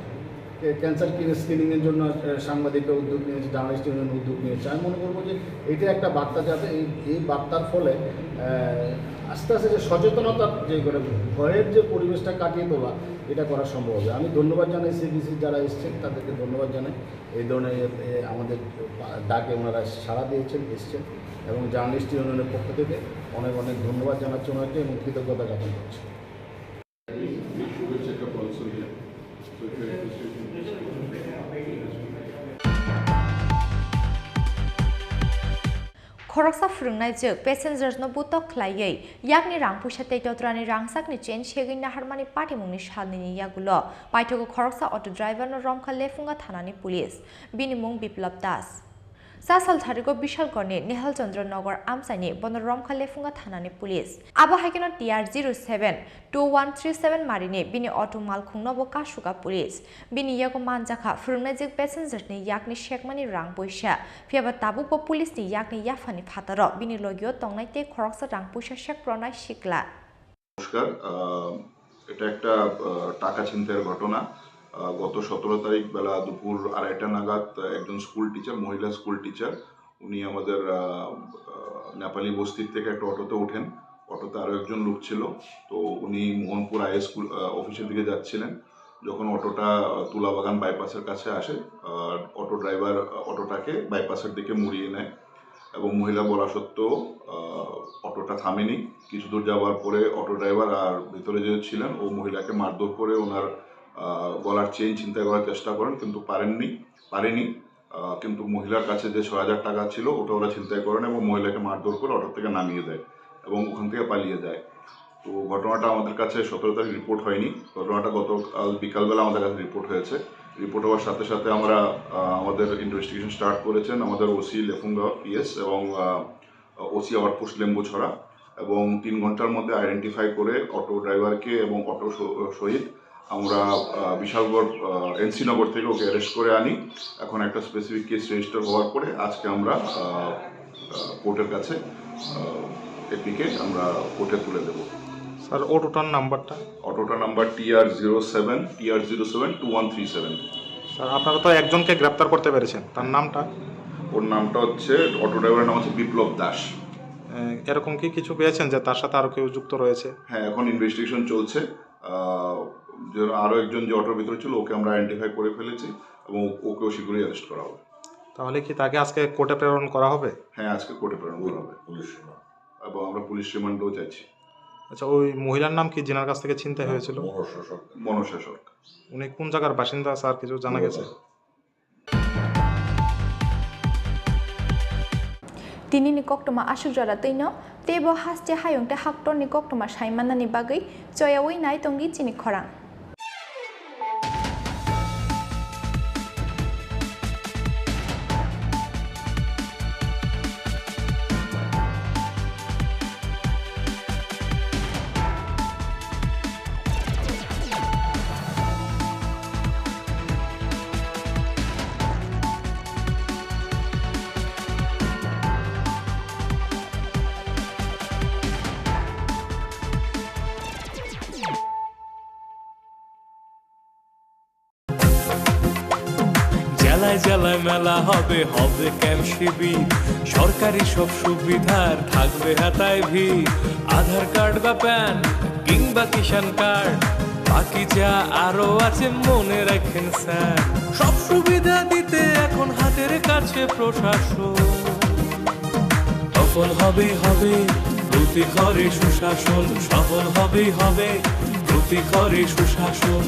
ক্যান্সার স্ক্রিনিংয়ের জন্য সাংবাদিকরা উদ্যোগ নিয়েছে, জার্নালিস্ট ইউনিয়ন উদ্যোগ নিয়েছে, আমি মনে করবো যে এটা একটা বার্তা যাতে এই বার্তার ফলে আস্তে আস্তে যে সচেতনতার যে ভয়ের যে পরিবেশটা কাটিয়ে তোলা, এটা করা সম্ভব হবে। আমি ধন্যবাদ জানাই সিবিসির যারা এসছেন তাদেরকে ধন্যবাদ জানাই, এই ধরনের আমাদের ডাকে ওনারা সাড়া দিয়েছেন, এসছেন, এবং জার্নালিস্ট ইউনিয়নের পক্ষ থেকে অনেক অনেক ধন্যবাদ জানাচ্ছি ওনাকে এবং কৃতজ্ঞতা জ্ঞাপন করছি। खरकसा फोरोंनाय जों पेसेन्जार्सनो बुतक ख्लायै याकनि रां फैसा तैतोत्रानि रांसाकनि चेन सेगैना हारमानि पाटिमुंनि सालनि यागुलो पाइथगो खरकसा अटो ड्राइभारनो रमखा लेफुंगा थानानि पुलिस बिनि मुं बिप्लब दास सासाल थारिखो बिशालगड़नि नेहाल चंद्र नगर आमसाइनि बन रमखा लेफुंगा थानानि पुलिस आबा हाइकेनो टिआर 072137 मारिनि बिनि अटो मालखुंनोबो कासुगा पुलिस बिनि यागो मानजाखा फोरोंनाय जों पेसेन्जार्सनि याकनि शेकमानि रां पैसा फेबा ताबुबो पुलिसनि याकनि याफानि फातार बिनि लगियो तंनाय ते खरकसा रां पैसा शेक प्रनाय शिकला। नमस्कार, এটা একটা টাকা ছিনতাইয়ের ঘটনা। গত 17 তারিখ বেলা দুপুর 2:30টা নাগাদ একজন স্কুল টিচার, মহিলা স্কুল টিচার, উনি আমাদের নেপালি বস্তির থেকে একটা অটোতে ওঠেন। অটোতে আরও একজন লোক ছিল। তো উনি মোহনপুর আই স্কুল অফিসের দিকে যাচ্ছিলেন। যখন অটোটা তুলাবাগান বাইপাসের কাছে আসে, অটো ড্রাইভার অটোটাকে বাইপাসের দিকে মুড়িয়ে নেয় এবং মহিলা বলা সত্ত্বেও অটোটা থামেনি। কিছু দূর যাওয়ার পরে অটো ড্রাইভার আর ভিতরে যে ছিলেন ও মহিলাকে মারধর করে ওনার গলার চেইন ছিনতাই করার চেষ্টা করেন, কিন্তু পারেনি। কিন্তু মহিলার কাছে যে 6,000 টাকা ছিল ওটা ওরা ছিনতাই করেন এবং মহিলাকে মারধর করে অটো থেকে নামিয়ে দেয় এবং ওখান থেকে পালিয়ে যায়। তো ঘটনাটা আমাদের কাছে 17 তারিখ রিপোর্ট হয়নি। ঘটনাটা গতকাল বিকালবেলা আমাদের কাছে রিপোর্ট হয়েছে। রিপোর্ট হওয়ার সাথে সাথে আমরা আমাদের ইনভেস্টিগেশন স্টার্ট করেছেন আমাদের ওসি লেফুঙ্গা পিএস এবং ওসি আউটপোস্ট লেম্বুছড়া, এবং 3 ঘন্টার মধ্যে আইডেন্টিফাই করে অটো ড্রাইভারকে এবং অটো সহিত আমরা বিশালগড় এনসি নগর থেকে ওকে অ্যারেস্ট করে আনি। এখন একটা স্পেসিফিক কেস রেজিস্টার হওয়ার পরে আজকে আমরা কোর্টের কাছে এপিকে আমরা কোর্টে তুলে দেব। স্যার অটোটার নাম্বারটা? অটোটার নাম্বার TR072137। স্যার আপনারা তো একজনকে গ্রেপ্তার করতে পেরেছেন, তার নামটা? ওর নামটা হচ্ছে, অটো ড্রাইভারের নাম হচ্ছে বিপ্লব দাস। এরকম কি কিছু পেয়েছেন যে তার সাথে আরও কেউ যুক্ত রয়েছে? হ্যাঁ, এখন ইনভেস্টিগেশন চলছে। যে আরও একজন যে অটোর ভিতরে ছিল ওকে আমরা আইডেন্টিফাই করে ফেলেছি এবং ওকেও শীঘ্রই অ্যারেস্ট করা হবে। তাহলে কি তাকে আজকে কোর্টে প্রেরণ করা হবে? হ্যাঁ, আজকে কোর্টে প্রেরণ করা হবে এবং আমরা পুলিশ রিমান্ডও চাইছি। আচ্ছা, ওই মহিলার নাম কি যেনার কাছ থেকে ছিনতাই হয়েছিল? মনসা সরকার। উনি কোন জায়গার বাসিন্দা স্যার কিছু জানা গেছে? তিনি নিকক্তমা আসুকজরা তৈন তেবো হাসতে হায়ংতে হাক্টর নিকক্তমা সাইমানানি বাগৈ চয়াওই নাই তঙ্গি চিনি খরাং। জেলায় জেলায় মেলা হবে, হবে ক্যাম্প শিবির, সরকারি সব সুবিধার থাকবে হাতায় ভিড়। আধার কার্ড বা প্যান কিংবা কিষাণ কার্ড, বাকি যা আরো আছে মনে রাখেন স্যার। সব সুবিধা দিতে এখন হাতের কাছে প্রশাসন। সফল হবে হবে প্রতি ঘরে সুশাসন, সফল হবে হবে প্রতি ঘরে সুশাসন।